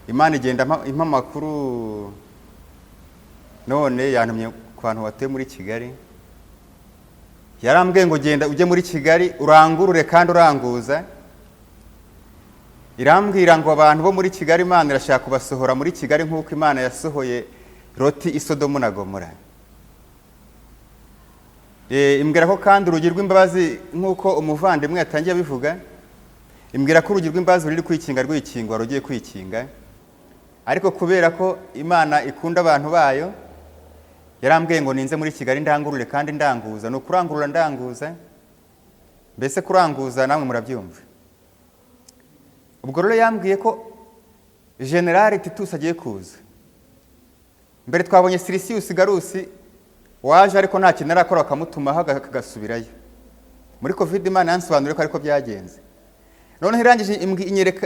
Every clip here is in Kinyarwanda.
Imana igenda impa amakuru none yantumye ku bantu batuye muri Kigali. Yarambwiye ngo genda ujye muri Kigali urangurure kandi uranguza. Irambwira ngo abantu bo muri Kigali Imana irashaka kubasohora muri Kigali nk'uko Imana yasohoye Loti i Sodomu na Gomora. Imbwira ko kandi urugi rw'imbabazi nk'uko umuvandimwe yatangiye abivuga. Imbwira ko urugi rw'imbabazi ruri kwikinga rwikingwa rugiye kwikinga. Ariko kubera ko Imana ikunda abantu bayo, yarambwiye ngo ninze muri Kigali ndangurure kandi ndanguza. No kurangurura ndanguza. Mbese kuranguza namwe murabyumva. Ubwo rero yambwiye ko General Titus agiye kuza. Mbere twabonye Silisius Garusi waje ariko nta kintu arakora bakamutumaho agasubirayo. Muri Covid Imana yansobanuriye ko ariko byagenze. None irangije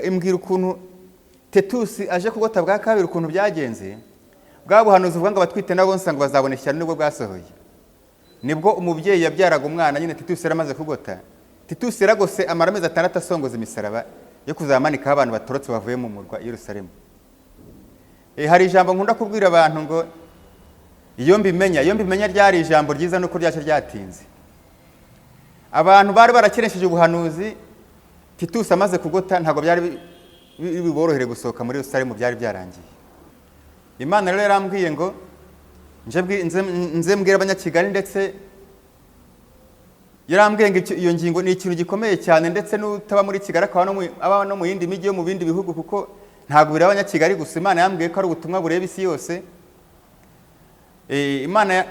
imbwira ukuntu Titus aje kugota bwa kabiri ukuntu byagenze. Bwa buhanuzi uvuga ngo abatwite nabo bonsa ngo bazabona ishyano nibwo bwasohoye. Nibwo umubyeyi yabyaraga umwana nyine Titus yaramaze kugota. Titus yaragose amara amezi 6 asongoza imisaraba yo kuzamanika abantu batorotse bavuye mu murwa i Yerusalemu. Hari ijambo nkunda kubwira abantu ngo iyo mbimenya ryari ijambo ryiza nuko ryaje ryatinze. Abantu bari barakeresheje ubuhanuzi Titus amaze kugota ntago byari biborohere gusohoka muri Yerusalemu, byari byarangiye. Imana rero yarambwiye ngo nze mbwira abanyakigali, ndetse yarambwiye ngo iyo ngingo ni ikintu gikomeye cyane, ndetse n'utaba muri Kigali aba no mu yindi mijyi yo mu bindi bihugu, kuko ntago biraba abanyakigali gusa. Imana yambwiye ko ari ubutumwa bureba isi yose. Imana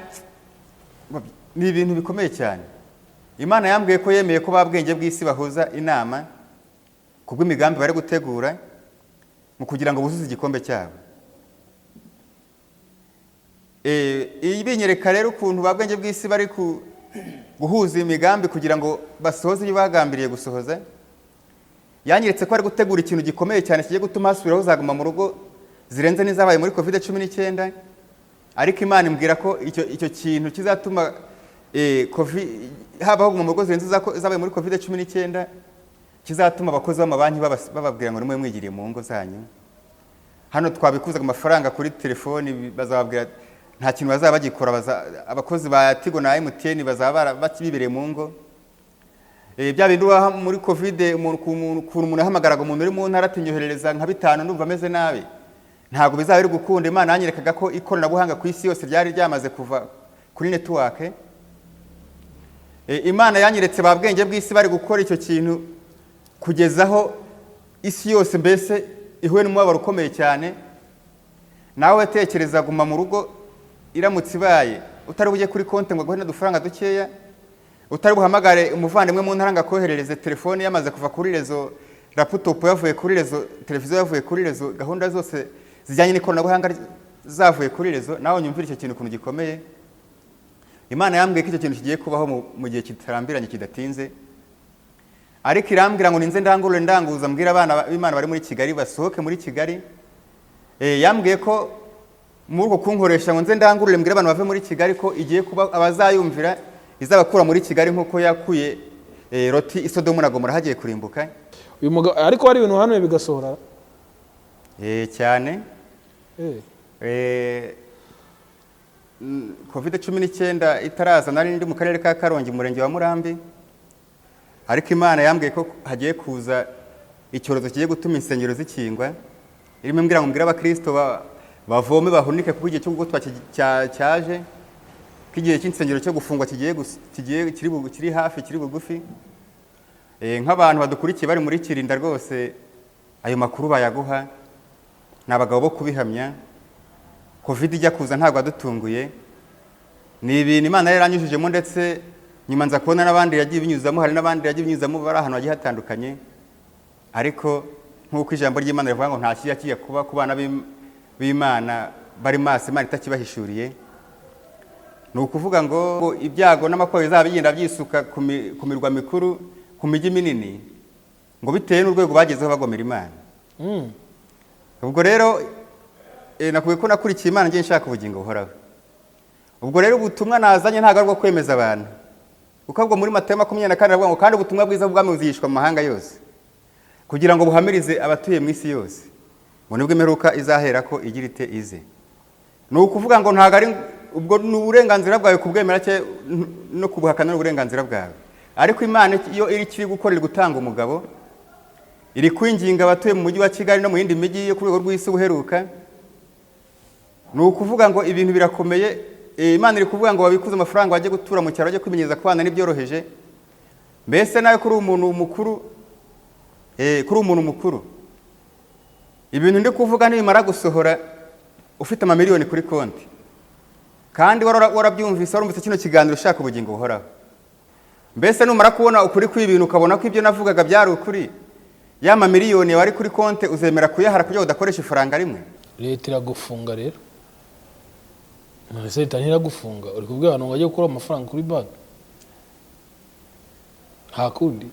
ni ibintu bikomeye cyane. Imana yambwiye ko yemeye ko babwenge bw'isi bahuza inama kubw'imigambi bari gutegura mu kugira ngo buzuze igikombe cyabo. Ibinyereka rero ukuntu babwenge bw'isi bari guhuza imigambi kugira ngo basohoze ibyo bagambiriye gusohoza. Yanyeretse ko ari gutegura ikintu gikomeye cyane kigiye gutuma hasubiraho zaguma mu rugo zirenze n'izabaye muri Covid-19. Ariko Imana imbwira ko icyo kintu kizatuma habaho mu rugo zirenze zabaye muri Covid-19 kizatuma abakozi b'amabanki bababwira ngo nimwe mwigiriye mu ngo zanyu. Hano twabikuzaga amafaranga kuri telefoni bazababwira nta kintu bazaba bagikora. Abakozi ba Tigo na MTN bazaba bakibibereye mu ngo. Bya bintu muri Covid umuntu ahamagaraga umuntu uri mu ntara atinyoherereza nka 5 ndumva ameze nabi, ntago bizaba biri gukunda. Imana yanyerekaga ko ikoranabuhanga ku isi yose ryari ryamaze kuva kuri network. Imana yanyeretse babwenge bw'isi bari gukora icyo kintu kugezaho isi yose mbese ihuye n'umubabaro ukomeye cyane. Nawe tekereza Guma mu rugo iramutse ibaye utari bujye kuri konti ngo guhena dufaranga dukeya, utari buhamagare umuvandimwe mu ntara ngakoherereze telefone yamaze kuva kuri rezo, laptop yavuye kuri rezo, televiziyo yavuye kuri rezo, gahunda zose zijyanye n'ikoranabuhanga zavuye kuri rezo. Nawe nyumvira icyo kintu ukuntu gikomeye. Imana yambwiye ko icyo kintu kigiye kubaho mu gihe kitarambiranye kidatinze. Ariko irambwira ngo ninze ndangurure ndanguza mbwira abana b'Imana bari muri Kigali basohoke muri Kigali. Yambwiye ko muri uko kunkoresha ngo nze ndangurure mbwira abantu bave muri Kigali ko igiye kuba abazayumvira izabakura muri Kigali nkuko yakuye Loti i Sodomu na Gomora hagiye kurimbuka. Uyu mugabo ariko hari ibintu hano bigasohora. Cyane. Covid-19 itaraza nari ndi mu karere ka Karongi umurenge wa Murambi. Ariko Imana yambwiye ko hagiye kuza icyorezo kigiye gutuma insengero zikingwa. Irimo mbwira ngo mbwira abakristo bavome bahunike kuko igihe cyo gutwa cyaje, kigiye cy'insengero cyo gufungwa kiri hafi kiri bugufi. Nk'abantu badukurikiye bari muri Kirinda rwose ayo makuru bayaguha, n'abagabo bo kubihamya. Covid ijya kuza ntabwo adutunguye, ni ibintu Imana yaranyujijemo, ndetse nyuma nza kubona n'abandi yagiye binyuzamo, hari n'abandi yagiye binyuzamo bari ahantu hagiye hatandukanye. Ariko nk'uko ijambo ry'Imana rivuga ngo nta kigiye kuba ku bana b'Imana bari maso Imana itakibahishuriye. Ni ukuvuga ngo ibyago n'amakuba bizaba bigenda byisuka ku mirwa mikuru, ku mijyi minini, ngo bitewe n'urwego bagezeho bagomera Imana. Ubwo rero nakuye ko nakurikiye Imana ngiye nshaka ubugingo buhoraho. Ubwo rero ubutumwa nazanye ntago arwo kwemeza abantu, kuko ubwo muri Matayo 24 aravuga ngo kandi ubutumwa bwiza bw'Umwami buzigishwa mu mahanga yose kugira ngo buhamirize abatuye mu isi yose. ngo nibwo imperuka izahera ko igira ite ize. Ni ukuvuga ngo ntago ari ubwo ni uburenganzira bwawe kubwemera cye no kubuhakana uburenganzira bwawe. Ariko Imana iyo iri kiri gukorera gutanga umugabo, iri kwinginga abatuye mu mujyi wa Kigali no mu yindi mijyi yo ku rwego rw'isi buheruka. Ni ukuvuga ngo ibintu birakomeye. Imana iri kuvuga ngo babikuze amafaranga bajye gutura mu cyaro bajye kwimenyeza ku bana n'ibyoroheje. Mbese nawe kuri umuntu mukuru ibintu ndi kuvuga nibimara gusohora ufite amamiliyoni kuri konti kandi warabyumvise warumvise kino kiganiro ushaka ubugingo buhoraho. Mbese numara kubona ukuri kw'ibintu ukabona ko ibyo navugaga byari ukuri, ya mamiliyoni wari kuri konti uzemera kuyahara kugira udakoresha ifaranga rimwe? Leta iragufunga rero. Leta ntiragufunga, uri kubwira abantu ngo bajye gukora amafaranga kuri banki. Nta kundi.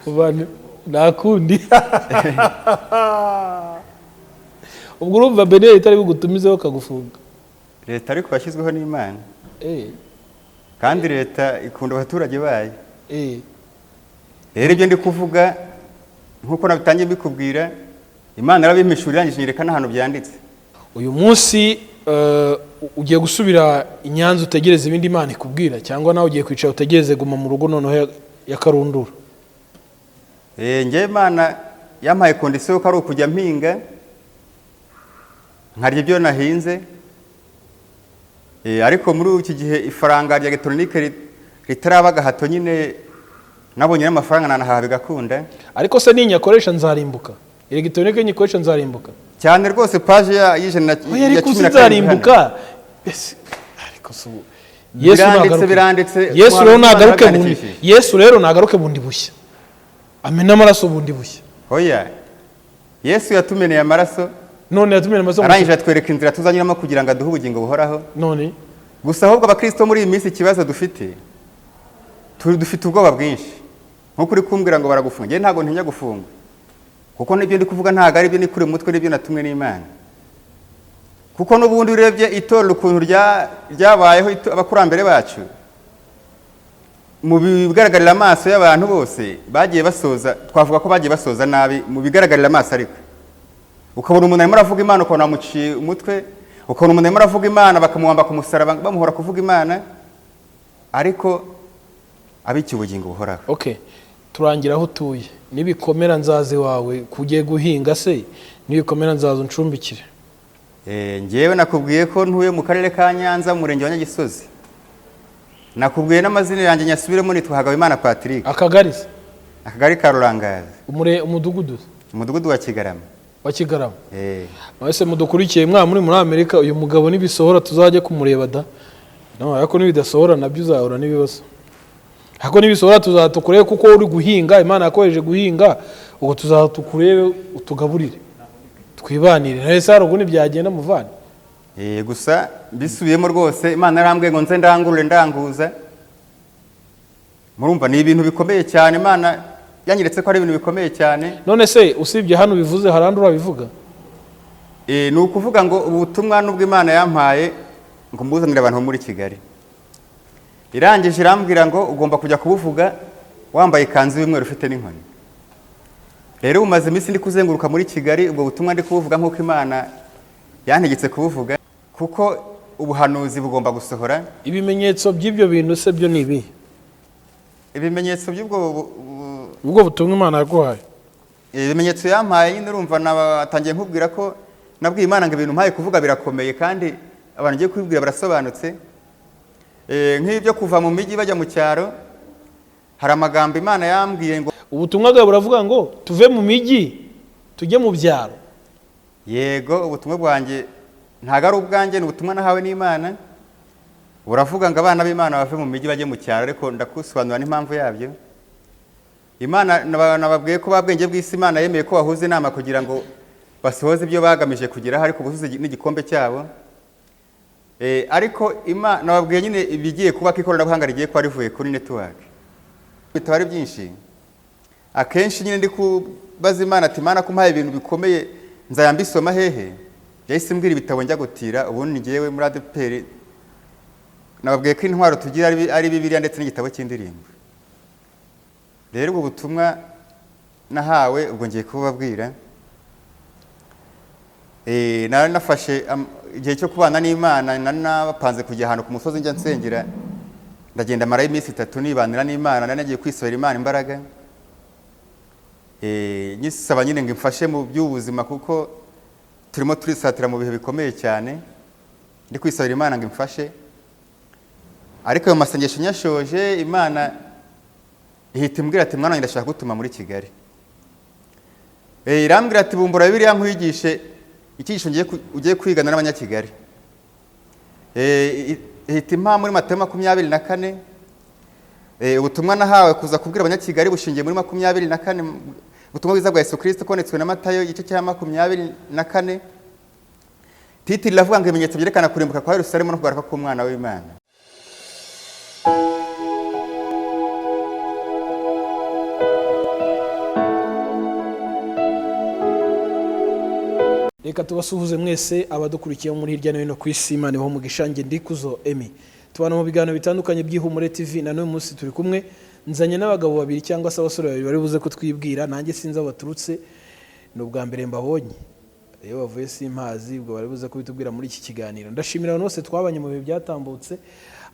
Ubane nta kundi. Ubwo urumva Beneri itari bugutumizeho kagufunga. Leta ariko yashyizweho n'Imana. Kandi leta ikunda abaturage bayo. Rero ibyo ndi kuvuga nkuko nabitangiye mbikubwira, Imana yarabimishurira nyereka n'ahantu byanditse. Uyu munsi ugiye gusubira inyanza utegereze ibindi Imana ikubwira, cyangwa nawe ugiye kwicara utegereze Guma mu rugo noneho ya Karundura? Ngiye Imana yampaye kondisiyo ko ari ukujya mpinga nkarya ibyo nahinze. Ariko muri iki gihe ifaranga rya electronique ritarabaga hato nyine nabonye n'amafaranga nanahaha bigakunda. Ariko se ninyakoresha nzarimbuka? Electronique nyikoresha nzarimbuka? Cyane rwose page ya 10 nzarimbuka. Ariko so Yesu rero nagaruke bundi bushya. Amena amaraso bundi bushya. Oya. Yesu yatumeneye amaraso. None yatumeneye amaraso. Arangije atwereka inzira tuzanyuramo kugira ngo aduhe ubugingo buhoraho. None gusa ahubwo abakristo muri iyi minsi ikibazo dufite ubwoba bwinshi. Nko kuri kumbwira ngo baragufunga. Ngiye ntago ntinya gufunga. Kuko nibyo ndi kuvuga ntago ari byo ni kuri mutwe nibyo natumwe n'Imana. Kuko n'ubundi urebye itorero ukuntu ryabayeho abakurambere bacu, mu bigaragarira amaso y'abantu bose bagiye basoza, twavuga ko bagiye basoza nabi mu bigaragarira amaso. Ariko ukabona umuntu arimo aravuga Imana ukabona amuciye umutwe, ukabona umuntu arimo aravuga Imana bakamuhamba ku musaraba bamuhora kuvuga Imana, ariko abiki ubugingo buhoraho. Okay, turangira aho utuye. Nibikomera nzaze wawe kugiye guhinga se, nibikomera nzazo ncumbikire. Ngewe nakubwiye ko ntuye mu karere ka Nyanza mu murenge wa Nyagisozi. Nakubwiye n'amazina yanjye nyasubiremo nitwa Hagabimana Patrick. Akagari ka Rurangazi. Umudugudu wa Kigarama. Wa Kigarama. Mwese mudukurikiye muri Amerika, uyu mugabo nibisohora tuzajye kumureba da. No, ariko nibidasohora nabyo uzahura nibibazo. Hako nibisohora tuzatukurebe kuko uri guhinga, Imana yakoreje guhinga, uko tuzatukurebe utugaburire. Twibanire. Nese harugo ni byagenda muvana. Gusa bisubiyemo rwose Imana yarambwiye ngo nze ndangurure ndanguza. Murumva ni ibintu bikomeye cyane, Imana yanyeretse ko ari ibintu bikomeye cyane. None se usibye hano bivuze harandura bivuga? Ni ukuvuga ngo ubutumwa n'ubwo Imana yampaye ngo mbuzanire abantu muri Kigali. Irangije irambwira ngo ugomba kujya kubuvuga wambaye ikanzu y'umweru ufite n'inkoni. Rero umaze iminsi ndi kuzenguruka muri Kigali, ubwo butumwa ndi kubuvuga nk'uko Imana yantegetse kubuvuga, kuko ubuhanuzi bugomba gusohora. Ibimenyetso by'ibyo bintu se byo ni ibi? Ibimenyetso by'ubwo butumwa Imana yaguhaye. Ibimenyetso yampaye nyine urumva natangiye nkubwira ko nabwiye Imana ngo ibintu mpaye kuvuga birakomeye kandi abantu ngiye kubibwira barasobanutse. Nk'ibyo kuva mu mijyi bajya mu cyaro, hari amagambo Imana yambwiye ngo ubutumwa bwawe buravuga ngo tuve mu mijyi tujye mu byaro. Yego, ubutumwa bwanjye ntago ari ubwanjye, ni ubutumwa nahawe n'Imana. Uravuga ngo abana b'Imana bave mu mijyi bajye mu cyaro, ariko ndakusobanura n'impamvu yabyo. Imana nababwiye ko babwenge bw'isi Imana yemeye ko bahuza inama kugira ngo basohoze ibyo bagamije kugeraho, ariko buzuze n'igikombe cyabo. Ariko Imana nababwiye nyine ibigiye kuba ko ikoranabuhanga rigiye kuba rivuye kuri network. Bitari byinshi. Akenshi nyine ndi kubaza Imana ati Imana kumpaye ibintu bikomeye nzayambisoma hehe? Yahise mbwira ibitabo njya gutira, ubundi ngiyewe muri ADPR nababwiye ko intwaro tugira ari Bibiliya ndetse n'igitabo cy'indirimbo. Rero ubwo butumwa nahawe ubwo ngiye kubabwira. nari nafashe igihe cyo kubana n'Imana, nari napanze kujya ahantu ku musozi njya nsengera, ndagenda marayo iminsi 3 nibanira n'Imana, nari nagiye kwisabira Imana imbaraga, nyisaba nyine ngo imfashe mu by'ubuzima kuko turimo turisatira mu bihe bikomeye cyane, ndi kwisabira Imana ngo imfashe. Ariko ayo masengesho nyashoje, Imana ihita imbwira ati mwana ndashaka gutuma muri Kigali. Irambwira ati bumbura Bibiliya nkwigishe icyigisho ugiye kwigana n'abanyakigali. Ihita impa muri Matayo 24, ubutumwa nahawe kuza kubwira abanyakigali bushingiye muri 24, ubutumwa bwiza bwa Yesu Kristo konetswe na Matayo igice cya 24. Titiri lavuga ngo ibimenyetso byerekana kurimbuka kwa Yerusalemu no kugaruka k'umwana w'Imana. Reka tubasuhuze mwese abadukurikiye muri hirya no hino ku isi. Imana ibahe umugisha. Nge Ndikuzo Emi, tubana mu biganiro bitandukanye by'Ihumure TV, na none munsi turi kumwe nzanye n'abagabo babiri cyangwa se abasore babiri bari buze kutwibwira. Nanjye sinzi aho baturutse, ni ubwa mbere mbabonye, iyo bavuye simpazi, ubwo bari buze kubitubwira muri iki kiganiro. Ndashimira abantu bose twabanye mu bihe byatambutse,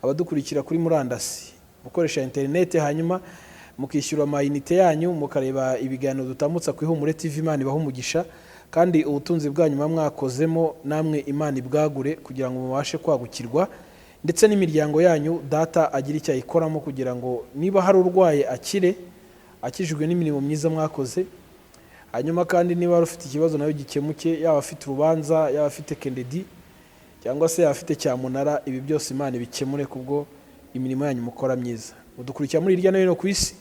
abadukurikira kuri murandasi mukoresha internet, hanyuma mukishyura amayinite yanyu mukareba ibiganiro dutambutsa ku Ihumure TV. Imana ibahe umugisha, kandi ubutunzi bwanyu mwakozemo namwe Imana ibwagure kugira ngo mubashe kwagukirwa, ndetse n'imiryango yanyu data agira icyo ayikoramo kugira ngo niba hari urwaye akire, akijijwe n'imirimo myiza mwakoze. Hanyuma kandi niba hari ufite ikibazo nayo gikemuke, yaba afite urubanza, yaba afite kendedi, cyangwa se yaba afite cyamunara, ibi byose Imana ibikemure kubwo imirimo yanyu mukora myiza. Mudukurikira muri hirya no hino ku isi,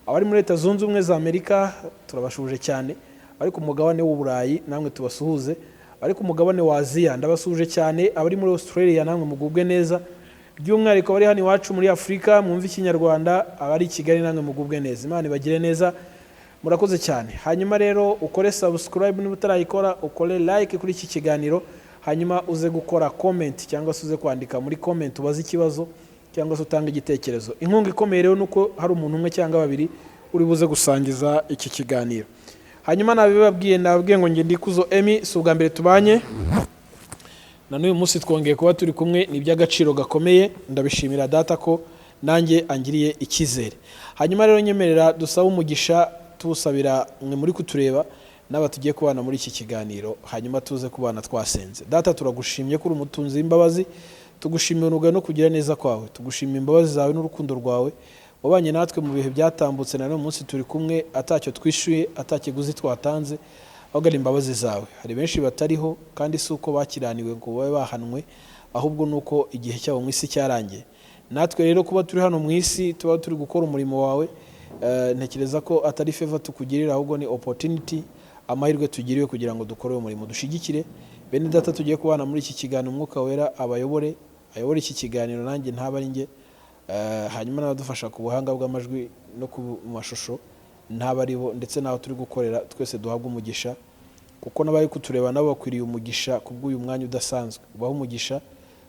abari muri Leta Zunze Ubumwe za Amerika turabashuje cyane, ariko umugabane w'Uburayi namwe tubasuhuze, ariko umugabane wa Aziya ndabasuhuje cyane, abari muri Australia namwe mugubwe neza, by'umwihariko bari hano iwacu muri Afurika mwumva ikinyarwanda, abari i Kigali namwe mugubwe neza. Imana ibagire neza, murakoze cyane. Hanyuma rero ukore subscribe niba utarayikora, ukore like kuri iki kiganiro, hanyuma uze gukora comment cyangwa se uze kwandika muri comment ubaze ikibazo cyangwa se utanga igitekerezo. Inkunga ikomeye rero nuko hari umuntu umwe cyangwa babiri uri buze gusangiza iki kiganiro. Hanyuma nabibabwiye ngo nge Ndikuzo Emi, si ubwa mbere tubanye, na n'uyu munsi twongeye kuba turi kumwe, ni iby'agaciro gakomeye. Ndabishimira data ko nanjye angiriye icyizere. Hanyuma rero nyemerera dusaba umugisha, tuwusabira mwe muri kutureba n'aba tugiye kubana muri iki kiganiro, hanyuma tuze kubana twasenze. Data, turagushimye ko uri umutunzi w'imbabazi, tugushimiye uruga no kugira neza kwawe, tugushimiye imbabazi zawe n'urukundo rwawe, wabanye natwe mu bihe byatambutse, na none munsi turi kumwe, atacyo twishyuye, atakiguzi twatanze, ahubwo ari imbabazi zawe. Hari benshi batariho, kandi si uko bakiraniwe ngo babe bahanwe, ahubwo nuko igihe cyabo mu isi cyarangiye. Natwe rero kuba turi hano mu isi, tuba turi gukora umurimo wawe, ntekereza ko atari favor tukugirira, ahubwo ni opportunity, amahirwe tugiriwe kugira ngo dukore uwo murimo, dushyigikire bene data tugiye kubana muri iki kiganiro. Umwuka wera ayobore iki kiganiro, nanjye ntaba ari nge, hanyuma n'abadufasha ku buhanga bw'amajwi no ku mashusho ntaba ari bo, ndetse n'aho turi gukorera twese duhabwa umugisha, kuko n'abari kutureba nabo bakwiriye umugisha kubw'uyu mwanya udasanzwe. Ubaho umugisha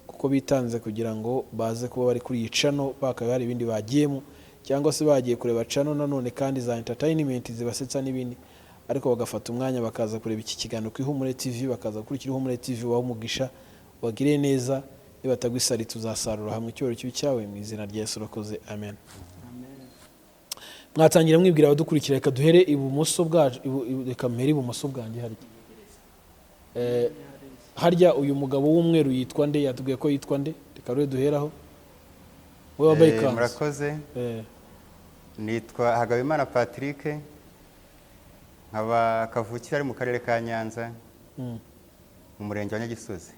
kuko bitanze kugira ngo baze kuba bari kuri iyi channel, bakaba hari ibindi bagiyemo cyangwa se bagiye kureba channel nanone kandi za entertainment zibasetsa n'ibindi, ariko bagafata umwanya bakaza kureba iki kiganiro ku Ihumure TV, bakaza kurikira Ihumure TV. Ubaho umugisha, bagire neza, nibatagwa isari tuzasarura hamwe icyubahiro kibi cyawe, mu izina rya Yesu urakoze, amen. Mwatangira mwibwira abadukurikira. Reka duhere ibumoso bwacu, reka mpere ibumoso bwanjye. Harya uyu mugabo w'umweru yitwa nde? Yatubwiye ko yitwa nde? Reka rero duheraho. Wowe wambaye ikanzu. Murakoze. Nitwa Hagabimana Patrick, nkaba kavukira ari mu karere ka Nyanza, mu murenge wa Nyagisozi.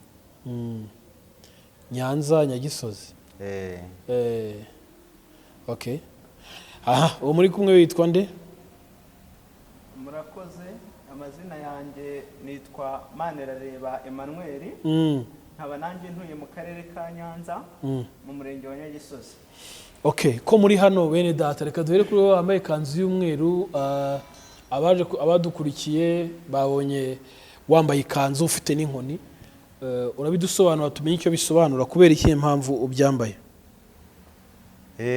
Nyanza, Nyagisozi. Okay. Aha, uwo muri kumwe witwa nde? Murakoze. Amazina yanjye nitwa Manirareba Emmanuel, nkaba nanjye ntuye mu karere ka Nyanza, mu murenge wa Nyagisozi. Okay, ko muri hano bene data, reka duhere kuri wowe wambaye ikanzu y'umweru. Abadukurikiye babonye wambaye ikanzu ufite n'inkoni, urabidusobanura tumenye icyo bisobanura, kubera iki impamvu ubyambaye?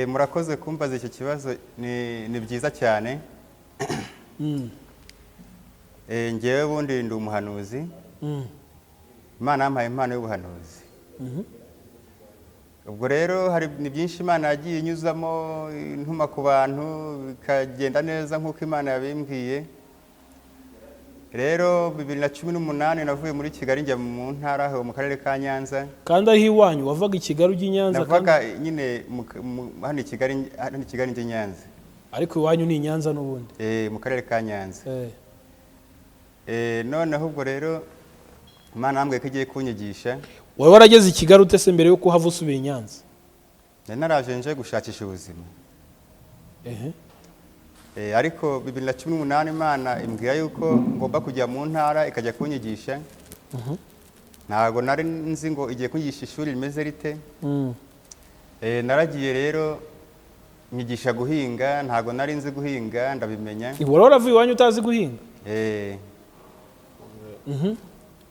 Murakoze kumbaza icyo kibazo, ni byiza cyane. Ngewe bundi ndi umuhanuzi, Imana yampaye impano y'ubuhanuzi. Ubwo rero ni byinshi Imana yagiye inyuzamo intuma ku bantu bikagenda neza nk'uko Imana yabimbwiye. Rero 2018 navuye muri Kigali njya mu ntara aho mu karere ka Nyanza. Kandi aho iwanyu wavaga i Kigali ujya i Nyanza? Navaga nyine hano i Kigali njye Nyanza. Ariko iwanyu ni i Nyanza n'ubundi? Mu karere ka Nyanza. Noneho ubwo rero Imana yambwiye ko igiye kunyigisha. Wowe warageze i Kigali ute se mbere yo kuhava usubiye i Nyanza? Naraje nje gushakisha ubuzima. Ariko 2018 Imana imbwira yuko ngomba kujya mu ntara ikajya kunyigisha. Ntago nari nzi ngo igiye kunyigisha ishuri rimeze rite. Naragiye rero nyigisha guhinga, ntago nari nzi guhinga ndabimenya. Wari waravuye iwanyu utazi guhinga?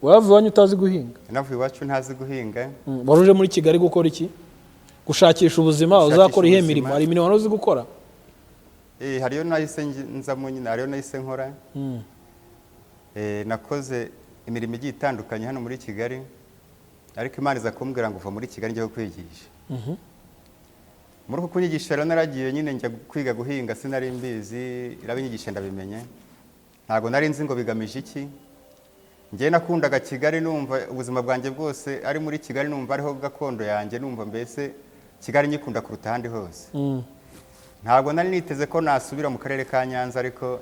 Waravuye iwanyu utazi guhinga? Navuye iwacu ntazi guhinga. Wari uje muri Kigali gukora iki? Gushakisha ubuzima, uzakora ihe mirimo? Hari imirimo wari uzi gukora? Hariyo nahise nzamo nyine, hariyo nahise nkora. Nakoze imirimo igiye itandukanye hano muri Kigali, ariko Imana iza kumbwira ngo uva muri Kigali njye kwigisha. Muri uko kunyigisha rero naragiye nyine njya kwiga guhinga, sinari mbizi, irabinyigisha ndabimenya. Ntago nari nzi ngo bigamije iki. Njye nakundaga Kigali, numva ubuzima bwanjye bwose ari muri Kigali, numva ariho gakondo yanjye, numva mbese Kigali nyikunda kuruta ahandi hose. Ntabwo nari niteze ko nasubira mu karere ka Nyanza, ariko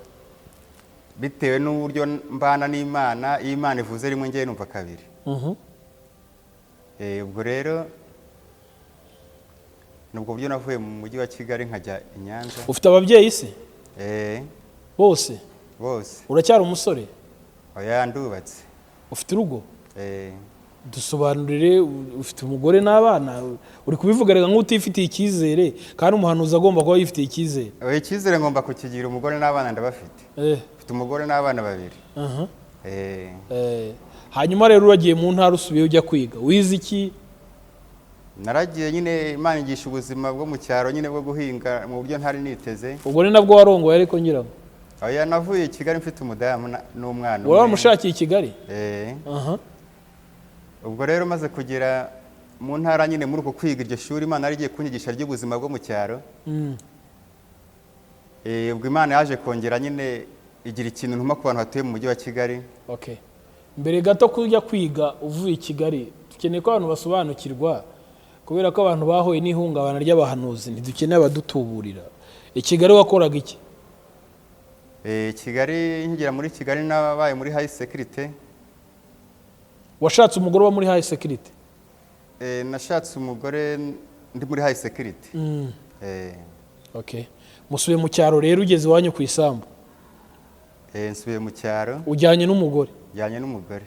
bitewe n'uburyo mbana n'Imana, iyo Imana ivuze rimwe njye numva kabiri. Ubwo rero nubwo buryo navuye mu mujyi wa Kigali nkajya i Nyanza. Ufite ababyeyi se? Bose? Bose. Uracyari umusore? Oya, ndubatse. Ufite urugo? Dusobanurire, ufite umugore n'abana? Uri kubivuga nk'utifitiye icyizere, kandi umuhanuzi agomba kuba yifitiye icyizere. Icyizere ngomba kukigira, umugore n'abana ndabafite. Mfite umugore n'abana babiri. Hanyuma rero uragiye mu ntara usubiye ujya kwiga, wize iki? Naragiye nyine Imana inyigisha ubuzima bwo mu cyaro nyine bwo guhinga mu buryo ntari niteze. Ubwo ni nabwo warongoye ariko ngira ngo? Oya, navuye i Kigali mfite umudamu n'umwana. Waramushakiye i Kigali? Ubwo rero maze kugera mu ntara nyine muri uko kwiga iryo shuri, Imana yari igiye kunyigisha ry'ubuzima bwo mu cyaro. Ubwo Imana yaje kongera nyine igira ikintu ntuma ku bantu batuye mu mujyi wa Kigali. Mbere gato kujya kwiga uvuye i Kigali, dukeneye ko abantu basobanukirwa, kubera ko abantu bahoye n'ihungabana ry'abahanuzi, ntidukeneye abadutuburira. I Kigali wakoraga iki? Kigali nkigera muri Kigali nabaye muri high security. Washatse umugore wa muri high security? Nashatse umugore ndi muri high security. Musubiye mu cyaro rero, ugeze iwanyu ku isambu? Nsubiye mu cyaro. Ujyanye n'umugore? Ujyanye n'umugore.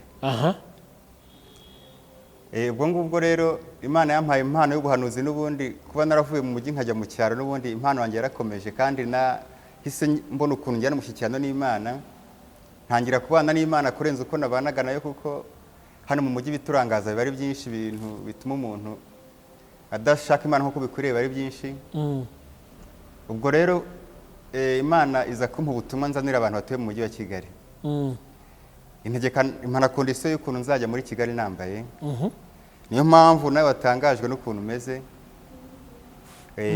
Ubwo ngubwo rero Imana yampaye impano y'ubuhanuzi, n'ubundi kuba naravuye mu mujyi nkajya mu cyaro, n'ubundi impano yanjye yarakomeje, kandi hise mbona ukuntu njyana umushyikirano n'Imana, ntangira kubana n'Imana kurenza uko nabanaga nayo, kuko hano mu mujyi biturangaza biba ari byinshi, ibintu bituma umuntu adashaka Imana nk'uko bikwiriye biba ari byinshi. Ubwo rero Imana iza kumpa ubutumwa nzanira abantu batuye mu mujyi wa Kigali. Impana kondisiyo y'ukuntu nzajya muri Kigali nambaye. Niyo mpamvu nawe watangajwe n'ukuntu umeze.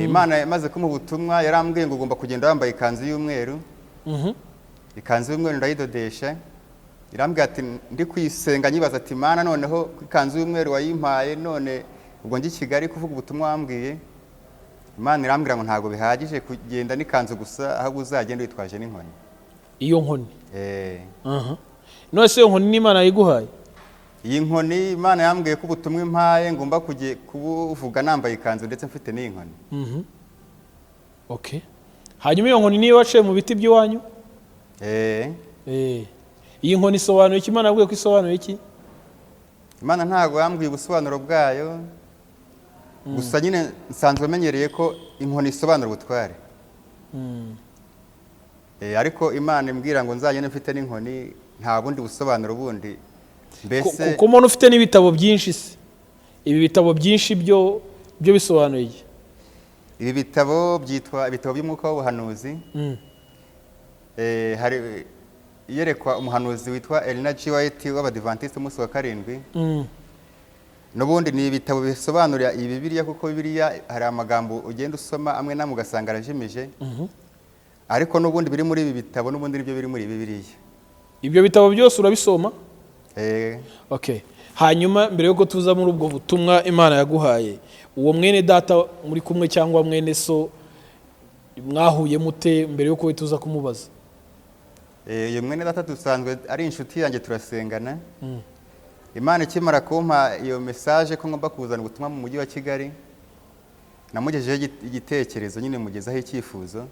Imana yamaze kumpa ubutumwa, yarambwiye ngo ugomba kugenda wambaye ikanzu y'umweru. Ikanzu y'umweru ndayidodesha. Irambwira ati ndi kwisenga nyibaza ati Mana, noneho ikanzu y'umweru wayimpaye, none ubwo ndi Kigali kuvuga ubutumwa wambwiye. Imana irambwira ngo ntago bihagije kugenda n'ikanzu gusa, ahubwo uzagenda witwaje n'inkoni. Iyo nkoni? None se iyo nkoni n'Imana yiguhaye? Iyi nkoni Imana yambwiye ko ubutumwa impaye ngomba kubuvuga nambaye ikanzu ndetse mfite n'inkoni. Hanyuma iyo nkoni niyo waciye mu biti by'iwanyu? Iyi nkoni isobanuye iki? Imana yabwiye ko isobanuye iki? Imana ntago yambwiye ubusobanuro bwayo, gusa nyine nsanzwe menyereye ko inkoni isobanura ubutware. Ariko Imana imbwira ngo nzagende mfite n'inkoni, nta bundi busobanuro bundi. Mbese kuko umuntu ufite n'ibitabo byinshi se, ibi bitabo byinshi byo bisobanuye iki? Ibi bitabo byitwa ibitabo by'umwuka w'ubuhanuzi. yerekwa umuhanuzi witwa RY'UKURI w'Abadiventiste umunsi wa karindwi. N'ubundi ni ibitabo bisobanurira iyi Bibiliya, kuko Bibiliya hari amagambo ugenda usoma amwe namwe ugasanga arajimije, ariko n'ubundi biri muri ibi bitabo n'ubundi nibyo biri muri Bibiliya. Ibyo bitabo byose urabisoma? Okay. Hanyuma mbere yuko tuza muri ubwo butumwa Imana yaguhaye, uwo mwene data muri kumwe cyangwa mwene so mwahuye mute mbere yuko tuza kumubaza? Uyu mwene data dusanzwe ari inshuti yanjye, turasengana. Imana ikimara kumpa iyo message ko ngomba kuzana ubutumwa mu mujyi wa Kigali, namugejejeho igitekerezo, nyine mugezaho icyifuzo.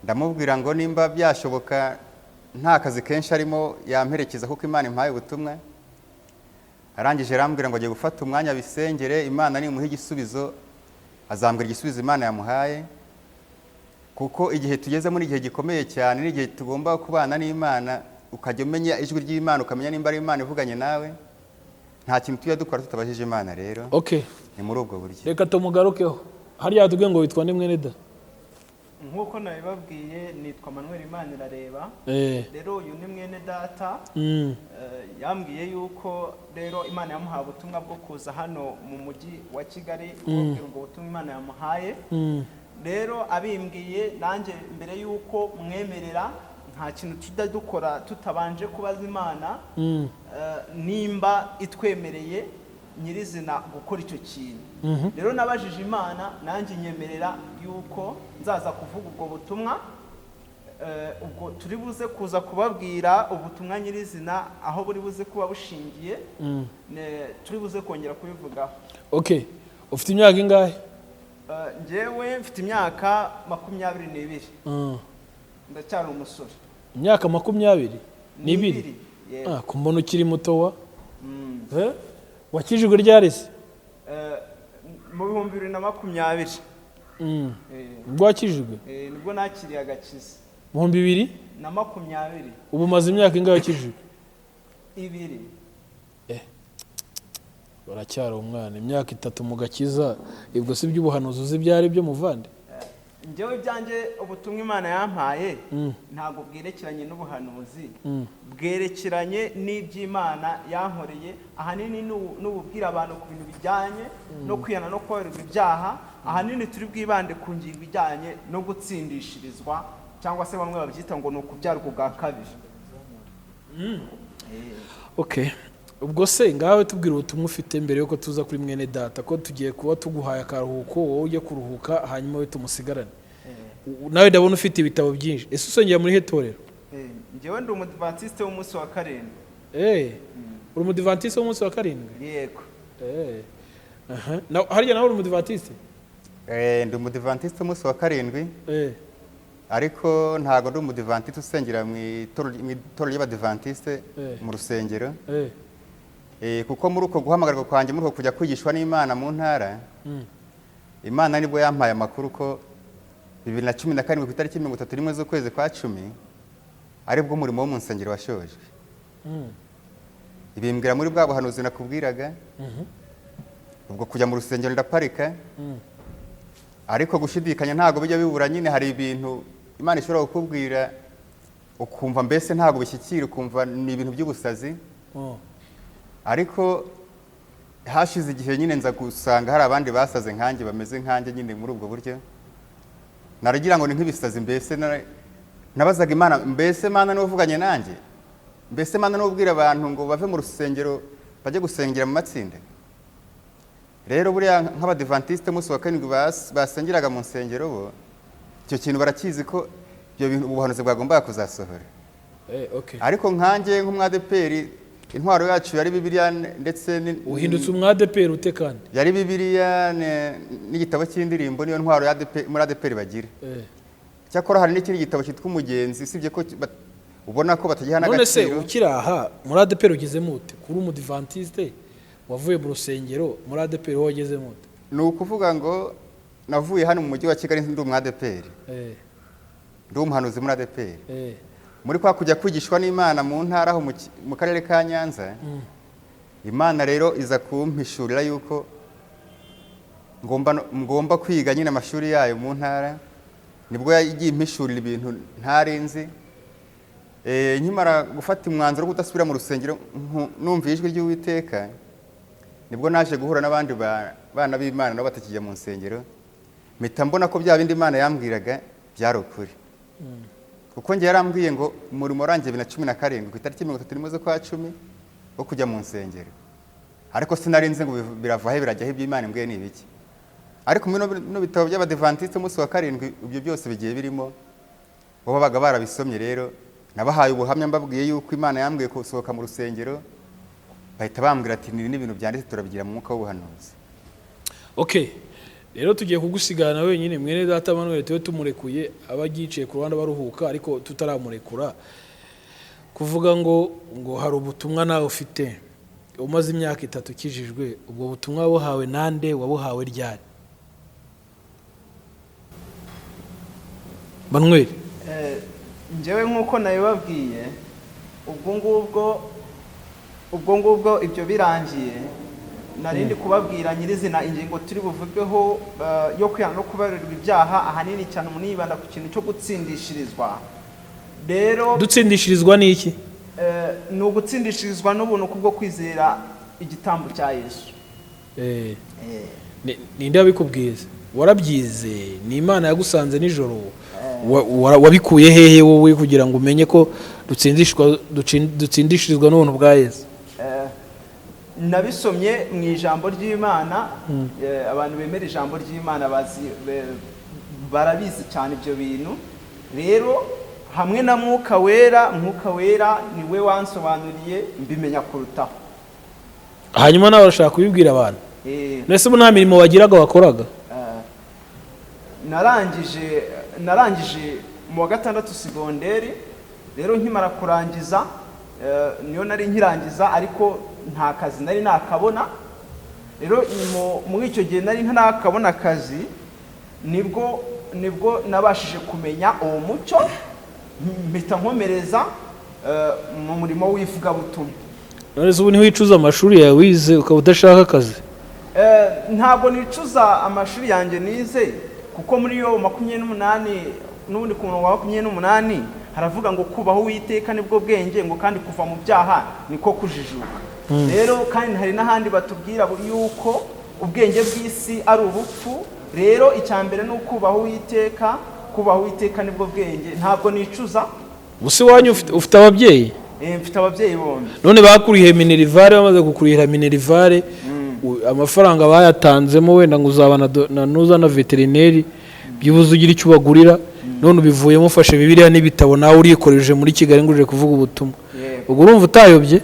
Ndamubwira ngo nimba byashoboka nta kazi kenshi arimo yamperekeza, kuko Imana impaye ubutumwa. Arangije arambwira ngo agiye gufata umwanya bisengere, Imana nimuha igisubizo azambwira igisubizo Imana yamuhaye, kuko igihe tugeze muri igihe gikomeye cyane, n'igihe tugomba kubana n'Imana, ukajya umenya ijwi ry'Imana, ukamenya nimba ari Imana ivuganye nawe. Nta kintu tujya dukora tutabajije Imana rero. Ni muri ubwo buryo. Reka tumugarukeho. Hariya tubwiye ngo witwa nde mwene da? Nk'uko nabibabwiye nitwa Manuel Imana irareba. Rero uyu ni mwene data. Yambwiye yuko rero Imana yamuhaye ubutumwa bwo kuza hano mu mujyi wa Kigali, kubwira ngo ubutumwa Imana yamuhaye. Rero abimbwiye nanjye mbere yuko mwemerera, nta kintu tujya dukora tutabanje kubaza Imana nimba itwemereye nyirizina gukora icyo kintu. Rero nabajije Imana, nanjye nyemerera yuko nzaza kuvuga ubwo butumwa. Ubwo turi buze kuza kubabwira ubutumwa nyirizina aho buri buze kuba bushingiye, turi buze kongera kubivugaho. Ufite imyaka ingahe? Njyewe mfite imyaka 22. Ndacyari umusore. Imyaka 22? Kumbona ukiri mutowa. Wakijijwe ryari se? Mu 2020. Ubwo wakijijwe? Nibwo nakiriye agakiza. Mu 2020? Ubu maze imyaka ingahe wakijijwe? 2. Baracyari umwana, imyaka 3 mu gakiza. Ibwo si by'ubuhanuzi uzi byari byo muvande? Njyewe byanjye ubutumwa Imana yampaye ntabwo bwerekeranye n'ubuhanuzi, bwerekeranye n'iby'Imana yankoreye. Ahanini n'ububwira abantu ku bintu bijyanye no kwihana no kwerurwa ibyaha. Ahanini turi bwibande ku ngingo ijyanye no gutsindishirizwa, cyangwa se bamwe babyita ngo ni ukubyarwa ubwa kabiri. Ubwo se ngawe tubwira ubutumwa ufite mbere yuko tuza kuri mwene data, ko tugiye kuba tuguhaye akaruhuko, wowe ujye kuruhuka hanyuma we tumusigarane. Nawe ndabona ufite ibitabo byinshi. Ese usengera muri he torero? Njyewe ndi umudiventiste w'umunsi wa karindwi. Uri umudiventiste w'umunsi wa karindwi? Yego. Harya nawe uri umudiventiste? Ndi umudiventiste w'umunsi wa karindwi, ariko ntago ndi umudiventiste usengera mu itorero ry'Abadiventiste mu rusengero. Kuko muri uko guhamagarwa kwanjye, muri uko kujya kwigishwa n'Imana mu ntara, Imana nibwo yampaye amakuru ko 2017 ku itariki 31 z'ukwezi kwa 10 aribwo umurimo wo mu nsengero washojwe. Ibimbwira muri bwa buhanuzi nakubwiraga. Ubwo kujya mu rusengero ndaparika, ariko gushidikanya ntago bijya bibura. Nyine hari ibintu Imana ishobora kukubwira ukumva mbese ntago bishyikira, ukumva ni ibintu by'ubusazi. Ariko hashize igihe nyine nza gusanga hari abandi basaze nkanjye, bameze nkanjye nyine muri ubwo buryo. Naragira ngo ni nk'ibisazi, mbese nabazaga Imana, mbese Mana n'uvuganye nanjye, mbese Mana n'ubwira abantu ngo bave mu rusengero bajye gusengera mu matsinda. Rero buriya nk'Abadiventiste umunsi wa karindwi basengeraga mu nsengero, bo icyo kintu barakizi ko ibyo bintu ubuhanuzi bwagombaga kuzasohora. Ariko nkanjye nk'umwadeperi, intwaro yacu yari Bibiliya, ndetse uhindutse umwadeperi ute kandi? Yari Bibiliya n'igitabo cy'indirimbo, niyo ntwaro muri adeperi bagira. Cyakora hari n'ikindi gitabo cyitwa Umugenzi, sibye ko ubona ko batagiha n'agaciro. None se ukiri aha muri adeperi ugezemo ute? Kuri umudiventiste wavuye mu rusengero, muri adeperi wagezemo ute? Ni ukuvuga ngo navuye hano mu mujyi wa Kigali ndi umwadeperi, ndi umuhanuzi muri adeperi. Muri kwa kujya kwigishwa n'Imana mu ntara aho mu karere ka Nyanza, Imana rero iza kumpishurira yuko ngomba kwiga nyine amashuri yayo mu ntara. Nibwo yagiye impishurira ibintu ntarinzi. nkimara gufata umwanzuro wo kudasubira mu rusengero numva ijwi ry'Uwiteka, nibwo naje guhura n'abandi bana b'Imana nabo batakijya mu nsengero, mpita mbona ko bya bindi Imana yambwiraga byari ukuri. Kuko ngiye yarambwiye ngo umurimo warangiye 2017 ku itariki 31 z'ukwa 10 wo kujya mu nsengero, ariko sinarinze ngo biravahe birajyaho iby'Imana imbwiye ni ibiki. Ariko no bitabo by'Abadventiste umunsi wa 7 ibyo byose bigiye birimo, bo babaga barabisomye. Rero nabahaye ubuhamya mbabwiye yuko Imana yambwiye gusohoka mu rusengero, bahita bambwira ati ni ibintu byanditse turabigira mu mwuka w'ubuhanuzi. Okay, rero tugiye kugusigana wenyine mwene data Manuel, tuwe tumurekuye abagiye ku ruhande baruhuka, ariko tutaramurekura kuvuga ngo hari ubutumwa nawe ufite umaze imyaka 3 ukijijwe. Ubwo butumwa wabuhawe nande, wabuhawe ryari Manuel? Njyewe nk'uko nabibabwiye, ubwo ngubwo ibyo birangiye narindi kubabwira nyirizina ingingo turi buvugeho yo kwihana no kubarirwa ibyaha, ahanini cyane umunibanda ku kintu cyo gutsindishirizwa. Rero dutsindishirizwa ni iki? Ni ugutsindishirizwa n'ubuntu kubwo kwizera igitambo cya Yesu. Ninde wabikubwiza? Warabyize? Ni Imana yagusanze nijoro? Wabikuye hehe wowe kugira ngo umenye ko dutsindishirizwa n'ubuntu bwa Yesu? Nabisomye mu ijambo ry'Imana. Abantu bemera ijambo ry'Imana barabizi cyane ibyo bintu. Rero hamwe na Mwuka Wera niwe wansobanuriye mbimenya kurutaho. Hanyuma nawe urashaka kubibwira abantu? Nese bo nta mirimo wagiraga wakoraga? Narangije mu wa 6 segonderi. Rero nkimara kurangiza, niyo nari nkirangiza, ariko nta kazi nari nakabona. Rero muri icyo gihe nari ntakabona akazi, nibwo nabashije kumenya uwo mucyo, mpita nkomereza mu murimo w'ivugabutumwa. None ubu niho wicuza amashuri yawe wize ukaba udashaka akazi? Ntabwo nicuza amashuri yanjye nize, kuko muri yo 28 n'ubundi ku murongo wa 28 haravuga ngo kubaho Uwiteka nibwo bwenge, ngo kandi kuva mu byaha niko kujijuka. Rero kandi hari n'ahandi batubwira yuko ubwenge bw'isi ari ubupfu. Rero icyambere ni ukubaho Uwiteka nibwo bwenge. Ntabwo nicuza. Ubusi wanyu ufite ababyeyi? Mfite ababyeyi bombi. None bakuriye minerivare, bamaze kukurira minerivare, amafaranga bayatanzemo wenda ngo uzabana na veterineri, byibuze ugira icyo ubagurira, none ubivuyemo ufashe Bibiliya n'ibitabo nawe urikoreje muri Kigali nguje kuvuga ubutumwa. Ubwo urumva utayobye?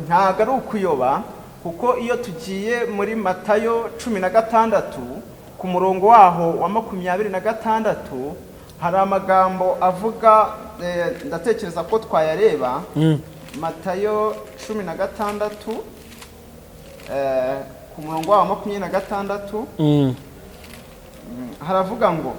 Ntago ari ukuyoba, kuko iyo tugiye muri Matayo 16 ku murongo waho wa 26 hari amagambo avuga, ndatekereza ko twayareba. Matayo 16 ku murongo wa 26 haravuga ngo,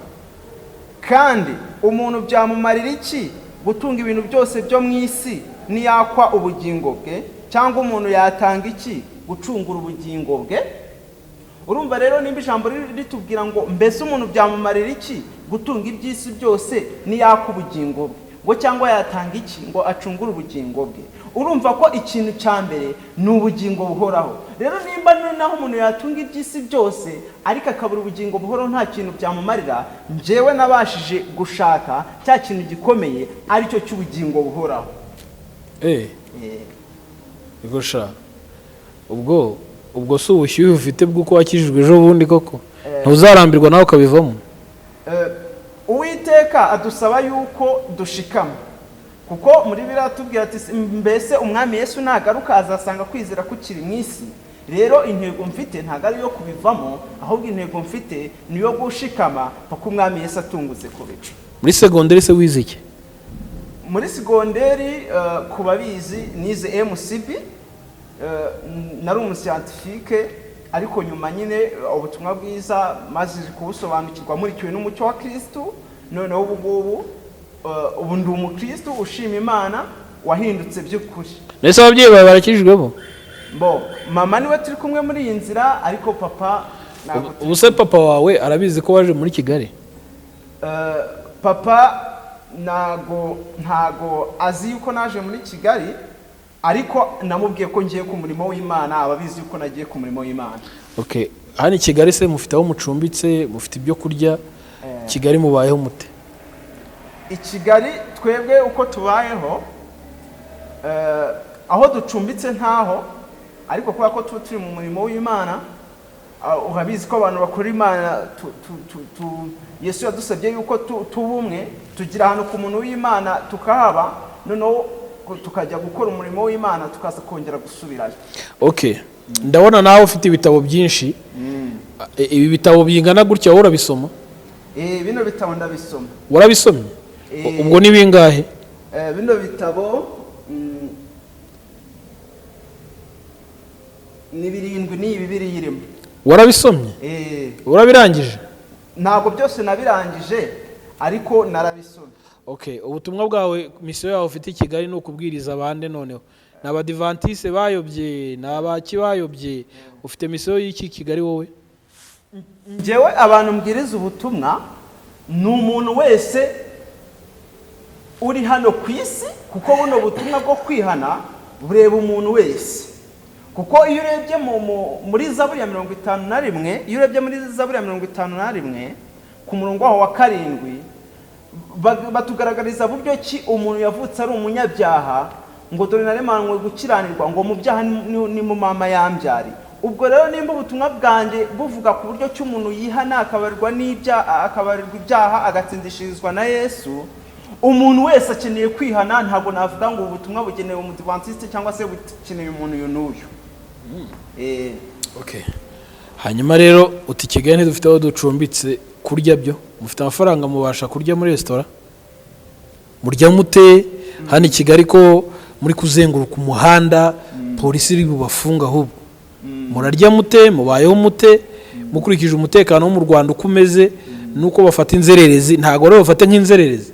kandi umuntu byamumarira iki gutunga ibintu byose byo mu isi niyakwa ubugingo bwe? Cyangwa umuntu yatanga iki gucungura ubugingo bwe? Urumva rero nimba ijambo ritubwira ngo mbese umuntu byamumarira iki gutunga iby'isi byose niyakwa ubugingo bwe, ngo cyangwa yatanga iki ngo acungure ubugingo bwe? Urumva ko ikintu cya mbere ni ubugingo buhoraho. Rero nimba naho umuntu yatunga iby'isi byose ariko akabura ubugingo buhoraho, nta kintu byamumarira. Njyewe nabashije gushaka cya kintu gikomeye aricyo cy'ubugingo buhoraho. Igosha ubwo si ubushyuhe ufite bw'uko wakijijwe ejo bundi koko? Ntuzarambirwa nawe ukabivamo? Uwiteka adusaba yuko dushikama, kuko muri Bibiliya tubwira ati mbese umwami Yesu nagaruka azasanga kwizera kukiri mu isi. Rero intego mfite ntago ari yo kubivamo, ahubwo intego mfite ni yo gushikama paka umwami Yesu atunguze ku bicu. Muri segonderi se wize iki? Muri segonderi kubabizi nize MCB, nari umuscientifique, ariko nyuma nyine ubutumwa bwiza maze kubusobanukirwa murikiwe n'umucyo wa Kristo. Noneho ubu ndi umukristo ushima Imana wahindutse by'ukuri. Nese ababyeyi bawe barakijijwe bo? Mama niwe turi kumwe muri iyi nzira, ariko papa Ubuse papa wawe arabizi ko waje muri Kigali? Papa ntago azi yuko naje muri Kigali, ariko namubwiye ko ngiye ku murimo w'Imana, ababizi yuko nagiye ku murimo w'Imana. Okay, hano i Kigali se mufite aho mucumbitse, mufite ibyo kurya? Kigali mubayeho mute? I Kigali twebwe uko tubayeho, aho ducumbitse ntaho, ariko kubera ko turi mu murimo w'Imana, urabizi ko abantu bakora Imana, Yesu yadusabye yuko tubumwe, tugira ahantu ku muntu w'Imana tukahaba, noneho tukajya gukora umurimo w'Imana, tukaza kongera gusubirayo. Okay, ndabona nawe ufite ibitabo byinshi. Ibi bitabo bingana gutya wowe urabisoma? Bino bitabo ndabisoma. Warabisomye? Ubwo ni bingahe? Bino bitabo ni 7 ni 2 yirimo. Warabisomye? Urabirangije? Ntabwo byose nabirangije, ariko narabisomye. Okay, ubutumwa bwawe, misiyo yawe ufite i Kigali ni ukubwiriza abandi. Noneho n'abadivantiste bayobye, n'abaki bayobye, ufite misiyo y'iki Kigali wowe? Njyewe abantu mbwiriza ubutumwa ni umuntu wese uri hano ku isi, kuko buno butumwa bwo kwihana bureba umuntu wese. Kuko iyo urebye muri Zaburi ya 51, iyo urebye muri Zaburi ya 51 ku murongo waho wa 7, batugaragariza buryo ki umuntu yavutse ari umunyabyaha, ngo dore naremanwe gukiranirwa, ngo mu byaha ni mu mama yambyari. Ubwo rero nimba ubutumwa bwanjye buvuga ku buryo ki umuntu yihana akabarirwa ibyaha agatsindishirizwa na Yesu, umuntu wese akeneye kwihana. Ntabwo navuga ngo ubutumwa bugenewe umudivantiste cyangwa se bukeneye umuntu uyu n'uyu. Okay, hanyuma rero uti Kigali ntidufite aho ducumbitse, kurya byo mufite amafaranga mubasha kurya muri restaurant? Murya mute hano i Kigali ko muri kuzenguruka umuhanda, polisi iri bubafunga? Ahubwo murarya mute, mubayeho mute, mukurikije umutekano wo mu Rwanda uko umeze nuko bafata inzererezi? Ntago rero bafata nk'inzererezi?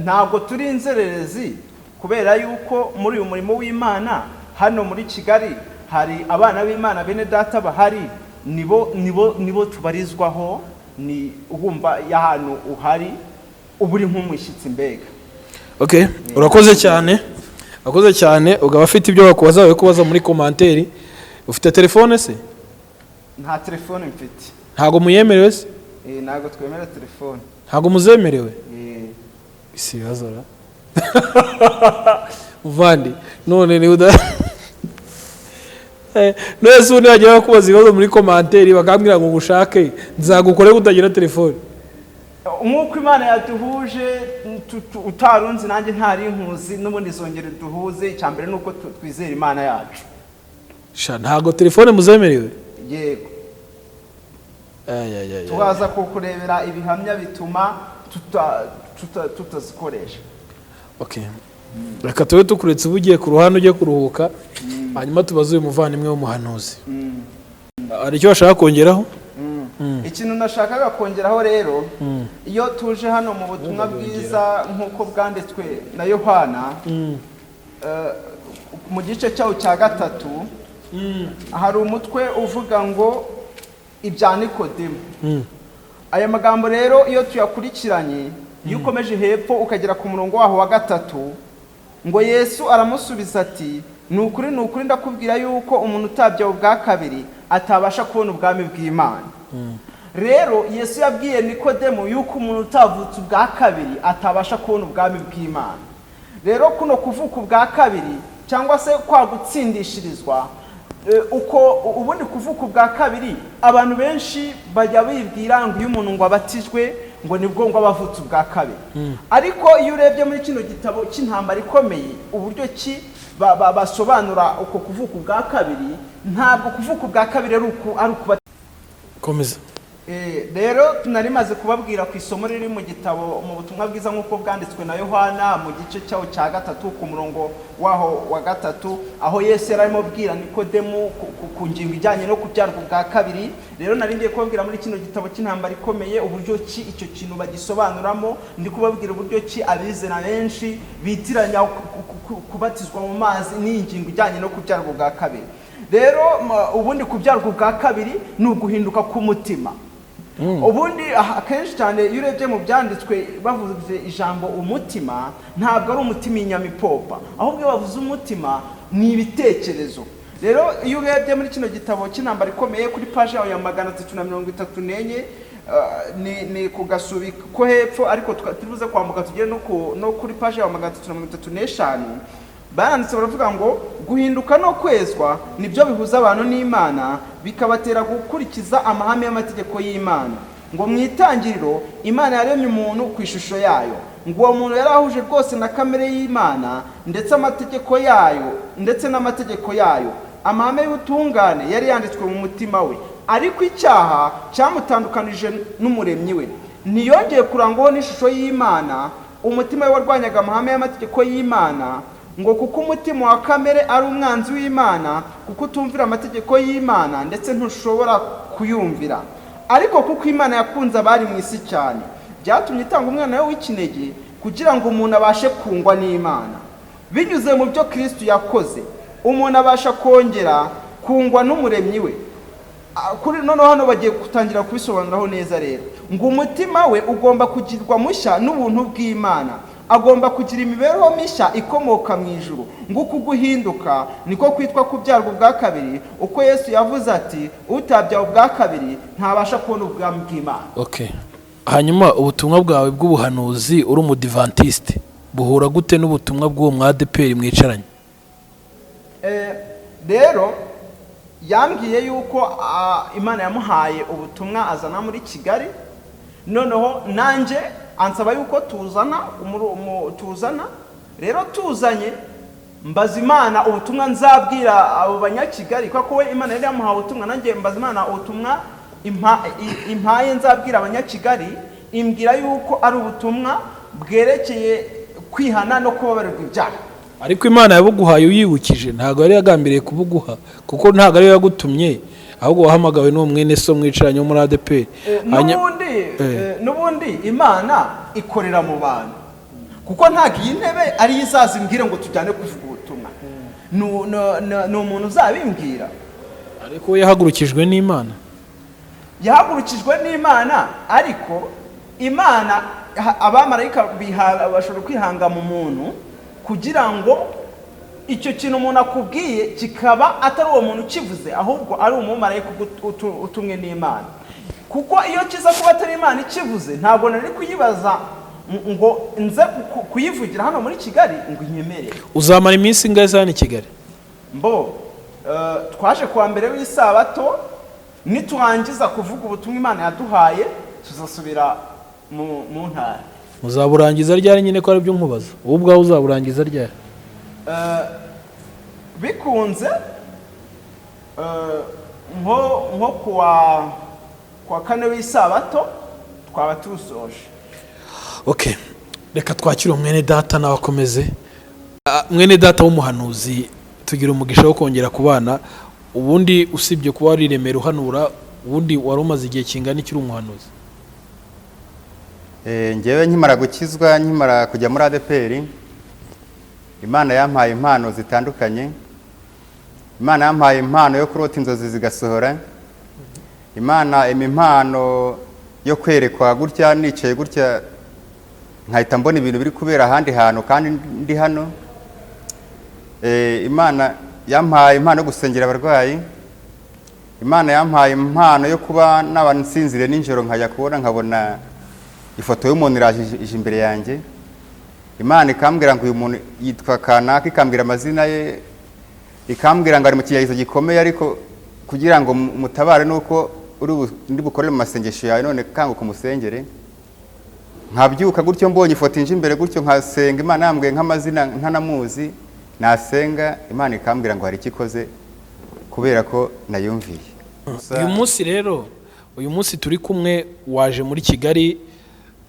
Ntabwo turi inzererezi, kubera yuko muri uyu murimo w'Imana hano muri Kigali hari abana b'Imana bene data bahari, nibo tubarizwaho. Ni ugumva y'ahantu uhari uburi nk'umushyitsi mbega. Okay, urakoze cyane. Urakoze cyane. Ugaba afite ibyo bakubaza we kubaza muri commentaire. Ufite telefone se? Nta telefone mfite. Ntago muyemerewe se? Ntago twemera telefone. Ntago muzemerewe? Isi bazora. Uvandi none ni uda Nese undi yagiye bakubaza ibibazo muri commentaire bakambwira ngo ngushake nzagukore kutagira telefone. Nk'uko Imana yaduhuje utarunzi nanjye ntari inkuzi, n'ubundi zongere duhuze. Icyambere nuko twizera Imana yacu. Ntago telefone muzemerewe? Yego. Tubaza kukurebera ibihamya bituma tutazikoresha. Okay, reka tube tukuretse ubugiye ku ruhande ujye kuruhuka, hanyuma tubaze uyu muvandimwe w'umuhanuzi. Ari icyo bashaka kongeraho? Ikintu nashakaga kongeraho rero, iyo tuje hano mu butumwa bwiza nk'uko bwanditswe na Yohana mu gice cyawo cya 3, hari umutwe uvuga ngo ibya Nikodemo. Aya magambo rero iyo tuyakurikiranye, iyo ukomeje hepfo ukagera ku murongo waho wa 3, ngo Yesu aramusubiza ati, ni ukuri ndakubwira yuko umuntu utabyawe ubwa kabiri atabasha kubona ubwami bw'Imana. Rero Yesu yabwiye Nikodemo yuko umuntu utavutse ubwa kabiri atabasha kubona ubwami bw'Imana. Rero kuno kuvuka ubwa kabiri cyangwa se kwa gutsindishirizwa, uko ubundi kuvuka ubwa kabiri abantu benshi bajya bibwira ngo iyo umuntu ngo abatijwe ngo nibwo ngo abavutse ubwa kabiri. Ariko iyo urebye muri kino gitabo cy'intambara ikomeye, uburyo ki basobanura uko kuvuka ubwa kabiri, ntabwo kuvuka ubwa kabiri ari ukuba. Komeza. Rero tunarimaze kubabwira ku isomo riri mu gitabo mu butumwa bwiza nk'uko bwanditswe na Yohana mu gice cyawo cya 3 ku murongo waho wa 3, aho Yesu yarimo bwira Nikodemo ku ngingo ijyanye no kubyarwa ubwa kabiri. Rero naringiye kubabwira muri kino gitabo cy'intambara ikomeye uburyo ki icyo kintu bagisobanuramo. Ndi kubabwira uburyo ki abizera benshi bitiranya kubatizwa mu mazi n'ingingo ijyanye no kubyarwa ubwa kabiri. Rero ubundi kubyarwa ubwa kabiri ni uguhinduka k'umutima. ubundi akenshi cyane iyo urebye mu byanditswe bavuze ijambo umutima ntabwo ari umutima inyamipopa, ahubwo iyo bavuze umutima ni ibitekerezo. Rero iyo urebye muri kino gitabo cy'intambara ikomeye kuri paji yawe ya 334 ni ku gasubi ko hepfo, ariko turibuze kwambuka tugere no kuri paji yawe 335 baranditse baravuga ngo guhinduka no kwezwa nibyo bihuza abantu n'Imana bikabatera gukurikiza amahame y'amategeko y'Imana. Ngo mu itangiriro Imana yaremye umuntu ku ishusho yayo, ngo uwo muntu yarahuje rwose na kamere y'Imana ndetse n'amategeko yayo. Amahame y'ubutungane yari yanditswe mu mutima we, ariko icyaha cyamutandukanije n'umuremyi we. Ntiyongeye kurangwaho n'ishusho y'Imana, umutima we warwanyaga amahame y'amategeko y'Imana. Ngo kuko umutima wa kamere ari umwanzi w'Imana, kuko utumvira amategeko y'Imana ndetse ntushobora kuyumvira. Ariko kuko Imana yakunze abari mu isi cyane, byatumye itanga umwana we w'ikinege kugira ngo umuntu abashe kungwa n'Imana. Binyuze mu byo Kristo yakoze, umuntu abasha kongera kungwa n'umuremyi we. Kuri none hano bagiye gutangira kubisobanuraho neza rero. Ngo umutima we ugomba kugirwa mushya n'ubuntu bw'Imana, agomba kugira imibereho mishya ikomoka mu ijuru. Ngo kuguhinduka niko kwitwa kubyarwa ubwa kabiri, uko Yesu yavuze ati utabyawe ubwa kabiri ntabasha kubona ubwami bw'Imana. Okay. Hanyuma ubutumwa bwawe bw'ubuhanuzi uri umudivantiste buhura gute n'ubutumwa bw'uwo mwadeperi mwicaranye? Rero yambwiye yuko Imana yamuhaye ubutumwa azana muri Kigali, noneho nanjye ansaba yuko tuzana rero tuzanye mbaza Imana ubutumwa nzabwira abo banyakigali, kuko we Imana yari yamuhaye ubutumwa, nanjye mbaza Imana ubutumwa impaye nzabwira abanyakigali, imbwira yuko ari ubutumwa bwerekeye kwihana no kubabarirwa ibyaha. Ariko Imana yabuguhaye uyibukije, ntabwo yari yagambiriye kubuguha, kuko ntabwo ari yagutumye, ahubwo wahamagawe n'uwo mwene so mwicaranye muri ADP. N'ubundi Imana ikorera mu bantu, kuko ntabwo iyi ntebe ari izazimbwira ngo tujyane kuvuga ubutumwa, ni umuntu uzabimbwira. Ariko yahagurukijwe n'Imana, ariko Imana abamarayika bashobora kwihanga mu muntu kugira ngo icyo kintu umuntu akubwiye kikaba atari uwo muntu ukivuze, ahubwo ari umumarayika utumwe n'Imana. Kuko iyo kiza kuba atari Imana ikivuze, ntabwo nari kuyibaza ngo nze kuyivugira hano muri Kigali ngo inyemerere. Uzamara iminsi ingahe hano i Kigali? Twaje kuwa mbere w'isabato, niturangiza kuvuga ubutumwa Imana yaduhaye tuzasubira mu ntara. Muzaburangiza ryari nyine ko ari byo nkubaza? Wowe ubwawe uzaburangiza ryari? Bikunze nko kuwa kane w'isabato twaba tusoje. Okay, reka twakire mwene data nabakomeze. Mwene data w'umuhanuzi, tugira umugisha wo kongera kubana. Ubundi usibye kuba ari Remera uhanura, ubundi wari umaze igihe kingana iki uri umuhanuzi? Ngewe nkimara gukizwa, nkimara kujya muri ADPR, Imana yampaye impano zitandukanye. Imana yampaye impano yo kurota inzozi zigasohora. Imana impano yo kwerekwa gutya nicaye gutya nkahita mbona ibintu biri kubera ahandi hantu kandi ndi hano. Imana yampaye impano yo gusengera abarwayi. Imana yampaye impano yo kuba n'abansinzire ninjoro nkajya kubona nkabona ifoto y'umuntu iraje imbere yanjye. Imana ikambwira ngo uyu muntu yitwa kanaka, ikambwira amazina ye, ikambwira ngo ari mu kiyagizo gikomeye, ariko kugira ngo mutabare nuko ndi bukorere mu masengesho yawe, none kanguka umusengere. Nkabyuka gutyo mbonye ifoto inje imbere gutyo nkasenga. Imana yambwiye nk'amazina ntanamuzi, nasenga Imana ikambwira ngo hari ikikoze kubera ko nayumviye. Uyu munsi turi kumwe, waje muri Kigali,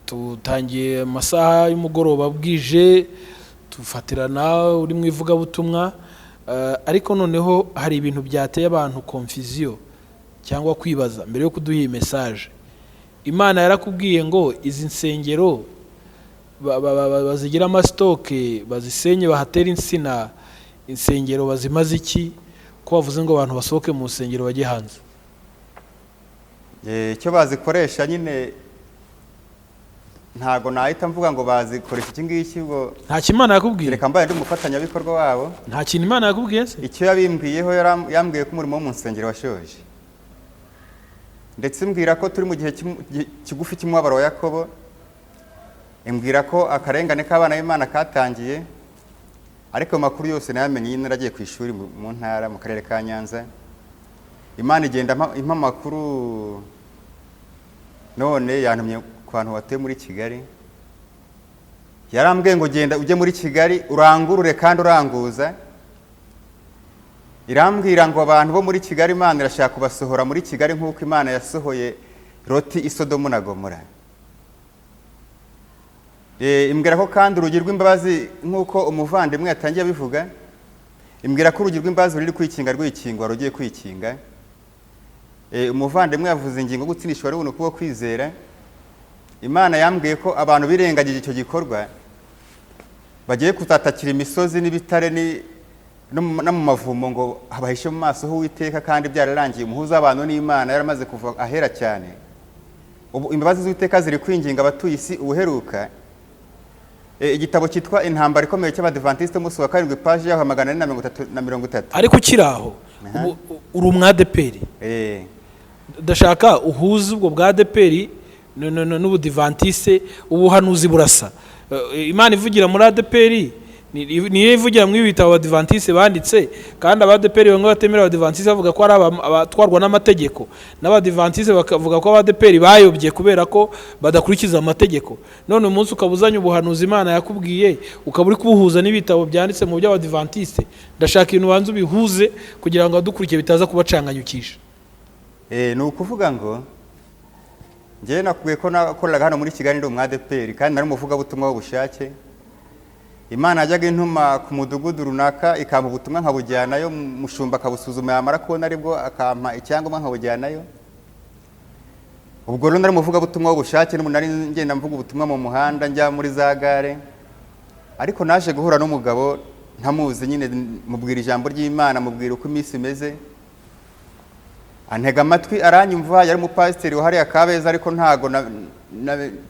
tutangiye amasaha y'umugoroba bwije, tufatirana uri mu ivugabutumwa, ariko noneho hari ibintu byateye abantu confusion cyangwa kwibaza mbere yo kuduha iyi message. Imana yarakubwiye ngo izi nsengero bazigira amastoke, bazisenye, bahatera insina, insengero bazimaze iki, ko bavuze ngo abantu basohoke mu nsengero bajye hanze? icyo bazikoresha nyine ntago nahita mvuga ngo bazikoresha iki ngiki ngo nta kimana yakubwiye. Reka mbaye ndi umufatanyabikorwa wabo. Nta kintu Imana yakubwiye se? Icyo yabimbwiyeho yambwiye ko umurimo wo mu nsengero washoje, ndetse mbwira ko turi mu gihe kigufi cy'umubabaro wa Yakobo, imbwira ko akarengane k'abana b'Imana katangiye, ariko makuru yose nayamenye nyine naragiye ku ishuri mu ntara mu karere ka Nyanza. Imana igenda impa makuru, none yantumye ku bantu batuye muri Kigali. Yarambwiye ngo genda ujye muri Kigali urangurure kandi uranguza. Irambwira ngo abantu bo muri Kigali Imana irashaka kubasohora muri Kigali nk'uko Imana yasohoye Loti i Sodomu na Gomora. Imbwira ko kandi urugi rw'imbabazi nk'uko umuvandimwe yatangiye abivuga, imbwira ko urugi rw'imbabazi ruri kwikinga rw'ikingwa rugiye kwikinga. Umuvandimwe yavuze ingingo gutsindisha wari ubuntu kubwo kwizera. Imana yambwiye ko abantu birengagije icyo gikorwa bagiye kutatakira imisozi n'ibitare no mu mavumo ngo habahishe mu maso h'Uwiteka, kandi byararangiye umuhuza w'abantu n'Imana yaramaze kuva ahera cyane. Ubu imbabazi z'Uwiteka ziri kwinginga abatuye isi ubuheruka. Igitabo cyitwa Intambara ikomeye cy'Abadventiste umunsi wa 7 page yaho 430. Ariko kiraho uri umwadeperi. Ndashaka uhuze ubwo bwa deperi n'ubudivantiste, ubuhanuzi burasa. Imana ivugira muri adeperi niyo ivugira mu ibitabo abadivantiste banditse, kandi abadeperi bamwe batemera abadivantiste bavuga ko ari abatwarwa n'amategeko, n'abadivantiste bakavuga ko abadeperi bayobye kubera ko badakurikiza amategeko. None umunsi ukabuzanya ubuhanuzi Imana yakubwiye ukaba uri kubuhuza n'ibitabo byanditse mu by'abadivantiste. Ndashaka ibintu banze ubihuze kugira ngo adukurikiye bitaza kubacanganyukisha. Ni ukuvuga ngo njye nakubwiye ko nakoraga hano muri Kigali ndi umwadeperi, kandi nari umuvuga butumwa w'ubushake. Imana yajyaga intuma ku mudugudu runaka ikampa ubutumwa nkabujyanayo, mushumba akabusuzuma yamara kubona aribwo akampa icyangombwa nkabujyanayo. Ubwo rero nari umuvuga butumwa w'ubushake, nari ngenda mvuga ubutumwa mu muhanda njya muri za gare. Ariko naje guhura n'umugabo ntamuzi, nyine mubwira ijambo ry'Imana, mubwira uko iminsi imeze. Antega amatwi aranyumva, yari umupasiteri wahariya Kabeza, ariko ntago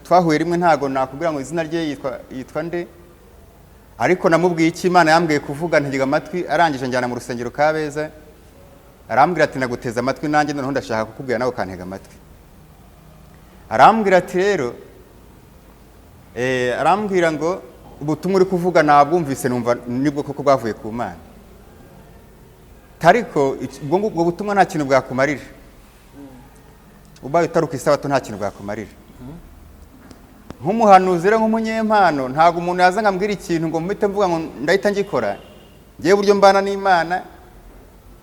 twahuye rimwe, ntago nakubwira ngo izina rye yitwa nde. Ariko namubwiye iki Imana yambwiye kuvuga, ntega amatwi, arangije njyana mu rusengero Kabeza. Arambwira ati naguteza amatwi nanjye noneho ndashaka kukubwira nawe kantega amatwi. Arambwira ati rero arambwira ngo ubutumwa uri kuvuga nabwumvise numva nibwo koko bwavuye ku Mana. Tariko ubwo butumwa nta kintu bwakumarira. Ubaye utaruka isabato nta kintu bwakumarira. Nk'umuhanuzi rero nk'umunyempano ntago umuntu yaza ngambwira ikintu ngo mpite mvuga ngo ndahita ngikora. Ngiye buryo mbana n'Imana,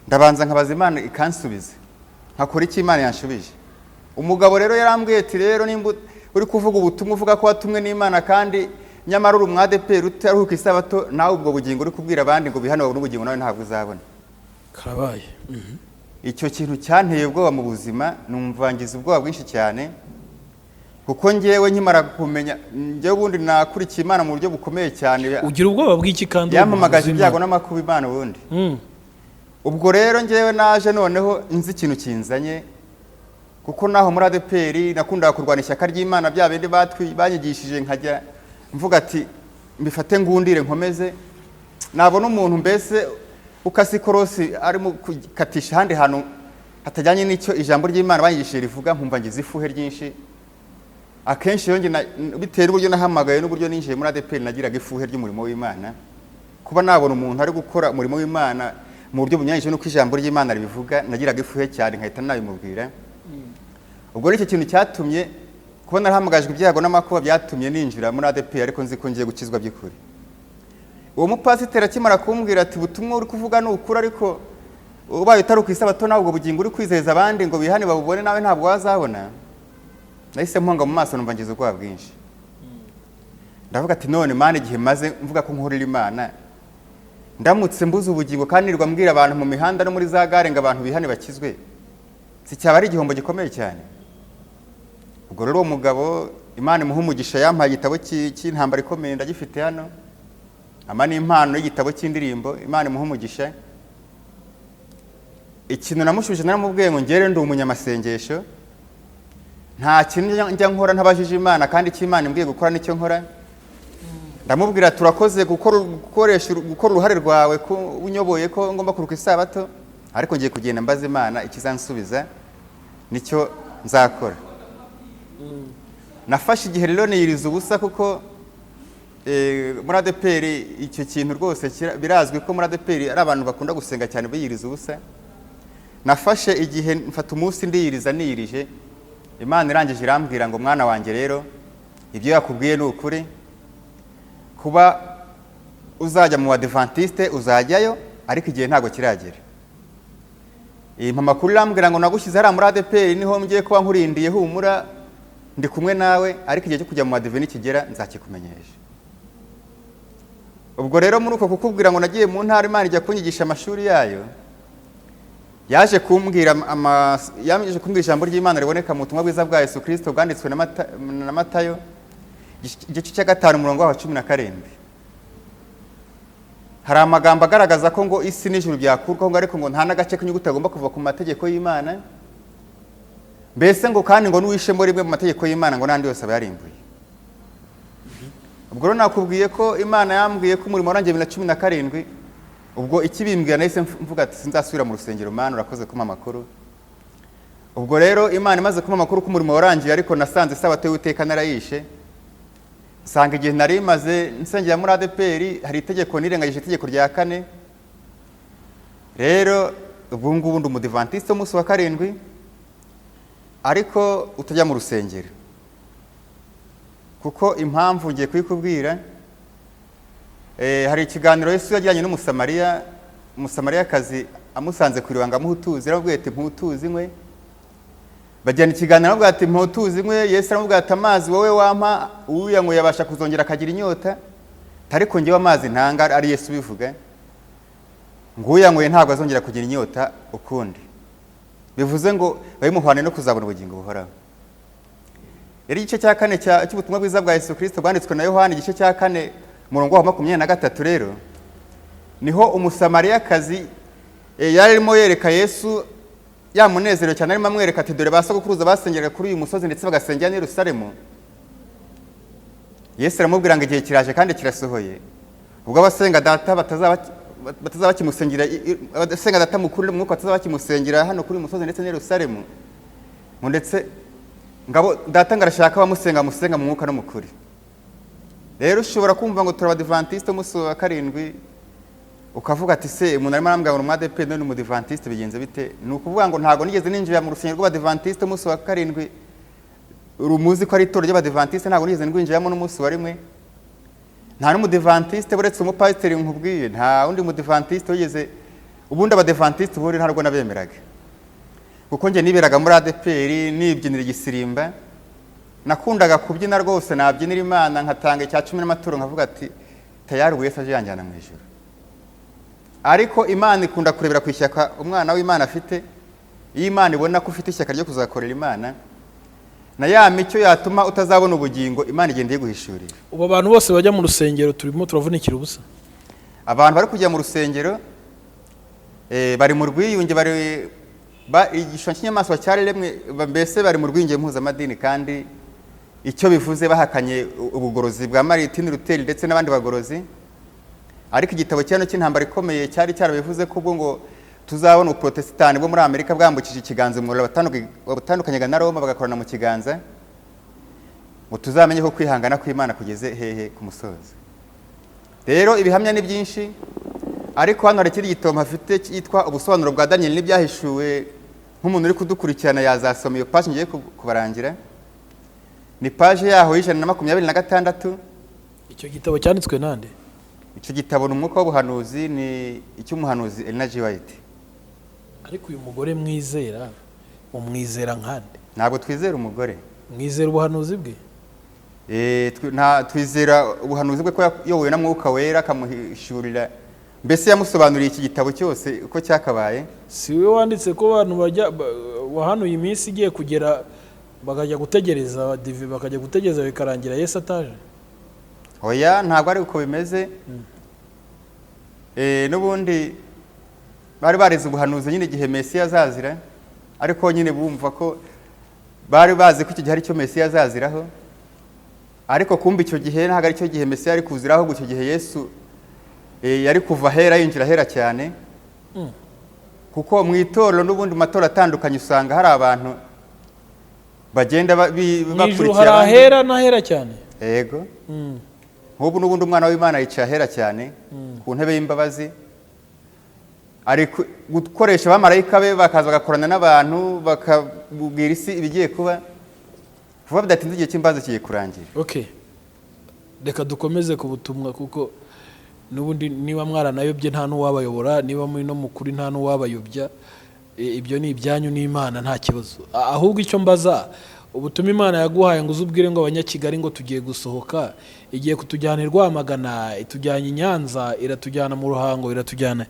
ndabanza nkabaza Imana ikansubiza, nkakora iki Imana yanshubije. Umugabo rero yarambwiye ati rero nimba uri kuvuga ubutumwa uvuga ko watumwe n'Imana, kandi nyamara uri umwadeperi utaruka isabato, nawe ubwo bugingo uri kubwira abandi ngo bihane babone ubugingo nawe ntabwo uzabona. Karabaye. Icyo kintu cyanteye ubwoba mu buzima, numva ngize ubwoba bwinshi cyane, kuko ngewe nkimara kumenya ngewe ubundi nakurikiye Imana mu buryo bukomeye cyane. Ugira ubwoba bw'iki kandi yampamagaje ibyago n'amakuba Imana ubundi. Ubwo rero ngewe naje noneho nzi ikintu kinzanye, kuko naho muri adeperi nakundaga kurwana ishyaka ry'Imana, bya bindi banyigishije nkajya mvuga ati mbifate ngundire nkomeze. Nabona umuntu mbese ukasikorosi arimo kukatisha handi hantu hatajyanye n'icyo ijambo ry'Imana banyigishije rivuga, nkumva ngize ifuhe ryinshi. Akenshi yonge bitera uburyo nahamagaye n'uburyo ninjiye muri adeperi nagiraga ifuhe ry'umurimo w'Imana. Kuba nabona umuntu ari gukora umurimo w'Imana mu buryo bunyanyije n'uko ijambo ry'Imana ribivuga, nagiraga ifuhe cyane nkahita nabimubwira. Ubwo nicyo kintu cyatumye kuba narahamagajwe ibyago n'amakuba byatumye ninjira muri adeperi, ariko nzi ko ngiye gukizwa by'ukuri. Uwo mupasiteri akimara kumbwira ati ubutumwa uri kuvuga ni ukuri, ariko ubaye utaruka isabato nawe ubwo bugingo uri kwizeza abandi ngo bihane babubone nawe ntabwo wazabona. Nahise mponga mu maso numva ngize ubwoba bwinshi. Ndavuga ati none Imana igihe maze mvuga ko nkorera Imana, ndamutse mbuze ubugingo kandi nirwa mbwira abantu mu mihanda no muri za gare ngo abantu bihane bakizwe, si cyaba ari igihombo gikomeye cyane. Ubwo rero uwo mugabo Imana imuha umugisha, yampaye igitabo cy'intambara ikomeye ndagifite hano, ama n'impano y'igitabo cy'indirimbo. Imana imuha umugisha. Ikintu namushubije naramubwiye ngo ngere ndi umunyamasengesho, nta kintu njya nkora ntabajije Imana kandi icyo Imana imbwiye gukora nicyo nkora. Ndamubwira turakoze gukora uruhare rwawe ko unyoboye ko ngomba kuruka isabato, ariko ngiye kugenda mbaza Imana ikizansubiza nicyo nzakora. Nafashe igihe rero niyiriza ubusa kuko muri ADPR icyo kintu rwose birazwi ko muri ADPR ari abantu bakunda gusenga cyane biyiriza ubusa. Nafashe igihe mfata umunsi ndiyiriza niyirije, Imana irangije irambwira ngo mwana wanjye rero ibyo yakubwiye ni ukuri, kuba uzajya mu Adventiste uzajyayo ariko igihe ntago kiragera. Mama kuri irambwira ngo nagushyize hariya muri ADPR niho ngiye kuba nkurindiye humura ndi kumwe nawe, ariko igihe cyo kujya mu Advent nikigera nzakikumenyesha. Ubwo rero muri uko kukubwira ngo nagiye mu ntara Imana ijya kunyigisha amashuri yayo, yaje kumbwira ijambo ry'Imana riboneka mu butumwa bwiza bwa Yesu Kristo bwanditswe na Matayo igice cya 5 umurongo wa 17. Hari amagambo agaragaza ko ngo isi n'ijuru byakurwaho, ariko ngo nta n'agace k'inyuguti agomba kuva ku mategeko y'Imana. Mbese ngo kandi ngo n'uwishe muri rimwe mu mategeko y'Imana ngo n'andi yose aba yarimbuye. Ubwo rero nakubwiye ko Imana yambwiye ko umurimo warangiye 2017. Ubwo ikibimbwira nahise mvuga ati sinzasubira mu rusengero, Mana urakoze kuma amakuru. Ubwo rero Imana imaze kuma amakuru ko umurimo warangiye, ariko nasanze isabato y'Uwiteka narayishe. Sanga igihe nari maze nsengera muri ADPR hari itegeko nirengagije, itegeko rya 4. Rero ubu ngubu ndi umudivantiste umunsi wa 7, ariko utajya mu rusengero. Kuko impamvu ngiye kwikubwira, hari ikiganiro Yesu yajyanye n'umusamariyakazi amusanze ku iriba ngo amuhe utuzi, aramubwira ati mputuzi nkwe. Bajyana ikiganiro aramubwira ati mputuzi nkwe. Yesu aramubwira ati amazi wowe wampa uyanyweye yabasha kuzongera akagira inyota, ariko njyewe amazi ntanga, ari Yesu bivuga, ngo uyanyweye ntabwo azongera kugira inyota ukundi. Bivuze ngo babimuhwane no kuzabona ubugingo buhoraho. Yari igice cya 4 cy'ubutumwa bwiza bwa Yesu Kristo bwanditswe na Yohana igice cya 4 umurongo wa 23. Rero niho umusamariyakazi yari arimo yereka Yesu yamunezero cyane, arimo amwereka ati dore basogokuruza basengeraga kuri uyu musozi ndetse bagasengera i Yerusalemu. Yesu aramubwira ngo igihe kiraje kandi kirasohoye ubwo abasenga data batazaba kimusengera, abasenga data mukuru mwuka batazaba kimusengera hano kuri uyu musozi ndetse i Yerusalemu. Ndetse ngabo data ngarashaka bamusenga mu mwuka no mukuri. Rero ushobora kumva ngo turabadivantiste umunsi wa 7, ukavuga ati se umuntu arimo arambwira ngo umwadepe none umudivantiste bigenze bite? Ni ukuvuga ngo ntago nigeze ninjira mu rusengero rw'abadivantiste umunsi wa 7. Urumuzi ko ari itorero ry'abadivantiste, ntago nigeze ngwinjiramo n'umunsi wa rimwe. Nta n'umudivantiste buretse umupasiteri nkubwiye, nta undi mudivantiste wigeze. Ubundi abadivantiste buri ntarwo nabemeraga, kuko nge niberaga muri ADPR nibyinira igisirimba. Nakundaga kubyina rwose, nabyinira Imana nkatanga icya 10 n'amaturo, nkavuga ati tayari Yesu aje yanjyana mu ijuru. Ariko Imana ikunda kurebera ku ishyaka umwana w'Imana afite. Iyo Imana ibona ko ufite ishyaka ryo kuzakorera Imana, na ya micyo yatuma utazabona ubugingo, Imana igendeye guhishurira. Ubu abantu bose bajya mu rusengero turimo turavunikira ubusa. Abantu bari kujya mu rusengero bari mu rwiyunge, bari igishushanyo cy'inyamaswa cyaremwe, mbese bari mu rwiyunge mpuzamadini, kandi icyo bivuze bahakanye ubugorozi bwa Martin Luther ndetse n'abandi bagorozi. Ariko igitabo cyano cy'intambara ikomeye cyari cyarabivuze ko ubwo ngo tuzabona uprotestani bwo muri Amerika bwambukije ikiganza mu batandukanye na Roma bagakorana mu kiganza, ngo tuzamenye ko kwihangana kw'Imana kugeze hehe ku musozi. Rero ibihamya ni byinshi, ariko hano hari ikindi gitabo hafite cyitwa ubusobanuro bwa Daniel n'ibyahishuwe. Nk'umuntu uri kudukurikirana yazasoma iyo page ngiye kubarangira. Ni page yaho y'126. Icyo gitabo cyanditswe nande? Icyo gitabo ni umwuka w'ubuhanuzi, ni icy'umuhanuzi Elijah White. Ariko uyu mugore mwizera, umwizera nkande? Ntabwo twizera umugore. Mwizera ubuhanuzi bwe? Twizera ubuhanuzi bwe ko yowe na mwuka wera akamuhishurira, mbese yamusobanuriye iki gitabo cyose uko cyakabaye. Si we wanditse ko abantu bajya wahanuye iminsi igiye kugera bakajya gutegereza divi, bakajya gutegereza bikarangira Yesu ataje? Oya, ntabwo ari uko bimeze. N'ubundi bari barize ubuhanuzi nyine igihe Mesiya azazira, ariko nyine bumva ko bari bazi ko icyo gihe ari cyo Mesiya azaziraho, ariko kumva icyo gihe ntabwo ari cyo gihe Mesiya ari kuziraho, ahubwo icyo gihe Yesu yari kuva ahera yinjira ahera cyane. Kuko mu itorero n'ubundi mu matora atandukanye usanga hari abantu bagenda bakurikira hari ahera n'ahera cyane. Yego. Nk'ubu n'ubundi umwana w'Imana yicaye ahera cyane ku ntebe y'imbabazi, ari gukoresha abamarayika be bakaza bagakorana n'abantu bakabwira isi ibigiye kuba vuba bidatinze igihe cy'imbabazi kigiye kurangira. Okay, reka dukomeze ku butumwa, kuko n'ubundi niba mwaranayobye nta n'uwabayobora, niba muri no mukuri nta n'uwabayobya, ibyo ni ibyanyu n'Imana nta kibazo. Ahubwo icyo mbaza, ubutumwa Imana yaguhaye ngo uzubwire ngo abanyakigali ngo tugiye gusohoka, igiye kutujyana i Rwamagana, itujyanye i Nyanza, iratujyana mu Ruhango, iratujyana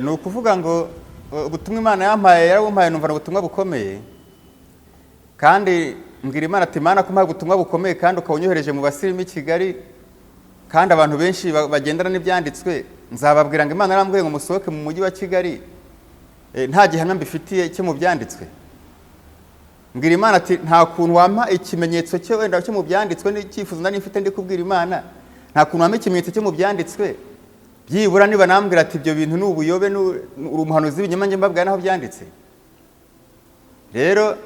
ni ukuvuga ngo ubutumwa Imana yampaye yarabumpaye, numva ubutumwa bukomeye, kandi mbwira Imana ati Imana ko mpaye ubutumwa bukomeye kandi ukawunyohereje mu basirimu i Kigali, kandi abantu benshi bagendana n'ibyanditswe, nzababwira ngo Imana yarambwiye ngo musohoke mu mujyi wa Kigali nta gihamya mbifitiye cyo mu byanditswe. Mbwira Imana ati nta kuntu wampa ikimenyetso cyo wenda cyo mu byanditswe, n'icyifuzo nari mfite ndi kubwira Imana, nta kuntu wampa ikimenyetso cyo mu byanditswe, byibura niba nambwira ati ibyo bintu ni ubuyobe, uri umuhanuzi w'ibinyoma, njye mbabwira naho byanditse. Rero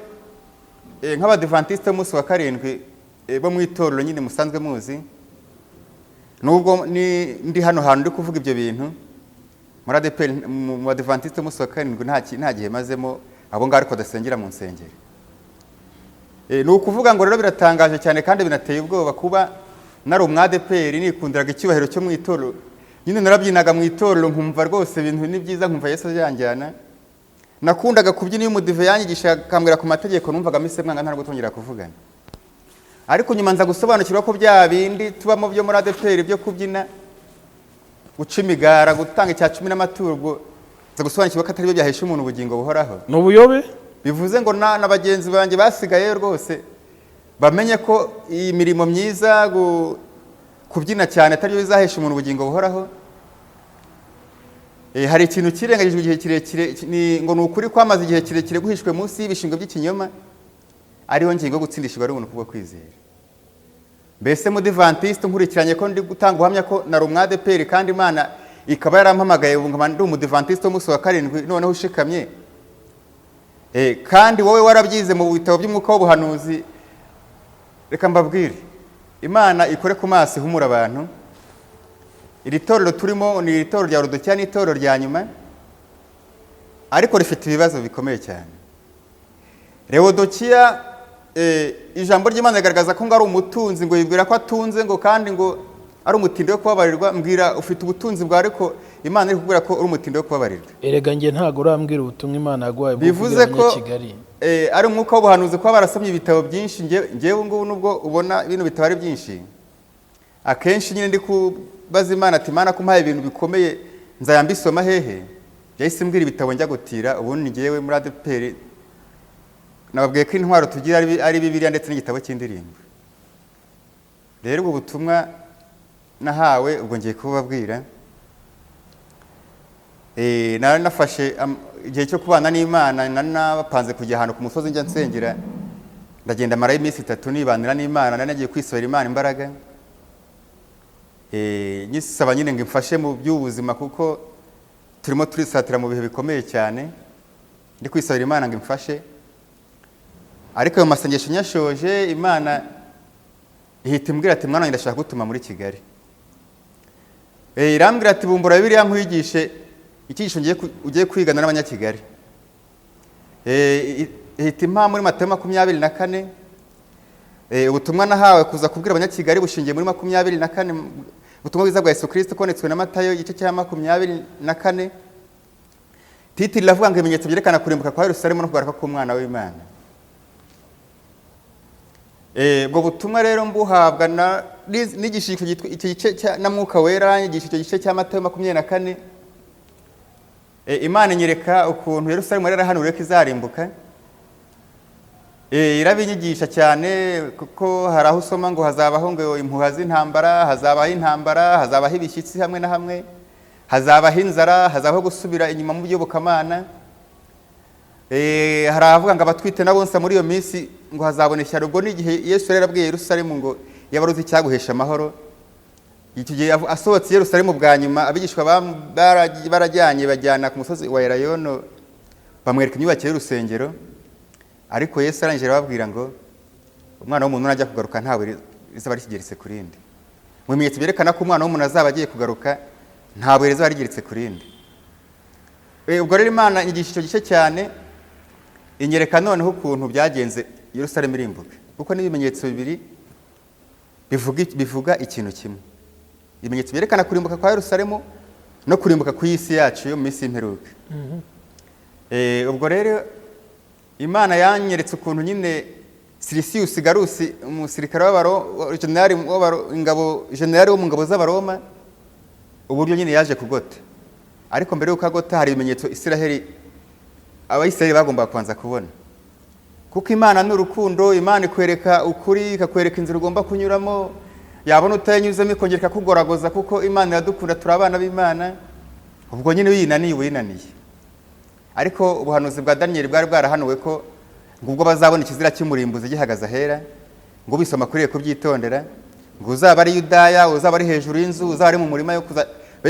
nk'abadivantiste b'umunsi wa karindwi bo mu itorero nyine musanzwe muzi, nubwo ndi hano hantu ndi kuvuga ibyo bintu muri ADEPR, mu badivantiste b'umunsi wa karindwi nta gihe mazemo, abo ngabo ariko badasengera mu nsengero. Ni ukuvuga ngo rero biratangaje cyane kandi binateye ubwoba kuba nari umwadeperi nikundiraga icyubahiro cyo mu itorero, nyine narabyinaga mu itorero nkumva rwose ibintu ni byiza, nkumva Yesu yanjyana. Nakundaga kubyina iyo umudive yanyigisha akambwira ku mategeko, numvaga mise mwanga ntabwo tongera kuvugana. Ariko nyuma nza gusobanukirwa ko bya bindi tubamo byo muri ADEPR byo kubyina, guca imigara, gutanga icya 10 n'amaturgo, nza gusobanukirwa ko atari byo byahesha umuntu ubugingo buhoraho. N'ubuyobe bivuze ngo na bagenzi banjye basigaye rwose bamenye ko iyi mirimo myiza kubyina cyane atari byo bizahesha umuntu ubugingo buhoraho. Hari ikintu kirengagijwe igihe kirekire, ngo ni ukuri kwamaze igihe kirekire guhishwe munsi y'ibishingo by'ikinyoma, ariho ngingo yo gutsindishirwa ari ubuntu kubwo kwizera. Mbese mudivantiste nkurikiranye ko ndi gutanga ubuhamya ko nari umwadeperi, kandi Imana ikaba yarampamagaye ubu nkaba ndi umudivantiste w'umunsi wa karindwi noneho ushikamye, kandi wowe warabyize mu bitabo by'umwuka w'ubuhanuzi. Reka mbabwire, Imana ikore ku maso ihumura abantu. Iri torero turimo ni itorero rya Rudokiya, ni itorero rya nyuma, ariko rifite ibibazo bikomeye cyane. Rudokiya, ijambo ry'Imana rigaragaza ko ngo ari umutunzi, ngo yibwira ko atunze, ngo kandi ngo ari umutindi wo kubabarirwa. Mbwira ufite ubutunzi bwa, ariko Imana iri kubwira ko uri umutindi wo kubabarirwa. Erega nge ntago urambwira ubutumwa Imana yaguhaye bwo bivuze ko Kigali. Ari umwuka w'ubuhanuzi ko barasomye ibitabo byinshi. Ngewe ngubu nubwo ubona ibintu bitabo ari byinshi, akenshi nyine ndi kubaza Imana ati Imana ko mpaye ibintu bikomeye nzayambisoma hehe? Yahise mbwira ibitabo njya gutira. Ubundi ngewe muri ADEPR nababwiye ko intwaro tugira ari Bibiliya ndetse n'igitabo cy'indirimbo. Rero ubwo butumwa nahawe ubwo ngiye kubabwira. Nafashe igihe cyo kubana n'Imana, napanze kujya ahantu ku musozi njya nsengera, ndagenda mara iminsi 3 nibanira n'Imana. Nagiye kwisabira Imana imbaraga, nyisaba nyine ngo imfashe mu by'ubuzima, kuko turimo turisatira mu bihe bikomeye cyane. Ndi kwisabira Imana ngo imfashe, ariko ayo masengesho nyashoje, Imana ihita imbwira ati mwana wanjye ndashaka gutuma muri Kigali. Irambwira ati bumbura Bibiliya nkwigishe icyigisho ugiye kwigana n'abanyakigali. Ihita impa muri Matayo 24, ubutumwa nahawe kuza kubwira abanyakigali bushingiye muri 24, ubutumwa bwiza bwa Yesu Kristo konetswe na Matayo igice cya 24. Titiri lavuga ngo ibimenyetso byerekana kurimbuka kwa Yerusalemu no kugaruka k'umwana w'Imana. Ubwo butumwa rero mbuhabwa n'igishiko icyo gice na Mwuka Wera, igishiko gice cya Matayo 24. Imana inyereka ukuntu Yerusalemu rero hano ureka izarimbuka. Irabinyigisha cyane, kuko hari aho usoma ngo hazabaho ngo impuha z'intambara, hazabaho intambara, hazabaho ibishyitsi hamwe na hamwe, hazabaho inzara, hazabaho gusubira inyuma mu by'ubukamana. hari abavuga ngo abatwite na bonsa muri iyo minsi ngo hazabona ishyano. Ubwo ni igihe Yesu yari yarabwiye Yerusalemu ngo yabaruzi icyaguhesha amahoro. Icyo gihe asohotse Yerusalemu bwa nyuma, abigishwa barajyanye bajyana ku musozi wa Elayono bamwereka imyubakire y'urusengero. Ariko Yesu arangije arababwira ngo umwana w'umuntu najya kugaruka ntawe rizaba rikigeretse ku rindi. Mu bimenyetso byerekana ko umwana w'umuntu azaba agiye kugaruka ntabwo rizaba rigeretse ku rindi. Ubwo rero Imana inyigisha icyo gice cyane, inyereka noneho ukuntu byagenze Yerusalemu irimbuka, kuko n'ibimenyetso bibiri bivuga ikintu kimwe. Ibimenyetso byerekana kurimbuka kwa Yerusalemu no kurimbuka ku isi yacu yo mu minsi y'imperuka. Ubwo rero Imana yanyeretse ukuntu nyine Silisius Garusi, umusirikare generali wo mu ngabo z'Abaroma, uburyo nyine yaje kugota. Ariko mbere y'uko agota hari ibimenyetso Abayisiraheli bagomba kubanza kubona. Kuko Imana ni urukundo, Imana ikwereka ukuri, ikakwereka inzira ugomba kunyuramo, yabona utanyuzemo ikongera ikakugoragoza, kuko Imana iradukunda, turi abana b'Imana. Ubwo nyine winaniye. Ariko ubuhanuzi bwa Daniel bwari bwarahanuwe ko ngubwo bazabona ikizira cy'umurimbuzi gihagaze ahera, ngo bisoma kuriye kubyitondera, ngo uzaba ari Yudaya, uzaba ari hejuru y'inzu, uzaba ari mu murima yo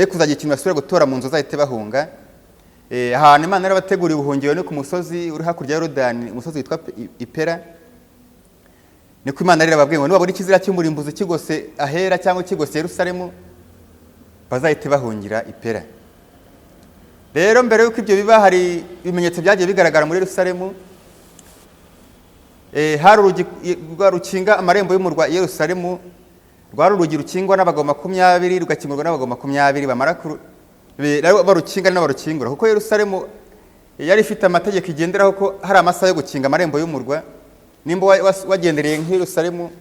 kuzagira ikintu basubira gutora mu nzu zahite bahunga. Ahantu Imana yarabateguriye ubuhungiro ni ku musozi uri hakurya ya Yorodani, umusozi witwa Ipera. Niko Imana rero babwiye ngo nibabona ikizira cy'umurimbuzi kigose ahera cyangwa kigose Yerusalemu, bazahite bahungira Ipera. Rero mbere y'uko ibyo biba, hari ibimenyetso byagiye bigaragara muri Yerusalemu. Hari urugi rukinga amarembo y'umurwa Yerusalemu, rwari urugi rukingwa n'abagabo 20, rugakingurwa n'abagabo 20. Bamara barukinga n'abarukingura, kuko Yerusalemu yari ifite amategeko igenderaho ko hari amasaha yo gukinga amarembo y'umurwa. Nimba wagendereye nk'Yerusalemu,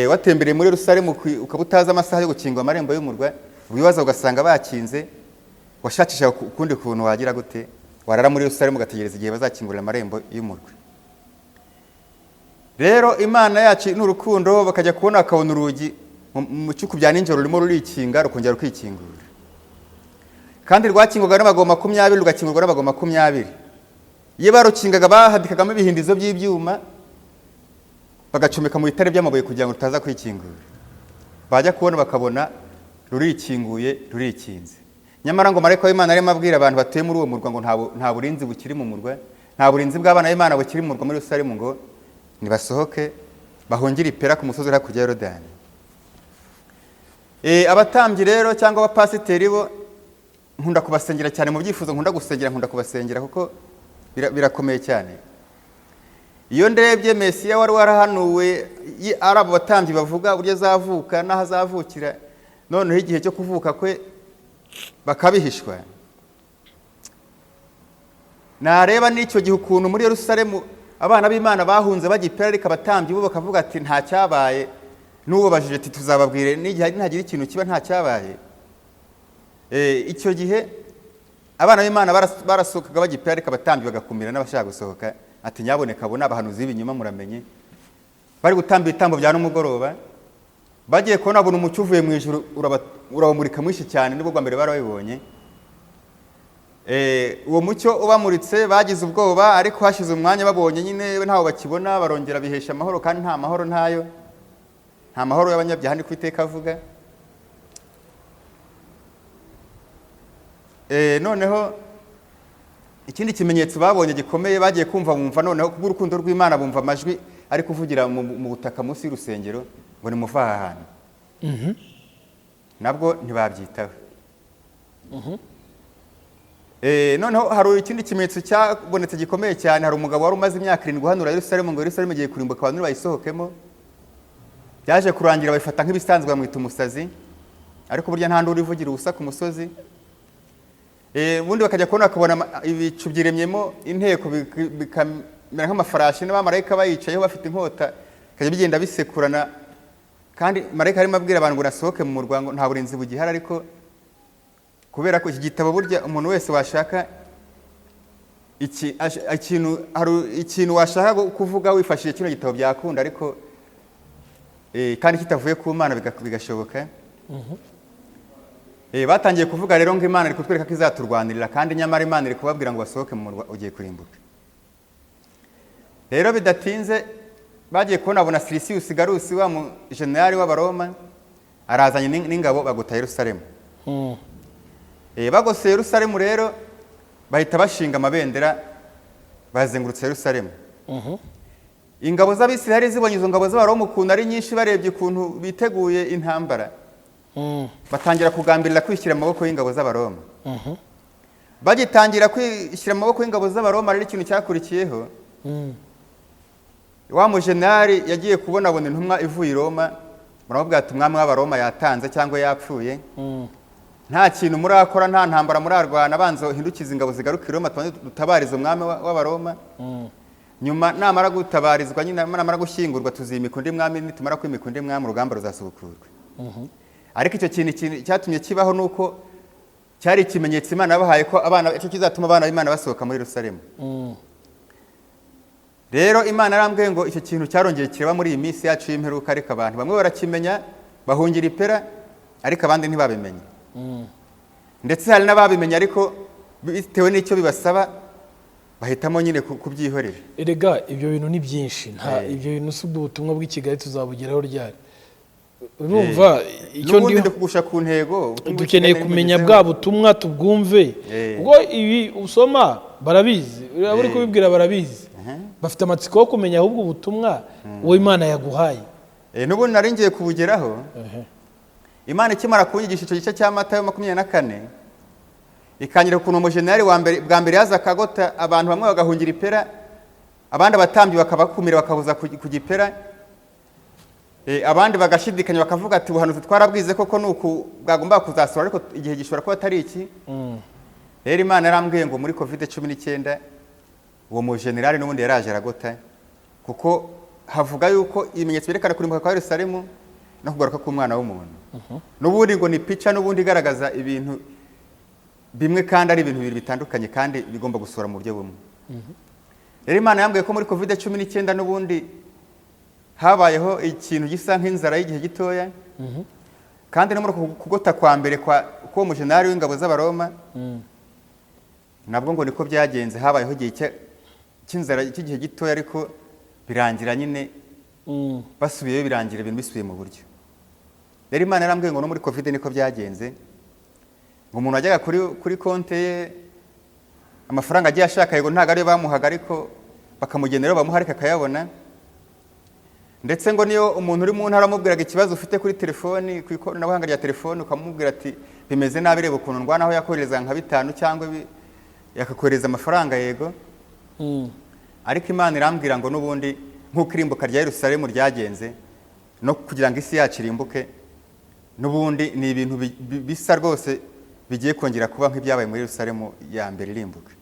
watembereye muri Yerusalemu ukaba utazi amasaha yo gukinga amarembo y'umurwa, wibaza ugasanga bakinze, washakisha ukundi kuntu wagira gute, warara muri Yerusalemu ugategereza igihe bazakingurira amarembo y'umurwa. Rero Imana yacu ni urukundo, bakajya kubona akabona urugi mu cyuku bya ninjoro rurimo rurikinga, rukongera rukikingura. Kandi rwakingwaga n'abagabo 20, rugakingurwa n'abagabo 20. Iyo barukingaga bahadikagamo ibihindizo by'ibyuma, bagacomeka mu bitare by'amabuye kugira ngo rutaza kwikingura. Bajya kubona bakabona rurikinguye, rurikinze. Nyamara ngo marayika w'Imana arimo abwira abantu batuye muri uwo murwa ngo nta burinzi bukiri mu murwa, nta burinzi bw'abana b'Imana bukiri mu murwa muri Yerusalemu, ngo nibasohoke bahungire Ipera ku musozi hakurya ya Yorodani. Abatambyi rero cyangwa abapasiteri bo nkunda kubasengera cyane, mu byifuzo nkunda kubasengera kuko birakomeye cyane. Iyo ndebye Mesiya wari warahanuwe, ari abo batambyi bavuga uburyo azavuka n'aho azavukira, noneho igihe cyo kuvuka kwe bakabihishwa. Nareba n'icyo gihe ukuntu muri Yerusalemu abana b'Imana bahunze bajya Ipera, ariko abatambyi bo bakavuga ati nta cyabaye, n'uwo bajije ati tuzababwire n'igihe ntagira ikintu kiba nta cyabaye. Icyo gihe abana b'Imana barasohokaga bajya Ipera, ariko abatambyi bagakumira n'abashaka gusohoka, ati nyaboneka abo ni abahanuzi b'ibinyoma muramenye, bari gutamba ibitambo bya n'umugoroba. Bagiye kubona abona umucyo uvuye mu ijuru urabamurika mwinshi cyane, nibwo bwa mbere barabibonye. Uwo mucyo ubamuritse bagize ubwoba, ariko hashize umwanya babonye nyine ntaho bakibona, barongera bihesha amahoro, kandi nta mahoro ntayo, nta mahoro y'abanyabyaha ni kwiteka avuga. Noneho ikindi kimenyetso babonye gikomeye, bagiye kumva bumva, noneho kubw'urukundo rw'Imana bumva amajwi ari kuvugira mu butaka munsi y'urusengero ngo nimuva aha hantu. Nabwo ntibabyitaho. Noneho hari ikindi kimenyetso cyabonetse gikomeye cyane. Hari umugabo wari umaze imyaka 7 guhanura Yerusalemu ngo Yerusalemu igiye kurimbuka, abantu bayisohokemo. Byaje kurangira babifata nk'ibisanzwe, bamwita umusazi, ariko burya nta nduru ivugira ubusa ku musozi. Ubundi bakajya kubona bakabona ibicu byiremyemo inteko bikamera nk'amafarashi, n'abamarayika bayicayeho bafite inkota, bikajya bigenda bisekurana. Kandi marayika arimo abwira abantu ngo nasohoke mu murwa, ngo nta burinzi bugihari. Ariko kubera ko iki gitabo burya umuntu wese washaka ikintu washaka kuvuga wifashishije kino gitabo byakunda, ariko kandi kitavuye ku Mana bigashoboka. batangiye kuvuga rero ngo Imana iri kutwereka ko izaturwanirira, kandi nyamara Imana iri kubabwira ngo basohoke mu murwa ugiye kurimbuka. Rero bidatinze bagiye kubona Silisius Garusi wa mu generali w'Abaroma arazanye n'ingabo bagota Yerusalemu. Bagose Yerusalemu rero bahita bashinga amabendera bazengurutse Yerusalemu. Ingabo z'Abisirayeli zibonye izo ngabo z'Abaroma ukuntu ari nyinshi, barebye ukuntu biteguye intambara, batangira kugambirira kwishyira mu maboko y'ingabo z'Abaroma. Bagitangira kwishyira mu maboko y'ingabo z'Abaroma, rero ikintu cyakurikiyeho, wa mujenerali yagiye kubonabona intumwa ivuye i Roma, muramubwira ati umwami w'Abaroma yatanze cyangwa yapfuye, nta kintu murakora, nta ntambara murarwana, banza uhindukize ingabo zigaruka i Roma dutabarize umwami w'Abaroma. Nyuma namara gutabarizwa, nyine namara gushyingurwa, tuzimika undi mwami, nitumara kwimika undi mwami urugamba ruzasubukurwa. Ariko icyo kintu cyatumye kibaho nuko cyari ikimenyetso Imana yabahaye ko icyo kizatuma abana b'Imana basohoka muri Yerusalemu. Rero Imana yarambwiye ngo icyo kintu cyarongeye kireba muri iyi minsi yacu y'imperuka, ariko abantu bamwe barakimenya bahungira ipera, ariko abandi ntibabimenye. Ndetse hari n'ababimenye ariko bitewe n'icyo bibasaba bahitamo nyine kubyihorera. Erega ibyo bintu ni byinshi, ibyo bintu si ubutumwa bw'i Kigali tuzabugeraho ryari. Urumva icyo ndi kugusha ku ntego, dukeneye kumenya bwa butumwa tubwumve. Ubwo ibi usoma barabizi, uri kubibwira barabizi, bafite amatsiko yo kumenya ahubwo ubutumwa uwo Imana yaguhaye. N'ubundi nari ngiye kubugeraho. Imana ikimara kunyigisha icyo gice cya Matayo 24, ikangira ukuntu umujenerali bwa mbere yaza akagota abantu bamwe bagahungira ipera, abandi abatambyi bakabakumira bakabuza ku gipera, abandi bagashidikanya bakavuga ati ubuhanuzi twarabwize koko nuko bwagomba kuzasohora, ariko igihe gishobora kuba atari iki. Rero Imana yarambwiye ngo muri COVID-19 uwo mujenerali n'ubundi yaraje aragota, kuko havuga yuko ibimenyetso byerekana kurimbuka kwa Yerusalemu no kugaruka k'umwana w'umuntu. N'ubundi ngo ni pica n'ubundi igaragaza ibintu bimwe, kandi ari ibintu bibiri bitandukanye, kandi bigomba gusohora mu buryo bumwe. Rero Imana yambwiye ko muri COVID-19 n'ubundi habayeho ikintu gisa nk'inzara y'igihe gitoya, kandi no muri kugota kwa mbere kwa mujenerali w'ingabo z'Abaroma nabwo ngo niko byagenze, habayeho igihe cy'inzara cy'igihe gitoya, ariko birangira nyine basubiyeyo, birangira ibintu bisubiye mu buryo. Rero Imana yarambwiye ngo no muri COVID niko byagenze, ngo umuntu wajyaga kuri konte ye amafaranga agiye ashaka, yego ntabwo ariyo bamuhaga, ariko bakamugenera bamuha ariko akayabona. Ndetse ngo niyo umuntu uri mu ntara amubwiraga ikibazo ufite kuri telefoni, ku ikoranabuhanga rya telefoni, ukamubwira ati bimeze nabi, reba ukuntu ndwanaho, yakohereza nka 5 cyangwa yakakohereza amafaranga, yego. Ariko Imana irambwira ngo n'ubundi nk'uko irimbuka rya Yerusalemu ryagenze, no kugira ngo isi yacu irimbuke, n'ubundi ni ibintu bisa rwose bigiye kongera kuba nk'ibyabaye muri Yerusalemu ya mbere irimbuka.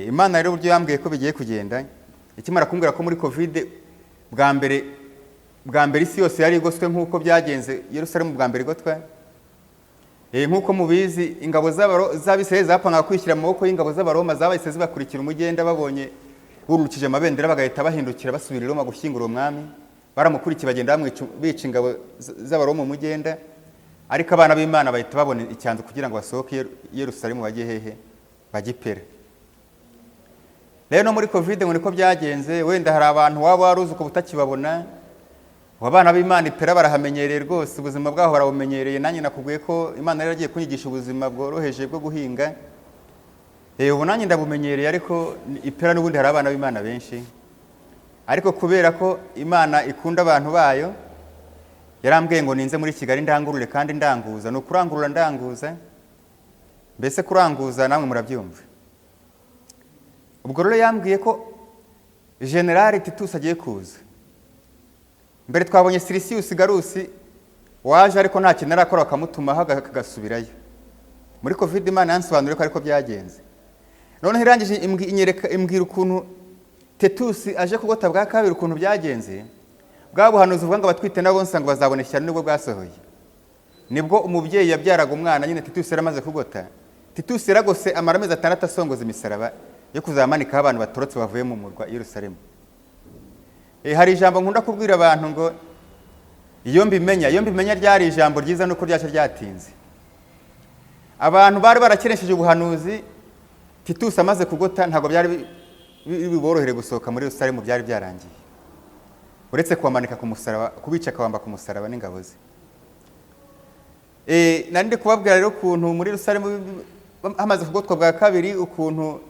Imana rero uburyo yambwiye ko bigiye kugenda, ikimara kumbwira ko muri COVID bwa mbere isi yose yari igoswe nk'uko byagenze Yerusalemu bwa mbere igotwa. Nk'uko mubizi, ingabo z'Abisirayeli zapangaga kwishyira mu maboko y'ingabo z'Abaroma, zabahise zibakurikira umugenda, babonye burukije amabendera bagahita bahindukira basubira i Roma gushyingura umwami. Baramukurikiye bagenda bica ingabo z'Abaroma umugenda, ariko abana b'Imana bahita babona icyanzu kugira ngo basohoke Yerusalemu bajye hehe, bagipera. Rero no muri COVID ngo niko byagenze, wenda hari abantu waba waruzi uko butakibabona, abana b'Imana ipera barahamenyereye rwose, ubuzima bwaho barabumenyereye. Nanjye nakubwiye ko Imana yari yagiye kunyigisha ubuzima bworoheje bwo guhinga, ubu nanjye ndabumenyereye, ariko ipera n'ubundi hari abana b'Imana benshi. Ariko kubera ko Imana ikunda abantu bayo, yarambwiye ngo ninze muri Kigali ndangurure kandi ndanguza. No kurangurura ndanguza, mbese kuranguza namwe murabyumva. Ubwo rero yambwiye ko General Titus agiye kuza. Mbere twabonye Silisius Garusi waje, ariko nta kintu arakora, bakamutuma agasubirayo. Muri COVID Imana yansobanuriye ko ariko byagenze. None irangije imbwira ukuntu Titus aje kugota bwa kabiri, ukuntu byagenze. Bwa buhanuzi uvuga ngo abatwite nabo nsanga bazabona ishyano nibwo bwasohoye. Nibwo umubyeyi yabyaraga umwana nyine Titus yaramaze kugota. Titus yaragose amara amezi 6 asongoza imisaraba yo kuzamanika abantu batorotse bavuye mu murwa Yerusalemu. Hari ijambo nkunda kubwira abantu ngo iyo mbimenya ryari ijambo ryiza nuko ryaje ryatinze. Abantu bari barakeresheje ubuhanuzi, Titusi amaze kugota ntabwo byari biborohere gusohoka muri Yerusalemu, byari byarangiye, uretse kubamanika ku musaraba, kubica akabamba ku musaraba n'ingabo ze. Nari ndi kubabwira rero ukuntu muri Yerusalemu hamaze kugotwa bwa kabiri, ukuntu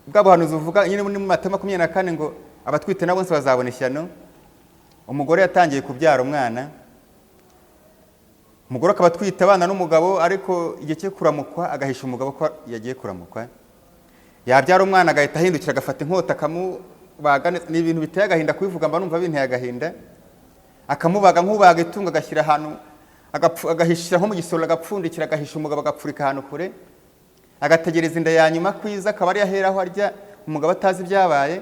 bwa buhanuzi buvuga nyine muri Matayo 24 ngo abatwite nabo bose bazabona ishyano. Umugore yatangiye kubyara umwana, umugore akaba atwite abana n'umugabo, ariko igihe cyo kuramukwa agahisha umugabo ko yagiye kuramukwa. Yabyara umwana agahita ahindukira agafata inkota akamubaga. Ni ibintu biteye agahinda kubivuga, mba numva binteye agahinda. Akamubaga nk'ubaga itungo agashyira ahantu, agahisha nko mu gisoro, agapfundikira, agahisha umugabo, agapfurika ahantu kure, agategereza inda ya nyuma kwiza, akaba ari yaheraho arya, umugabo atazi ibyabaye.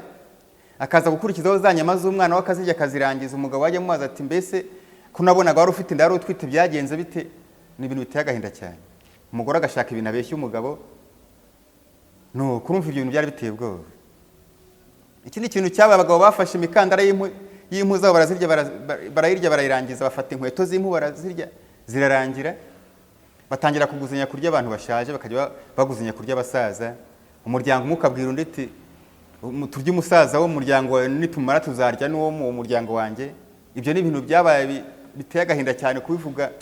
Akaza gukurikizaho za nyama z'umwana we akazirya akazirangiza. Umugabo wajya amubaza ati mbese ko nabonaga wari ufite inda, wari utwite, byagenze bite? Ni ibintu biteye agahinda cyane. Umugore agashaka ibintu abeshya umugabo, no kurumva ibyo bintu byari biteye ubwoba. Ikindi kintu cyaba abagabo bafashe imikandara y'impu zabo barazirya, barayirya, barayirangiza, bafata inkweto z'impu barazirya, zirarangira, batangira kuguzanya kurya abantu bashaje, bakajya baguzanya kurya abasaza. Umuryango umwe ukabwira undi ati turya umusaza wo mu muryango wawe, nitumara tuzarya n'uwo mu muryango wanjye. Ibyo ni ibintu byabaye biteye agahinda cyane kubivuga,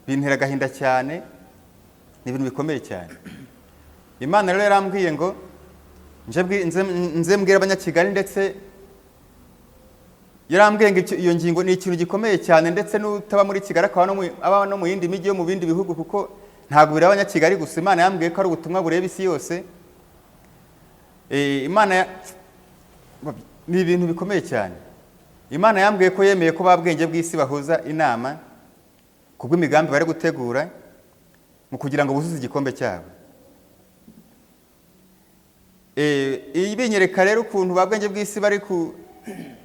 bintera agahinda cyane, ni ibintu bikomeye cyane. Imana rero yarambwiye ngo nze mbwira abanyakigali, ndetse yarambwiye ngo iyo ngingo ni ikintu gikomeye cyane, ndetse n'utaba muri Kigali aba no mu yindi mijyi yo mu bindi bihugu, kuko ntabwo bireba abanyakigali gusa. Imana yambwiye ko ari ubutumwa bureba isi yose. Imana ni ibintu bikomeye cyane. Imana yambwiye ko yemeye ko babwenge bw'isi bahuza inama kubw'imigambi bari gutegura mu kugira ngo buzuze igikombe cyabo. Ibinyereka rero ukuntu babwenge bw'isi bari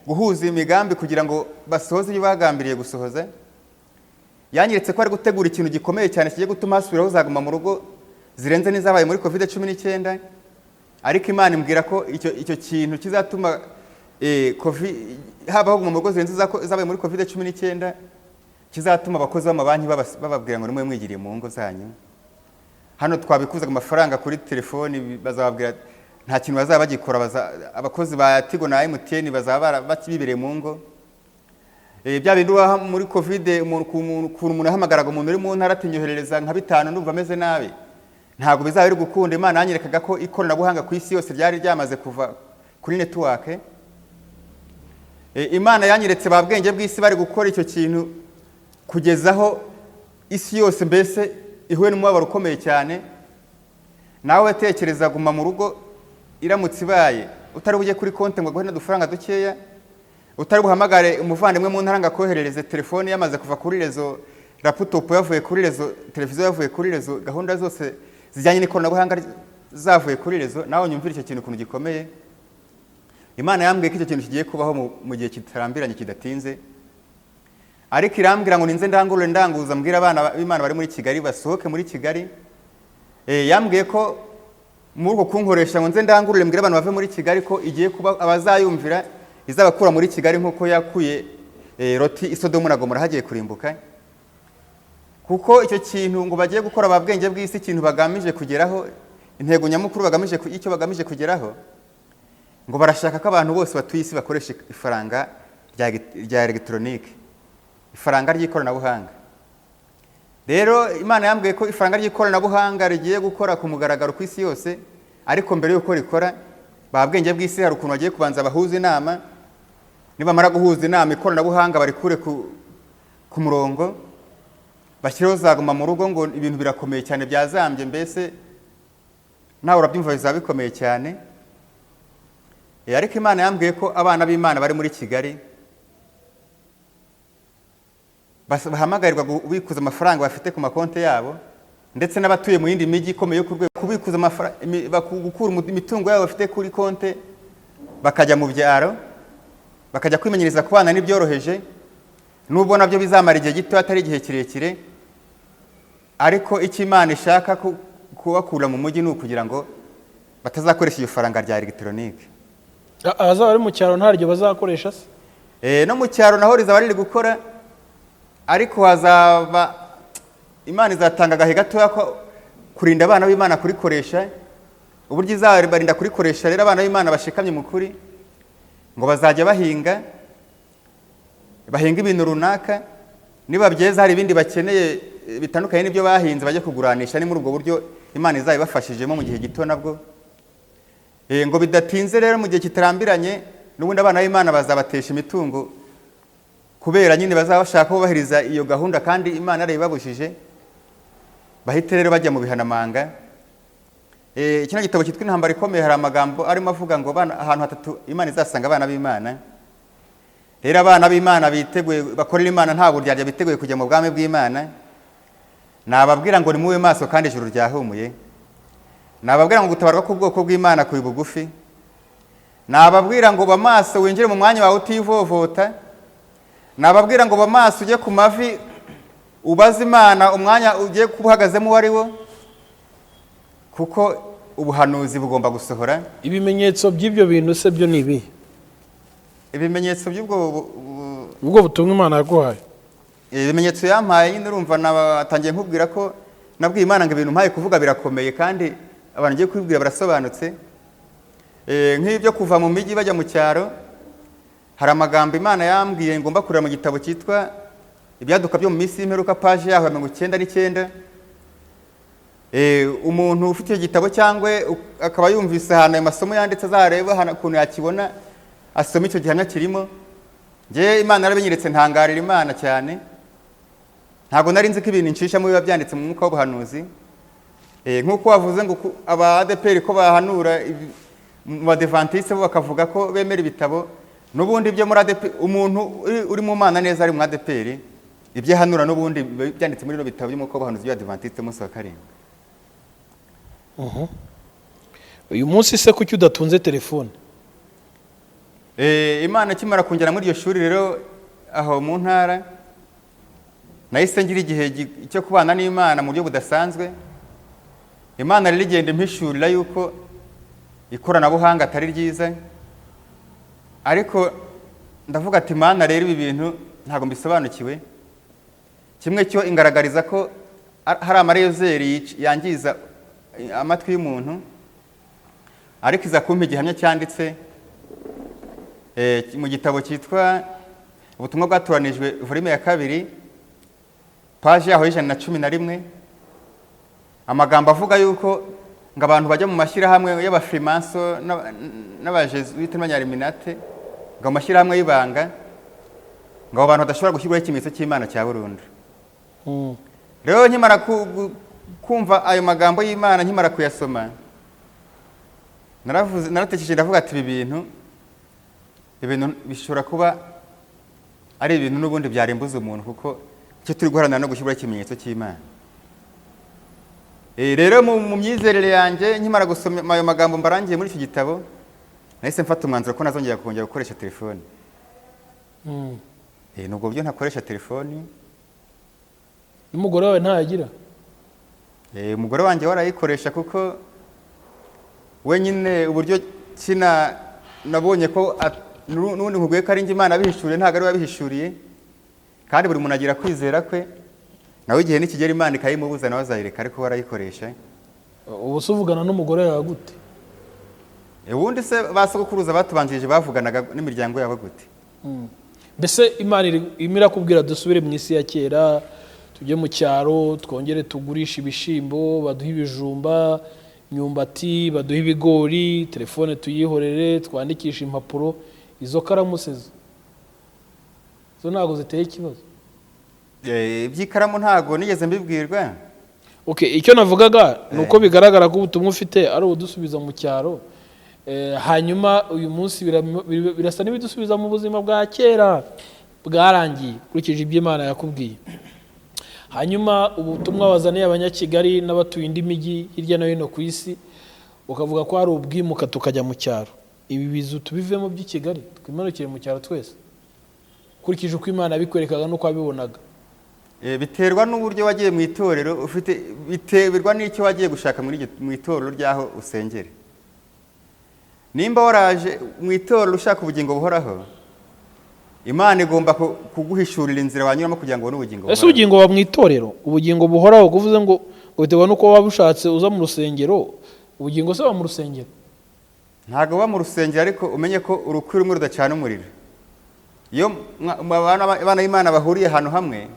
guhuza imigambi kugira ngo basohoze ibyo bagambiriye gusohoza. Yanyeretse ko ari gutegura ikintu gikomeye cyane kigiye gutuma hasubiraho za Guma mu rugo zirenze n'izabaye muri COVID-19. Ariko Imana imbwira ko icyo kintu kizatuma habaho Guma mu rugo zirenze zabaye muri COVID-19, kizatuma abakozi b'amabanki bababwira ngo nimwe mwigiriye mu ngo zanyu. Hano twabikuzaga amafaranga kuri telefoni, bazababwira nta kintu bazaba bagikora. Abakozi ba Tigo na MTN bazaba bakibibereye mu ngo. Bya bintu muri COVID, umuntu ahamagaraga umuntu uri mu ntara ati nyoherereza nka 5 ndumva ameze nabi, ntabwo bizaba biri gukunda. Imana yanyerekaga ko ikoranabuhanga ku isi yose ryari ryamaze kuva kuri network. Imana yanyeretse babwenge bw'isi bari gukora icyo kintu kugezaho isi yose mbese ihuye n'umubabaro ukomeye cyane. Nawe tekereza Guma mu rugo iramutse ibaye, utari bujye kuri konti ngo guhena dufaranga dukeya, utari buhamagare umuvandimwe mu ntara ngo akoherereze telefone yamaze kuva kuri rezo, laptop yavuye kuri rezo, televiziyo yavuye kuri rezo, gahunda zose zijyanye n'ikoranabuhanga zavuye kuri rezo. Nawe nyumvira icyo kintu ukuntu gikomeye. Imana yambwiye ko icyo kintu kigiye kubaho mu gihe kitarambiranye kidatinze. Ariko irambwira ngo ninze ndanguza mbwira abana b'Imana bari muri Kigali basohoke muri Kigali. Yambwiye ko muri uko kunkoresha ngo nze ndangurure mbwira abantu bave muri Kigali ko igiye kuba abazayumvira izabakura muri Kigali nk'uko yakuye Loti i Sodomu na Gomora hagiye kurimbuka. Kuko icyo kintu ngo bagiye gukora ababwenge bw'isi, ikintu bagamije kugeraho, intego nyamukuru icyo bagamije kugeraho, ngo barashaka ko abantu bose batuye isi bakoresha ifaranga rya elegitoronike, ifaranga ry'ikoranabuhanga. Rero Imana yambwiye ko ifaranga ry'ikoranabuhanga rigiye gukora ku mugaragaro ku isi yose. Ariko mbere y'uko rikora, babwenge bw'isi hari ukuntu bagiye kubanza bahuza inama. Nibamara guhuza inama, ikoranabuhanga barikure ku murongo, bashyireho za Guma mu rugo. Ngo ibintu birakomeye cyane, byazambye, mbese nawe urabyumva bizaba bikomeye cyane. Ariko Imana yambwiye ko abana b'Imana bari muri Kigali bahamagarirwa kubikuza amafaranga bafite ku makonti yabo, ndetse n'abatuye mu yindi mijyi ikomeye yo ku rwego kubikuza amafaranga, gukura imitungo yabo bafite kuri konti bakajya mu byaro, bakajya kwimenyereza ku bana n'ibyoroheje. Nubwo nabyo bizamara igihe gito atari igihe kirekire, ariko icyo Imana ishaka kubakura mu mujyi ni ukugira ngo batazakoresha iyo faranga rya elegitoronike. Abazaba bari mu cyaro ntaryo bazakoresha se? no mu cyaro naho rizaba riri gukora, ariko hazaba Imana izatanga agahe gatoya ko kurinda abana b'Imana kurikoresha, uburyo izabarinda kurikoresha. Rero abana b'Imana bashikamye mu kuri ngo bazajya bahinga ibintu runaka, niba byeza hari ibindi bakeneye bitandukanye n'ibyo bahinze bajye kuguranisha. Ni muri ubwo buryo Imana izabibafashijemo mu gihe gito nabwo. Ngo bidatinze rero mu gihe kitarambiranye n'ubundi abana b'Imana bazabatesha imitungo, kubera nyine bazaba bashaka kubahiriza iyo gahunda kandi Imana yarayibabujije, bahite rero bajya mu bihanamanga. Kino gitabo cyitwa Intambara Ikomeye hari amagambo arimo avuga ngo ahantu hatatu Imana izasanga abana b'Imana. Rero abana b'Imana biteguye bakorera Imana nta buryarya, biteguye kujya mu bwami bw'Imana, nababwira ngo nimube maso kandi ijuru ryahumuye. Nababwira ngo gutabarwa k'ubwoko bw'Imana kuri bugufi. Nababwira ngo bamaso winjire mu mwanya wawe utivovota. Nababwira ngo bamaso ujye ku mavi ubaze Imana umwanya ugiye kubuhagazemo wari wo, kuko ubuhanuzi bugomba gusohora. Ibimenyetso by'ibyo bintu se byo ni ibi? Ibimenyetso ubwo butumwa Imana yaguhaye? Ibimenyetso yampaye nyine urumva natangiye nkubwira ko nabwiye Imana ngo ibintu mpaye kuvuga birakomeye kandi abantu ngiye kubibwira barasobanutse. Nk'ibyo kuva mu mijyi bajya mu cyaro, hari amagambo Imana yambwiye ngomba kurira mu gitabo cyitwa Ibyaduka byo mu minsi y'imperuka, paje yaho 99. Umuntu ufite icyo gitabo cyangwa akaba yumvise ahantu ayo masomo yanditse azareba ukuntu yakibona, asoma icyo gihamya kirimo. Nge Imana yarabinyeretse ntangarira Imana cyane, ntabwo nari nzi ko ibintu nshishamo biba byanditse mu mwuka w'ubuhanuzi. Nk'uko wavuze ngo aba ADPR ko bahanura, mu Adventiste bo bakavuga ko bemera ibitabo, n'ubundi byo muri ADPR umuntu uri mu Mana neza ari mu ADPR, ibyo hanura n'ubundi byanditse muri no bitabo by'umwuka w'ubuhanuzi bya Adventiste munsi wa karindwi. Uyu munsi se kuki udatunze telefone? Imana kimara kunjyana muri iryo shuri rero aho mu ntara, nahise ngira igihe cyo kubana n'Imana mu buryo budasanzwe. Imana rero igenda impishurira yuko ikoranabuhanga atari ryiza, ariko ndavuga ati Imana rero ibi bintu ntabwo mbisobanukiwe. Kimwe cyo ingaragariza ko hari amareyozeri yangiza amatwi y'umuntu, ariko iza kumpa igihamya cyanditse mu gitabo cyitwa Ubutumwa Bwatoranijwe volume ya 2, paje yaho 111, amagambo avuga yuko ngo abantu bajya mu mashyirahamwe y'abafrimanso n'abajesuite n'abanyariminate, ngo amashyirahamwe y'ibanga, ngo abantu badashobora gushyirwaho ikimenyetso cy'Imana cya burundu. Rero nkimara kumva ayo magambo y'Imana, nkimara kuyasoma, naratekereje ndavuga ati ibi bintu bishobora kuba ari ibintu n'ubundi byarimbuza umuntu, kuko icyo turi guharanira no gushyirwaho ikimenyetso cy'Imana. Rero mu myizerere yanjye nkimara gusoma ayo magambo mbarangiye muri iki gitabo, nahise mfata umwanzuro ko nazongera gukoresha telefone. Nubwo byo ntakoresha telefone. Umugore wawe ntayagira? Umugore wanjye warayikoresha, kuko wenyine uburyo nabonye ko n'ubundi nkubwiye ko ari njye Imana abihishuriye, ntabwo ari we wabihishuriye, kandi buri muntu agira kwizera kwe, nawe igihe nikigera Imana ikayimubuza nawe azayireka, ariko warayikoresha. Ubu se uvugana n'umugore yawe gute? Ubundi se basogokuruza batubanjirije bavuganaga n'imiryango yabo gute? Mbese Imana imira kubwira dusubire mu isi ya kera, tujye mu cyaro, twongere tugurisha ibishimbo, baduha ibijumba, imyumbati, baduha ibigori, telefone tuyihorere, twandikisha impapuro, izo karamu se zo ntabwo ziteye ikibazo? Iby'ikaramu ntabwo nigeze mbibwirwa. Icyo navugaga ni uko bigaragara ko ubutumwa ufite ari ubudusubiza mu cyaro, hanyuma uyu munsi birasa n'ibidusubiza mu buzima bwa kera bwarangiye kurikije ibyo Imana yakubwiye. Hanyuma ubutumwa wazaniye abanyakigali n'abatuye indi mijyi hirya no hino ku isi, ukavuga ko hari ubwimuka tukajya mu cyaro. Ibi bizu tubivemo by'i Kigali, twimanukire mu cyaro twese, kurikije uko Imana yabikwerekaga n'uko wabibonaga. Biterwa n'uburyo wagiye mu itorero, biterwa n'icyo wagiye gushaka mu itorero ryaho usengera. Nimba waraje mu itorero ushaka ubugingo buhoraho, Imana igomba kuguhishurira inzira wanyuramo kugira ngo ubone ubugingo buhoraho. Ese ubugingo buba mu itorero, ubugingo buhoraho kuvuze ngo bitewe nuko waba ushatse uza mu rusengero, ubugingo se buba mu rusengero? Ntabwo buba mu rusengero, ariko umenye ko urukwiro rumwe rudacana umuriro. Iyo abana b'Imana bahuriye ahantu hamwe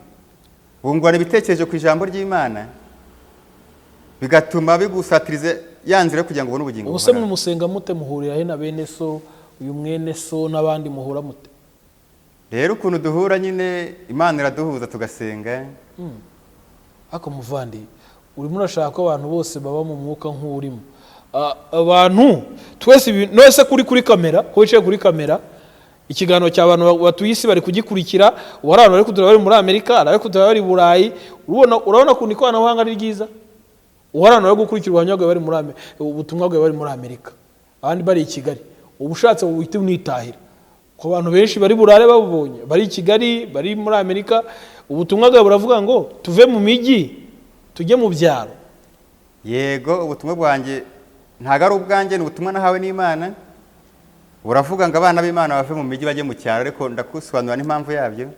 bungurana ibitekerezo ku ijambo ry'Imana, bigatuma bigusatiriza ya nzira kugira ngo ubone ubugingo buhoraho. Ubuse musenga mute, muhurira he na bene so, uyu mwene so n'abandi muhura mute? Rero ukuntu duhura nyine Imana iraduhuza tugasenga. Ako muvandi urimo urashaka ko abantu bose baba mu mwuka nk'urimo. Abantu twese nose kuri kamera, ko wicaye kuri kamera, ikiganiro cy'abantu batuye isi bari kugikurikira, warano bari kutureba bari muri Amerika, bari kutureba bari Burayi, urabona ko ikoranabuhanga ari ryiza. Warano bari gukurikira abanyagwe bari muri Amerika, ubutumwa bwe bari muri Amerika, abandi bari i Kigali. Ubushatse buhite unitahira ko abantu benshi bari burare babubonye, bari i Kigali, bari muri Amerika. Ubutumwa bwe buravuga ngo tuve mu migi tujye mu byaro. Yego, ubutumwa bwanjye ntago ari ubwanjye, ni ubutumwa nahawe n'Imana. Buravuga ngo abana b'Imana bave mu migi bajye mu cyaro, ariko ndakusobanura n'impamvu yabyo.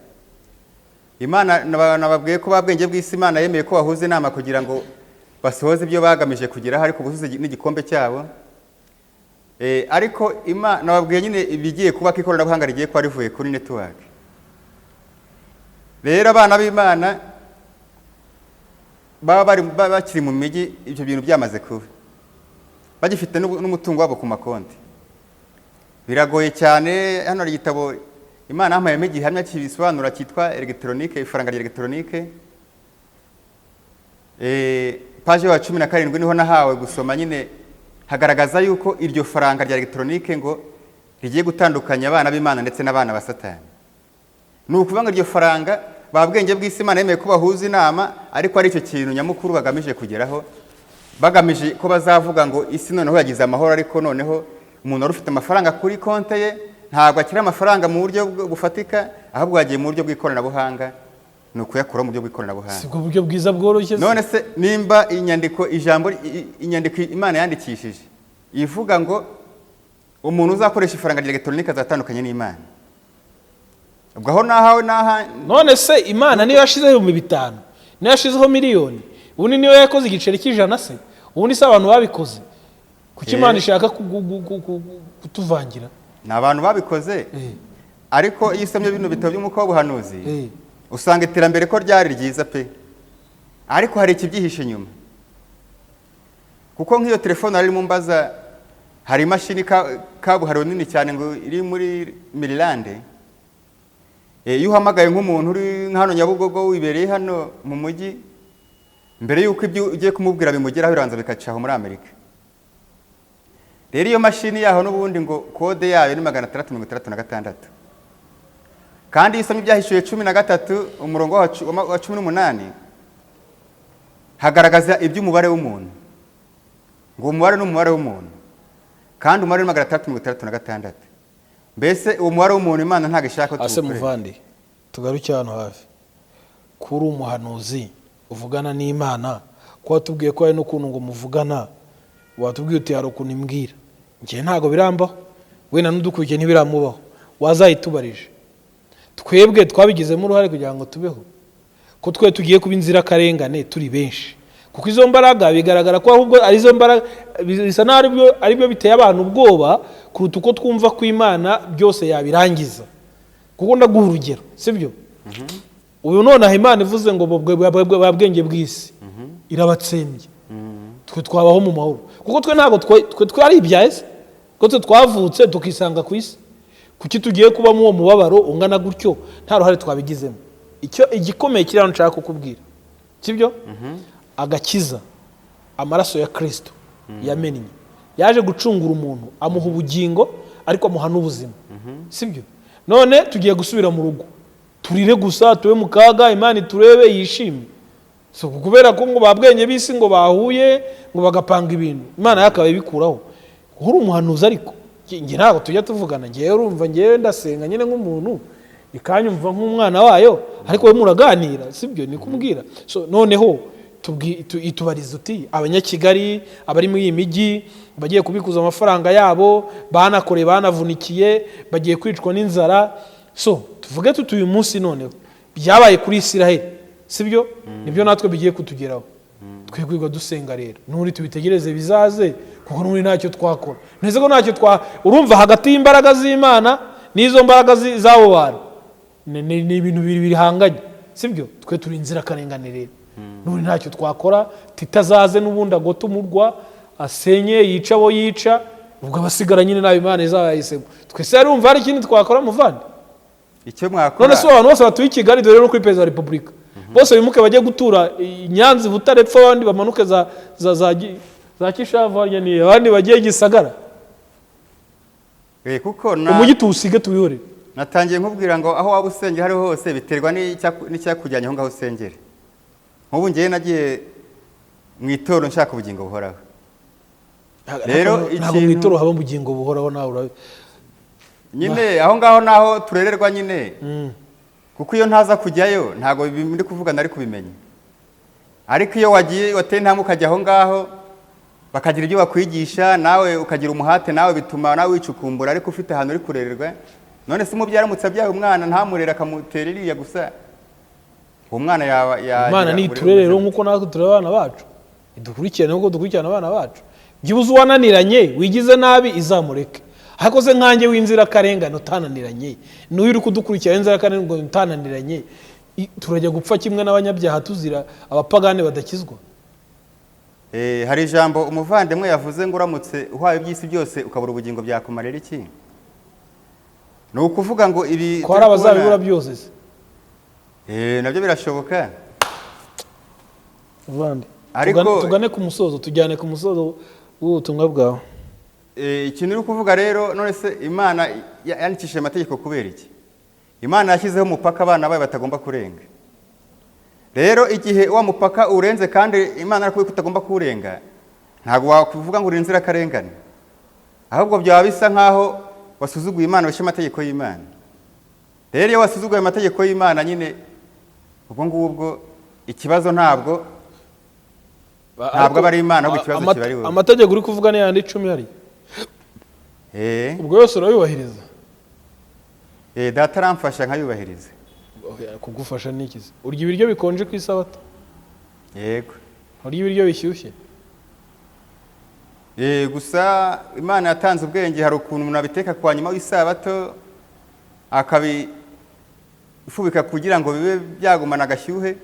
Imana nababwiye ko babwenge bw'isi Imana yemeye ko bahuza inama kugira ngo basohoze ibyo bagamije kugeraho, ariko buzuze n'igikombe cyabo. Ariko Imana nababwiye nyine ibigiye kuba ko ikoranabuhanga rigiye kuba rivuye kuri network. Rero abana b'Imana baba bakiri mu migi, ibyo bintu byamaze kuba bagifite n'umutungo wabo ku makonti. Biragoye cyane. Hano hari igitabo Imana yampayemo igihamya kibisobanura cyitwa electronique, ifaranga rya electronique. Page ya 17 niho nahawe gusoma, nyine hagaragaza yuko iryo faranga rya electronique ngo rigiye gutandukanya abana b'Imana ndetse n'abana ba Satani. Ni ukuvuga ngo iryo faranga babwenge bw'isi Imana yemeye ko bahuza inama, ariko ari icyo kintu nyamukuru bagamije kugeraho, bagamije ko bazavuga ngo isi noneho yagize amahoro, ariko noneho umuntu wari ufite amafaranga kuri konte ye ntabwo akiri amafaranga mu buryo bufatika, ahubwo yagiye mu buryo bw'ikoranabuhanga, ni ukuyakura mu buryo bw'ikoranabuhanga. Si bwo buryo bwiza bworoshye. None se nimba inyandiko Imana yandikishije ivuga ngo umuntu uzakoresha ifaranga rya electronique azatandukanye n'Imana, ubwo aho nahawe none se Imana niyo yashizeho 500, niyo yashizeho miliyoni, ubundi niyo yakoze igiceri cy'ijana se, ubundi se abantu babikoze kuki Imana ishaka kutuvangira? Ni abantu babikoze. Ariko iyo usomye bino bitabo by'umwuka w'ubuhanuzi usanga iterambere ko ryari ryiza pe, ariko hari ikibyihishe inyuma. Kuko nk'iyo telefone ari mu mbaza, hari imashini kabuhariwe nini cyane ngo iri muri Maryland. Iyo uhamagaye nk'umuntu uri hano Nyabugogo wibereye hano mu mujyi, mbere yuko ibyo ugiye kumubwira bimugeraho biranza bikacaho muri Amerika. Rero iyo mashini yaho n'ubundi ngo kode yayo ni 636, kandi isomye ibyahishuye 13 umurongo wa 18 hagaragaza iby'umubare w'umuntu, ngo umubare n'umubare w'umuntu, kandi umubare ni 636. Mbese uwo mubare w'umuntu Imana ntago ishaka ko ase muvandi tugaruke hano hafi. Kuri umuhanuzi uvugana n'Imana, ko watubwiye ko ari no kuntu ngo muvugana, watubwiye uti hari ukuntu imbwira, ngiye ntago birambaho, we na n'udukurikiye ntibiramubaho, wazayitubarije. Twebwe twabigizemo uruhare kugira ngo tubeho, ko twe tugiye kuba inzira karengane turi benshi, kuko izo mbaraga bigaragara ko ahubwo ari zo mbaraga bisa naho ari byo biteye abantu ubwoba kuruta uko twumva ko Imana byose yabirangiza. Kuko ndaguha urugero, sibyo? Uyu none Imana ivuze ngo babwenge bw'isi irabatsembye, twe twabaho mu mahoro, kuko twe ntago twe twari ibyahise, ko twe twavutse tukisanga ku isi. Kuki tugiye kuba mu mubabaro ungana gutyo nta ruhare twabigizemo? Icyo igikomeye kiri hano nshaka kukubwira, sibyo? Agakiza, amaraso ya Kristo yamennye, yaje gucungura umuntu, amuha ubugingo ariko amuha n'ubuzima, sibyo? None tugiye gusubira mu rugo, turire gusa, tube mu kaga, Imana iturebe yishimye. So kubera ko ngo babwenge bisi ngo bahuye ngo bagapanga ibintu, Imana yakabaye bikuraho. Uri umuhanuzi ariko nge ntago tujya tuvugana, ngewe urumva ngewe ndasenga nyine nk'umuntu, ikanyumva nk'umwana wayo, ariko we muraganira, sibyo? Ni kumbwira. So noneho itubariza uti abanyakigali abari muri iyi migi bagiye kubikuza amafaranga yabo, banakoreye banavunikiye, bagiye kwicwa n'inzara, so tuvuge tuti uyu munsi noneho byabaye kuri Isiraheli sibyo nibyo natwe bigiye kutugeraho twigwiga dusenga rero nuri tubitegereze bizaze kuko nuri ntacyo twakora neze ko ntacyo urumva hagati y'imbaraga z'Imana n'izo mbaraga z'abo bantu ni ibintu biri hanganye sibyo twe turi inzira karengane rero nuri ntacyo twakora titazaze n'ubundi agota umurwa asenye yica abo yica ubwo abasigara nyine nabi Imana izabayisemo twese arumva hari ikindi twakora muvandi icyo mwakora none se abantu bose batuye i Kigali dore no kuri Perezida wa Repubulika bose bimuke bajye gutura Nyanza Butare pfa abandi bamanuke za Kishavu ni abandi bagiye Gisagara kuko umujyi tuwusige tubihore natangiye nkubwira ngo aho waba usengera hariho hose biterwa n'icyakujyanye aho ngaho usengere nk'ubu ngiye nagiye mu itoro nshaka ubugingo buhoraho rero ntabwo mu itoro haba ubugingo buhoraho nawe nyine aho ngaho naho turererwa nyine kuko iyo ntaza kujyayo ntabwo ndi kuvuga nari kubimenya ariko iyo wagiye wateye intambwe ukajya aho ngaho bakagira ibyo bakwigisha nawe ukagira umuhate nawe bituma nawe wicukumbura ariko ufite ahantu uri kurererwa none se umubyeyi aramutse abyaye umwana ntamurere akamutera iriya gusa uwo mwana Imana ni turerero nk'uko natwe turera abana bacu idukurikirane nk'uko dukurikirana abana bacu byibuze uwananiranye wigize nabi izamureke ariko se nkanjye w'inzira karengane utananiranye n'uyu uri kudukurikira inzira karengane ngo utananiranye turajya gupfa kimwe n'abanyabyaha tuzira abapagane badakizwa. Hari ijambo umuvandimwe yavuze ngo uramutse uhaye iby'isi byose ukabura ubugingo byakumarira iki? Ni ukuvuga ngo ibi ko hari abazabibura byose se? Nabyo birashoboka. Uvande tugane ku musozo, tujyane ku musozo w'ubutumwa bwawe. Ikintu uri kuvuga rero, none se Imana yandikishije amategeko kubera iki? Imana yashyizeho umupaka abana bayo batagomba kurenga. Rero igihe wa mupaka urenze kandi Imana arakuye kutagomba kurenga, ntabwo wakuvuga ngo uri inzira karengane. Ahubwo byaba bisa nkaho wasuzuguye Imana wishe amategeko y'Imana. Rero iyo wasuzuguye amategeko y'Imana nyine ubwo ngubwo ikibazo ntabwo abari Imana ahubwo ikibazo kibari wowe. Amategeko uri kuvuga ni yandi 10 hari. Ubwo yose urayubahiriza. Data aramfasha nkayubahiriza. Kugufasha nikize? Urya ibiryo bikonje ku isabato? Yego. Urya ibiryo bishyushye? Gusa Imana yatanze ubwenge, hari ukuntu umuntu abiteka kwa nyuma w'isabato akabifubika kugira ngo bibe byagumana agashyuhe.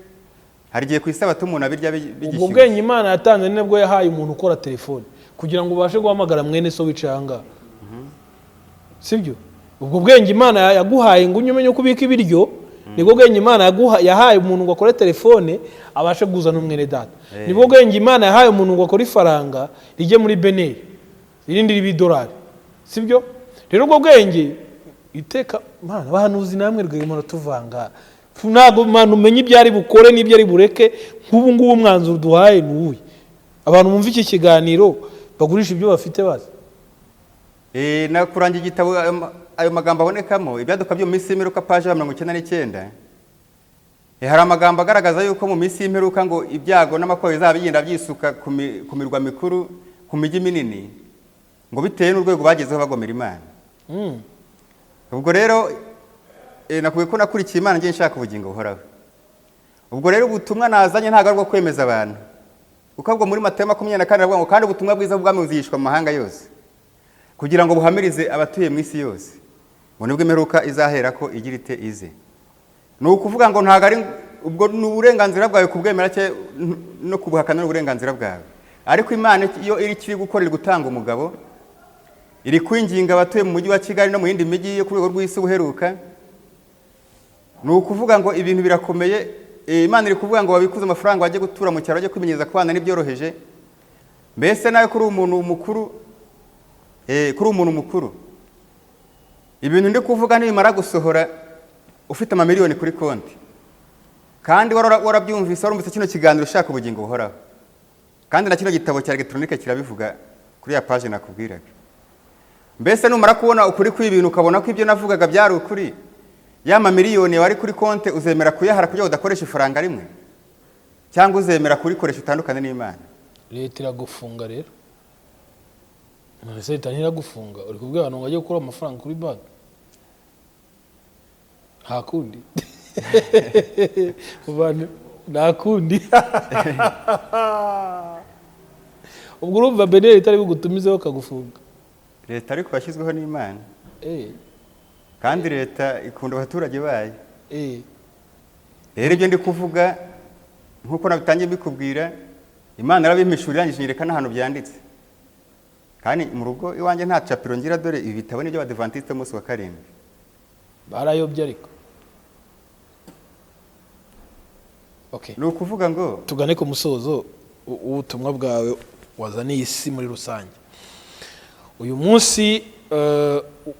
Hari igihe ku isabato umuntu abirya bigishyushye. Ubwo bwenge Imana yatanze nibwo yahaye umuntu ukora telefone kugira ngo ubashe guhamagara mwene so wicanga. Sibyo? Ubwo bwenge Imana yaguhaye ngo umenye kubika ibiryo, nibwo bwenge Imana yahaye umuntu ngo akore telefone abashe guza n'umwene data. Nibwo bwenge Imana yahaye umuntu ngo akore ifaranga rijye muri Benin irindi $1. Sibyo? Rero ubwo bwenge iteka Mana bahanuzi namwe rw'Imana tuvanga. Ntabwo Mana umenye ibyo ari bukore n'ibyo ari bureke, nk'ubu ngubu umwanzuro duhaye n'uyu. Abantu bumva iki kiganiro bagurisha ibyo bafite bazi. Nakurangira igitabo ayo magambo abonekamo ibyaduka byo mu minsi y'imperuka page 99. Hari amagambo agaragaza yuko mu minsi y'imperuka ngo ibyago n'amakuba bizaba bigenda byisuka ku mirwa mikuru, ku mijyi minini, ngo bitewe n'urwego bagezeho bagomera Imana. Ubwo rero nakuye ko nakurikiye Imana ngiye nshaka ubugingo buhoraho. Ubwo rero ubutumwa nazanye ntago arwo kwemeza abantu. Uko ubwo muri Matayo 24 aravuga ngo kandi ubutumwa bwiza bw'Umwami buzigishwa mu mahanga yose, kugira ngo buhamirize abatuye mu isi yose. Ngo nibwo imperuka izahera ko igira ite ize. Ni ukuvuga ngo ntago ari ubwo n'uburenganzira bwawe kubwemera cye no kubuhakana n'uburenganzira bwawe. Ariko Imana iyo iri kiri gukorera gutanga umugabo, iri kwinginga abatuye mu mujyi wa Kigali no mu yindi mijyi yo ku rwego rw'isi buheruka. Ni ukuvuga ngo ibintu birakomeye. Imana iri kuvuga ngo babikuze amafaranga bajye gutura mu cyaro bajye kwimenyeza kubana n'ibyoroheje. Mbese nawe kuri umuntu mukuru ibintu ndi kuvuga nibimara gusohora ufite amamiliyoni kuri konti kandi warabyumvise warumvise kino kiganiro ushaka ubugingo buhoraho, kandi na kino gitabo cya electronique kirabivuga kuri ya page nakubwiraga. Mbese numara kubona ukuri kw'ibintu ukabona ko ibyo navugaga byari ukuri, ya mamiliyoni wari kuri konti uzemera kuyahara kugira udakoresha ifaranga rimwe, cyangwa uzemera kurikoresha utandukane n'Imana? Leta iragufunga rero. Leta ntiragufunga, uri kubwira abantu ngo bajye gukura amafaranga kuri banki. nta kundi Ubane nta kundi ubwo urumva beneri itari bugutumizeho kagufunga leta ariko yashyizweho n'Imana kandi leta ikunda abaturage bayo rero ibyo ndi kuvuga nk'uko nabitangiye mbikubwira Imana yarabimishurira irangije nyereka n'ahantu byanditse kandi mu rugo iwanjye nta capiro ngira dore ibi bitabo n'ibyo Abadiventiste umunsi wa karindwi barayobye ariko ni ukuvuga ngo tugane ku musozo ubutumwa bwawe wazaniye isi muri rusange uyu munsi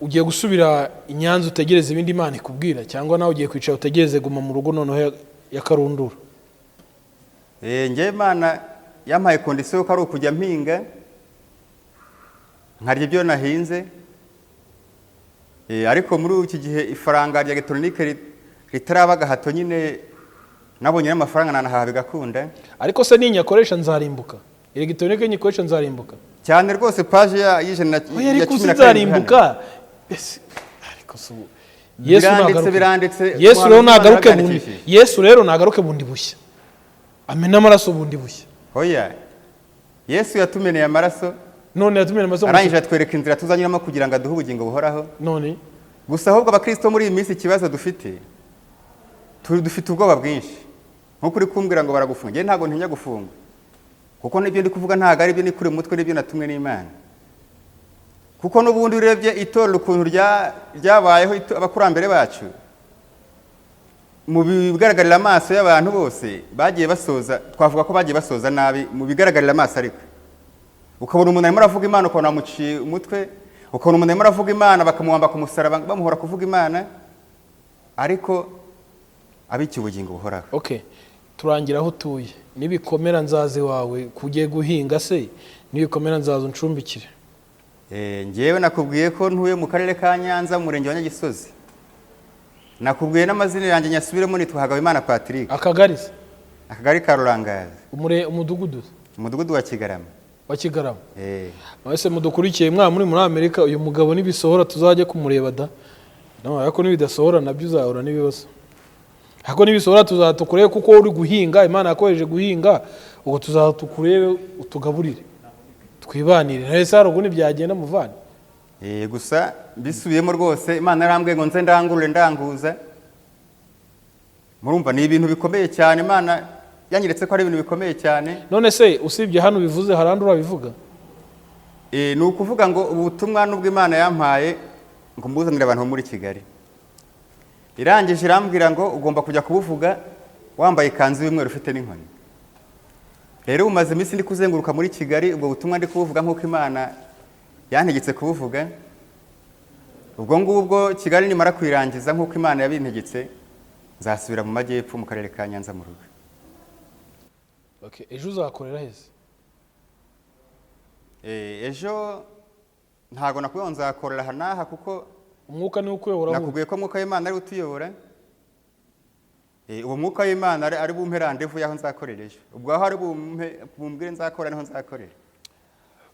ugiye gusubira i Nyanza utegereze ibindi Imana ikubwira cyangwa nawe ugiye kwicara utegereze Guma mu rugo noneho ya Karundura? Njye Imana yampaye kondisiyo ko ari ukujya mpinga nkarya ibyo nahinze, ariko muri iki gihe ifaranga rya elegitoronike ritaraba gahato nyine nabonye n'amafaranga nanahaha bigakunda. Ariko se ninyakoresha nzarimbuka? Elegitoronike nyikoresha nzarimbuka? Cyane rwose paje y'ijana ya 10 nzarimbuka. Ariko so Yesu rero nagaruke bundi. Yesu rero nagaruke bundi bushya. Amena amaraso bundi bushya. Oya. Yesu yatumeneye amaraso. None yatumeneye amaraso. Arangije atwereka inzira tuzanyuramo kugira ngo aduhe ubugingo buhoraho. None gusa ahubwo abakristo muri iyi minsi ikibazo dufite ubwoba bwinshi. Nko kuri kumbwira ngo baragufunga. Ntago ntinya gufunga. Kuko nibyo ndi kuvuga ntago ari byo ni kuri mutwe nibyo natumwe n'Imana. Kuko n'ubundi urebye itorero ukuntu ryabayeho abakurambere bacu, mu bigaragarira amaso y'abantu bose bagiye basoza, twavuga ko bagiye basoza nabi mu bigaragarira amaso, ariko ukabona umuntu arimo aravuga Imana ukabona amuciye umutwe, ukabona umuntu arimo aravuga Imana bakamuhamba ku musaraba bamuhora kuvuga Imana, ariko abiki ubugingo buhoraho. Okay, turangira aho utuye. Nibikomera nzaze wawe kugiye guhinga se, nibikomera nzaza uncumbikire. Ngewe nakubwiye ko ntuye mu karere ka Nyanza, murenge wa Nyagisozi. Nakubwiye n'amazina yanjye nyasubiremo, nitwa Hagabimana Patrick. Akagari ka Rurangazi. Umudugudu wa Kigarama. Wa Kigarama. Mwese mudukurikiye muri Amerika, uyu mugabo nibisohora tuzajya kumureba da. No, ariko nibidasohora nabyo uzahura n'ibibazo. Hako nibisohora tuzatukurebe kuko uri guhinga, Imana yakoreje guhinga, uko tuzatukurebe utugaburire. Twibanire ntese harugo nibyagenda muvana. Gusa bisubiyemo rwose Imana yarambwiye ngo nze ndangurure ndanguza. Murumva ni ibintu bikomeye cyane, Imana yanyeretse ko ari ibintu bikomeye cyane. None se usibye hano bivuze harandura bivuga? Ni ukuvuga ngo ubutumwa n'ubwo Imana yampaye ngo mbuzanire abantu muri Kigali. Irangije irambwira ngo ugomba kujya kubuvuga wambaye ikanzu y'umweru ufite n'inkoni. Rero umaze iminsi ndi kuzenguruka muri Kigali, ubwo butumwa ndi kubuvuga nk'uko Imana yantegetse kubuvuga. Ubwo ngubwo Kigali nimara kwirangiza nk'uko Imana yabintegetse, nzasubira mu majyepfo mu karere ka Nyanza mu rugo. Okay, ejo uzakorera hese? Ejo ntago nakubwiye nzakorera hanaha kuko umwuka ni ukuyobora. Nakubwiye ko umwuka w'Imana ari utuyobora. Uwo mwuka w'Imana ari bumpe randevu yaho nzakorera ejo. Ubwo aho ari bumbwire nzakorera niho nzakorera.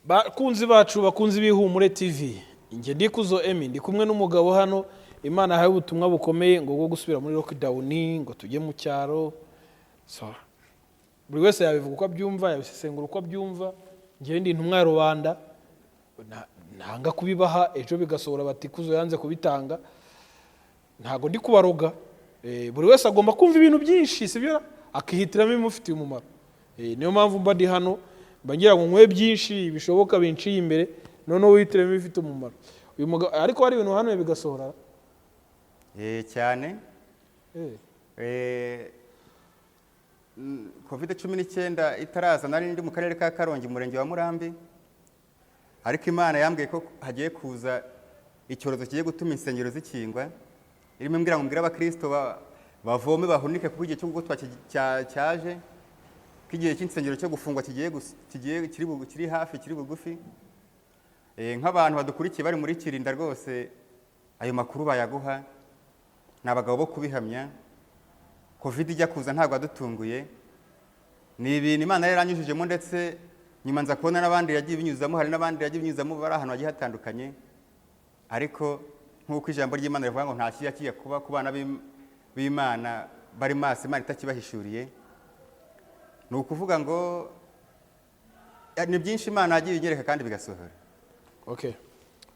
Bakunzi bacu, bakunzi b'Ihumure TV, nge ndikuzo Emi, ndi kumwe n'umugabo hano. Imana haye ubutumwa bukomeye ngo bwo gusubira muri lockdown, ngo tujye mu cyaro. So buri wese yabivuga uko abyumva, yabisesengura uko abyumva. Nge ndi intumwa ya rubanda, ntanga kubibaha, ejo bigasohora bati kuzo yanze kubitanga. Ntago ndi kubaroga. Buri wese agomba kumva ibintu byinshi, sibyo akihitiramo imufitiye umumaro. Niyo mpamvu mba ndi hano, bangira ngo nkwe byinshi bishoboka binciye imbere, none wihitiramo ibifite umumaro. Uyu mugabo ariko hari ibintu hano bigasohora. Cyane. COVID-19 itaraza nari ndi mu karere ka Karongi, murenge wa Murambi. Ariko Imana yambwiye ko hagiye kuza icyorezo kigiye gutuma insengero zikingwa. Irimo mbwira ngo mbwira abakristo bavome bahunike kuko igihe cyo gutwa cyaje, kigiye cy'insengero cyo gufungwa kiri hafi, kiri bugufi. Nk'abantu badukurikiye bari muri Kirinda rwose ayo makuru bayaguha, nabagabo bo kubihamya. Covid ijya kuza ntabwo adutunguye, ni ibintu Imana yaranyujijemo, ndetse nyuma nza kubona n'abandi yagiye binyuzamo, hari n'abandi yagiye binyuzamo bari ahantu hagiye hatandukanye. Ariko nk'uko ijambo ry'Imana rivuga ngo nta kijya kijya kuba ku bana b'Imana bari maso Imana itakibahishuriye. Ni ukuvuga ngo ni byinshi Imana yagiye igereka kandi bigasohora. Okay,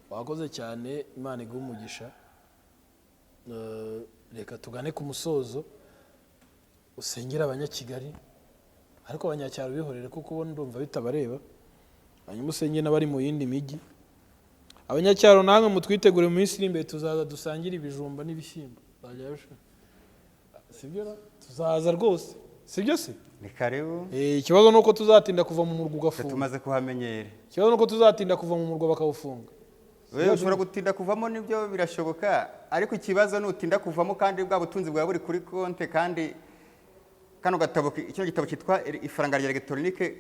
wakoze cyane, Imana iguhe umugisha. Reka tugane ku musozo, usengera abanyakigali ariko abanyacyaro bihorere kuko ubona ndumva bitabareba, hanyuma usengere n'abari mu yindi migi. Abanyacyaro namwe mutwitegure mu minsi iri imbere, tuzaza dusangira ibijumba n'ibishyimbo. Sibyo? Tuzaza rwose, sibyo se? Ni karibu. Ikibazo nuko tuzatinda kuva mu murwa ugafunga. Tumaze kuhamenyera. Ikibazo nuko tuzatinda kuva mu murwa bakawufunga. Wewe ushobora gutinda kuvamo nibyo birashoboka, ariko ikibazo nutinda kuvamo kandi bwa butunzi bwa buri kuri konte, kandi kano gatabo, kino gitabo cyitwa ifaranga rya electronique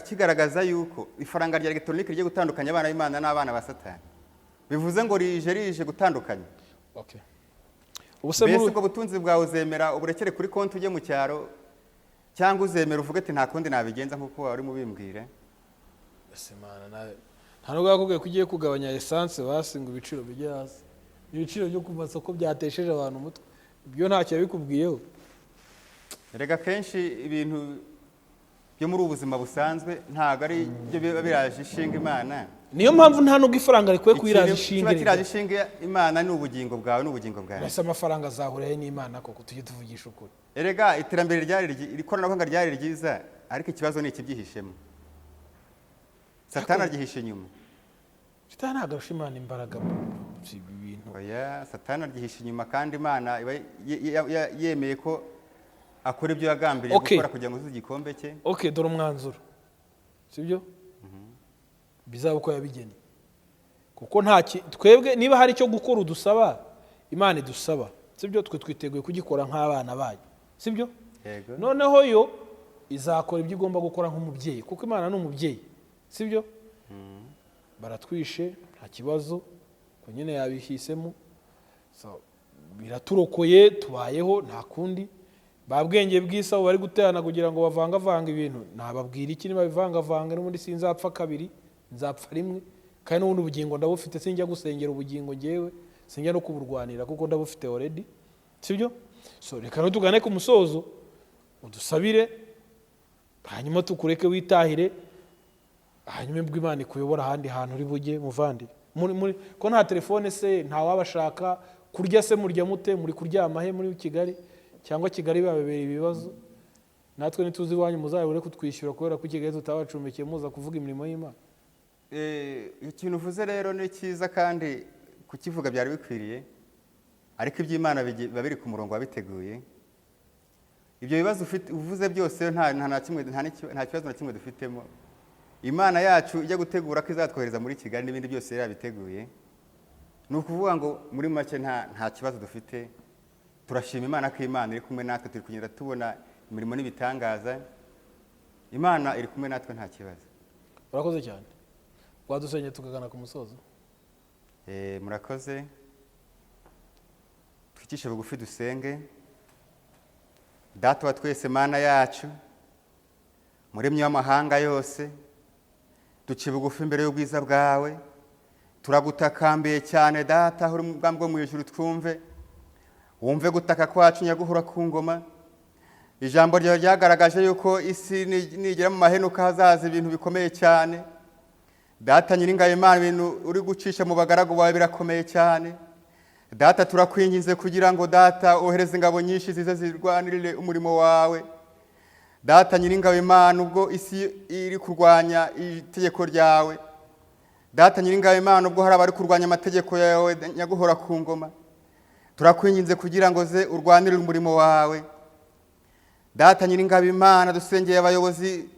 kigaragaza yuko ifaranga rya electronique rigiye gutandukanya abana b'Imana n'abana ba Satani. Bivuze ngo rije gutandukanya. Okay. Mbese ubwo butunzi bwawe uzemera uburekere kuri konti ujye mu cyaro, cyangwa uzemera uvuge ati nta kundi nabigenza nk'uko wari mubimbwire? Ese Mana nawe nta nubwo yakubwiye ko ugiye kugabanya essence basi ngo ibiciro bijye hasi. Ibiciro byo ku masoko byatesheje abantu umutwe, ibyo ntacyo yabikubwiyeho. Erega kenshi ibintu byo muri ubuzima busanzwe ntago ari byo biba biraje ishinga Imana. Niyo mpamvu nta nubwo ifaranga rikwiye kwiraje ishinga. Kiba kiraje ishinga Imana ni ubugingo bwawe n'ubugingo bwawe. Ese amafaranga azahurahe n'Imana koko tujye tuvugisha ukuri. Erega iterambere ikoranabuhanga ryari ryiza, ariko ikibazo ni ikibyihishemo. Satani aryihishe inyuma. Satani agarusha Imana imbaraga mu bintu. Oya, Satani aryihishe inyuma kandi Imana yemeye ko akora ibyo yagambiriye gukora kugira ngo uzuze igikombe cye. Okay, dore umwanzuro. Sibyo? Bizaba uko yabigennye. Kuko twebwe niba hari icyo gukora udusaba, Imana idusaba. Sibyo? Twe twiteguye kugikora nk'abana bayo. Sibyo? Yego. Noneho yo izakora ibyo igomba gukora nk'umubyeyi, kuko Imana ni umubyeyi. Sibyo? Baratwishe nta kibazo ko nyine yabihisemo. So biraturokoye, tubayeho nta kundi. Babwenge bw'isabo bari guterana kugira ngo bavanga ibintu, nababwira iki niba bivanga n'ubundi sinzapfa kabiri, nzapfa rimwe, kandi n'ubundi ubugingo ndabufite, sinjya gusengera ubugingo ngewe, sinjya no kuburwanira kuko ndabufite already. Sibyo? So reka no tugane ku musozo, udusabire, hanyuma tukureke witahire, hanyuma mbwo Imana ikuyobora ahandi hantu uri bujye muvandi. Ko nta telefone se, nta wabashaka kurya se, murya mute, muri kuryama he muri Kigali, cyangwa Kigali babebera ibibazo? Natwe nituzi iwanyu muzabure kutwishyura kubera ko Kigali tutabacumbikiye muza kuvuga imirimo y'Imana. Ikintu uvuze rero ni cyiza kandi kukivuga byari bikwiriye, ariko iby'Imana biba biri ku murongo wabiteguye. Ibyo bibazo uvuze byose nta kibazo na kimwe dufitemo. Imana yacu ijya gutegura ko izatwohereza muri Kigali n'ibindi byose yarabiteguye. Ni ukuvuga ngo muri make nta kibazo dufite. Turashima Imana ko Imana iri kumwe natwe, turi kugenda tubona imirimo n'ibitangaza. Imana iri kumwe natwe nta kibazo. Murakoze cyane. Wadusenye tukagana ku musozo. Murakoze. Twicishe bugufi dusenge. Data wa twese, Mana yacu, Muremyi w'amahanga yose, duciye bugufi imbere y'ubwiza bwawe, turagutakambiye cyane Data, aho uri mu bwami bwo mu ijuru, twumve, wumve gutaka kwacu nyaguhora ku ngoma. Ijambo ryawe ryagaragaje yuko isi nigera mu mahenuka hazaza ibintu bikomeye cyane. Data nyiringaye Imana, ibintu uri gucisha mu bagaragu bawe birakomeye cyane. Data turakwinginze kugira ngo Data ohereze ingabo nyinshi zize zirwanirire umurimo wawe. Data nyiringawe Imana, ubwo isi iri kurwanya itegeko ryawe, Data nyiringawe Imana, ubwo hari abari kurwanya amategeko yawe nyaguhora ku ngoma, turakwinginze kugira ngo ze urwanirire umurimo wawe. Data nyiringawe Imana, dusengeye abayobozi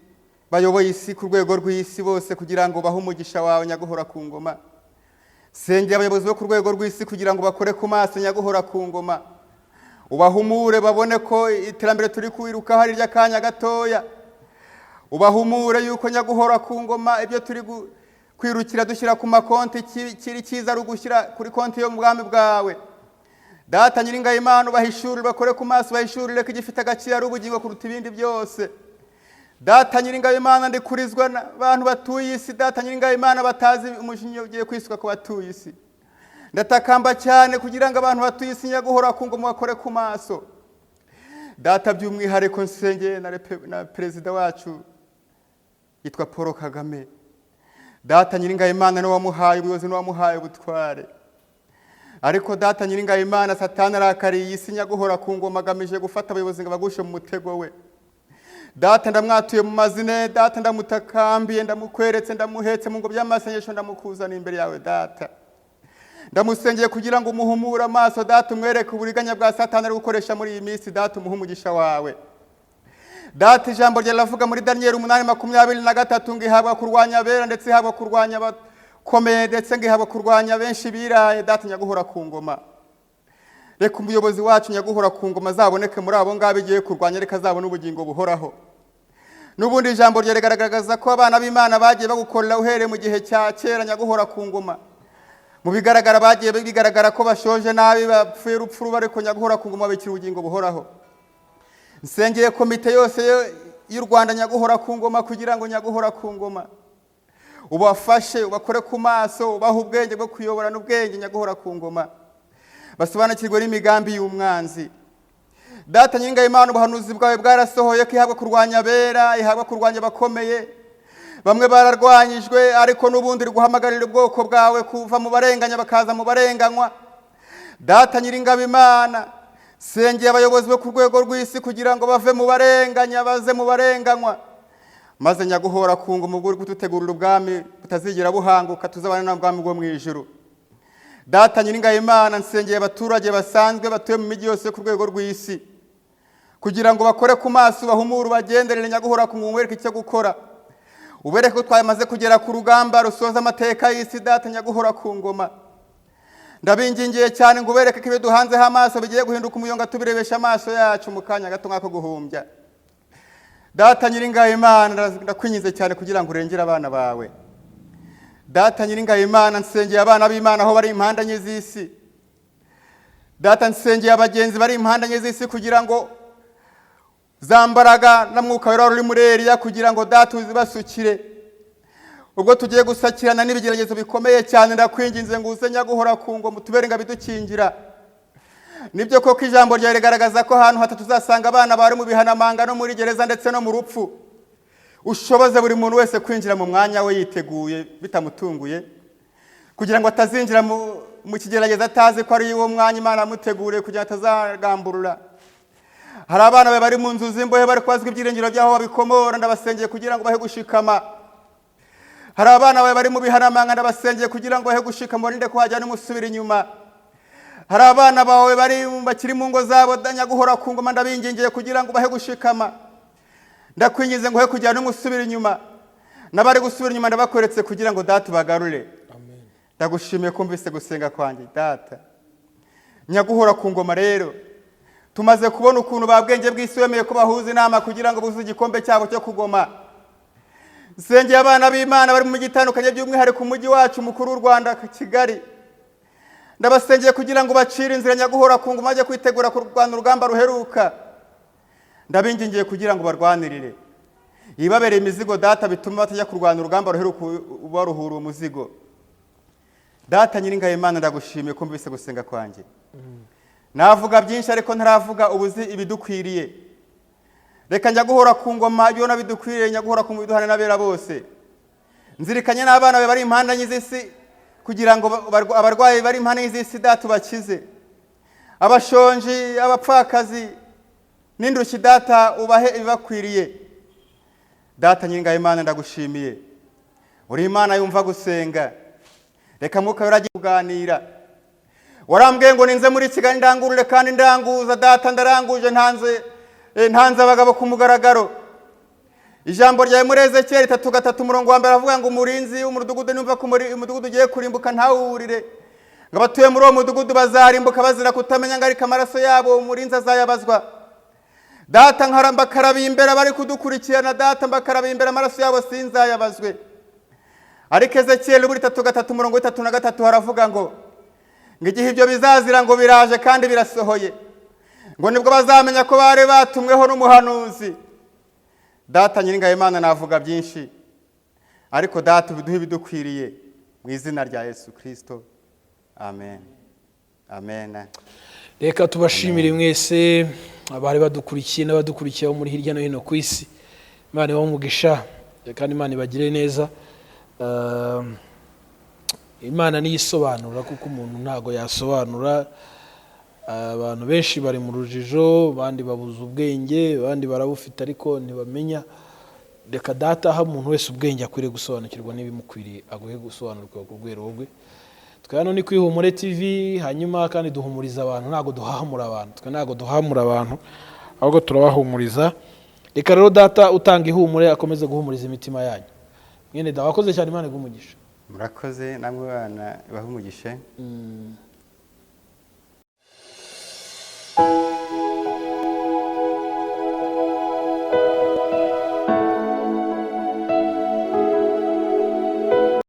bayoboye isi ku rwego rw'isi bose kugira ngo bahe umugisha wawe nyaguhora ku ngoma. Sengeye abayobozi bo ku rwego rw'isi kugira ngo bakore ku maso nyaguhora ku ngoma. Ubahumure babone ko iterambere turi kwiruka hari ry'akanya gatoya. Ubahumure yuko nyaguhora ku ngoma ibyo turi kwirukira dushyira ku makonti kiri cyiza ari ugushyira kuri konti yo mu bwami bwawe. Data nyiringaye Imana, ubahishurire bakore ku maso, bahishurire ko igifite agaciro ari ubugingo kuruta ibindi byose. Data nyiringaye Imana, ndikurizwa n'abantu batuye isi, Data nyiringaye Imana, batazi umujinya ugiye kwisuka ku batuye isi. ndatakamba cyane kugira ngo abantu batuye isi nyaguhora ku ngoma bakore ku maso. Data, by'umwihariko nsengeye na perezida wacu yitwa Paul Kagame. Data Nyiringayimana niwe wamuhaye ubuyobozi, niwe wamuhaye ubutware. Ariko Data Nyiringayimana, Satani arakariye isi nyaguhora ku ngoma agamije gufata abayobozi ngo bagushe mu mutego we. Data, ndamwatuye mu mazina, Data ndamutakambiye, ndamukweretse, ndamuhetse mu ngo by'amasengesho, ndamukuzana imbere yawe Data. Ndamusengeye kugira ngo umuhumure amaso Data, umwereke uburiganya bwa Satani ari gukoresha muri iyi minsi Data, umuhe umugisha wawe. Data, ijambo rye ravuga muri Daniel 8:23 ngo ihabwa kurwanya abera ndetse ihabwa kurwanya abakomeye ndetse ngo ihabwa kurwanya benshi biraye. Data nyaguhora ku ngoma, reka umuyobozi wacu nyaguhora ku ngoma azaboneke muri abo ngabo igiye kurwanya, reka azabone ubugingo buhoraho. N'ubundi ijambo rye rigaragaza ko abana b'Imana bagiye bagukorera uhereye mu gihe cya kera nyaguhora ku ngoma. Mu bigaragara bagiye bigaragara ko bashoje nabi, bapfuye urupfu rubi, ariko nyaguhora ku ngoma babikira ubugingo buhoraho. Nsengeye komite yose y'u Rwanda nyaguhora ku ngoma kugira ngo nyaguhora ku ngoma ubafashe, ubakore ku maso, ubaha ubwenge bwo kuyobora n'ubwenge nyaguhora ku ngoma, basobanukirwe n'imigambi y'umwanzi. Data Nyiringayimana, ubuhanuzi bwawe bwarasohoye ko ihabwa kurwanya abera, ihabwa kurwanya abakomeye. Bamwe bararwanyijwe, ariko n'ubundi guhamagarira ubwoko bwawe kuva mu barenganya bakaza mu barenganywa. Data Nyiringabimana, sengeye abayobozi bo ku rwego rw'isi kugira ngo bave mu barenganya baze mu barenganywa, maze nyaguhora ku ngoma ubwo uri kudutegurira ubwami butazigera buhanguka, tuzabana n'ubwami bwo mu ijuru. Data Nyiringayimana, nsengeye abaturage basanzwe batuye mu mijyi yose yo ku rwego rw'isi kugira ngo bakore ku maso, bahumure, bagenderere nyaguhora ku ngoma, ubereke icyo gukora, ubereke ko twamaze kugera ku rugamba rusoza amateka y'isi. Data nyaguhora ku ngoma, ndabingingiye cyane ngo ubereke ko ibyo duhanzeho amaso bigiye guhinduka umuyonga, tubirebesha amaso yacu mu kanya gato nk'ako guhumbya. Data Nyiringayimana, ndakwinyize cyane kugira ngo urengere abana bawe. Data Nyiringayimana, nsengeye abana b'Imana aho bari impande enye z'isi. Data, nsengeye abagenzi bari impande enye z'isi kugira ngo zambaraga na mwuka wera uri muri Eliya kugira ngo Data uzibasukire ubwo tugiye gusakirana n'ibigeragezo bikomeye cyane. Ndakwinginze ngo uze nyaguhora ku ngoma utubere ngo bidukingira. Nibyo koko ijambo ryawe rigaragaza ko ahantu hatatu tuzasanga abana bari mu bihanamanga no muri gereza ndetse no mu rupfu. Ushoboze buri muntu wese kwinjira mu mwanya we yiteguye bitamutunguye, kugira ngo atazinjira mu kigerageza atazi ko ari uwo mwanya Imana yamuteguriye kugira ngo atazagamburura. Hari abana bari mu nzu z'imbohe bari kwazwa ibyiringiro by'aho babikomora, ndabasengeye kugira ngo bahe gushikama. Hari abana bari mu bihanamanga, ndabasengeye kugira ngo bahe gushikama, barinde ko hajya n'umusubira inyuma. Hari abana bawe bakiri mu ngo zabo nyaguhora ku ngoma, ndabingingiye kugira ngo bahe gushikama. Ndakwingize ngo he kujya n'umusubira inyuma, n'abari gusubira inyuma ndabakweretse kugira ngo Data ubagarure. Amen. Ndagushimiye kumvise gusenga kwanjye Data nyaguhora ku ngoma. Rero tumaze kubona ukuntu babwenge bw'isi wemeye ko bahuza inama kugira ngo buze igikombe cyabo cyo kugoma. Nsengeye abana b'Imana bari mu mijyi itandukanye, by'umwihariko umujyi wacu mukuru w'u Rwanda Kigali. Ndabasengeye kugira ngo bacire inzira nyaguhora ku ngoma bajye kwitegura kurwana urugamba ruheruka. Ndabingingiye kugira ngo barwanirire ibabereye imizigo Data, bituma batajya kurwana urugamba ruheruka baruhura umuzigo. Data Nyiringayimana, ndagushimiye kumvise gusenga kwanjye. Navuga byinshi ariko ntaravuga ubuzi ibidukwiriye. Reka nyaguhora ku ngoma ibyo nabidukwiriye nyaguhora ku biduhane n'abera bose. Nzirikanye n'abana be bari impande y'isi kugira ngo abarwayi bari impande y'isi Data ubakize, abashonji, abapfakazi n'indushyi Data ubahe ibibakwiriye. Data Nyiringayimana, ndagushimiye, uri Imana yumva gusenga. Reka mwuka wera kuganira. Warambwiye ngo ninze muri Kigali ndangurure kandi ndanguza. Data ndaranguje, ntanze abagabo ku mugaragaro. Ijambo ryawe muri Ezekiel 3:3 avuga ngo umurinzi w'umudugudu numva ko umudugudu ugiye kurimbuka ntawurire, ngo abatuye muri uwo mudugudu bazarimbuka bazira kutamenya ngo ariko amaraso yabo umurinzi azayabazwa. Data mbakarabiye imbere bari kudukurikirana, Data mbakarabiye imbere amaraso yabo sinzayabazwe. Ariko Ezekiel 3:33 haravuga ngo igihe ibyo bizazira ngo biraje kandi birasohoye, ngo nibwo bazamenya ko bari batumweho n'umuhanuzi. Data Nyiringayimana, navuga byinshi ariko Data ubiduhe ibidukwiriye mu izina rya Yesu Kristo, amen amen. Reka tubashimire mwese abari badukurikiye n'abadukurikiye bo muri hirya no hino ku isi. Imana ibamugisha kandi Imana ibagire neza. Imana niyo isobanura kuko umuntu ntago yasobanura. Abantu benshi bari mu rujijo, abandi babuze ubwenge, abandi barabufite ariko ntibamenya. Reka data aha umuntu wese ubwenge akwiriye gusobanukirwa n'ibimukwiriye aguhe gusobanurwa ku rwego rwe. Twe hano ni kwihumure TV, hanyuma kandi duhumuriza abantu, ntago duhahamura abantu. Twe ntago duhamura abantu, ahubwo turabahumuriza. Reka rero data utanga ihumure akomeze guhumuriza imitima yanyu. Mwene da wakoze cyane, Imana igumugisha. Murakoze namwe bana bahumugishe.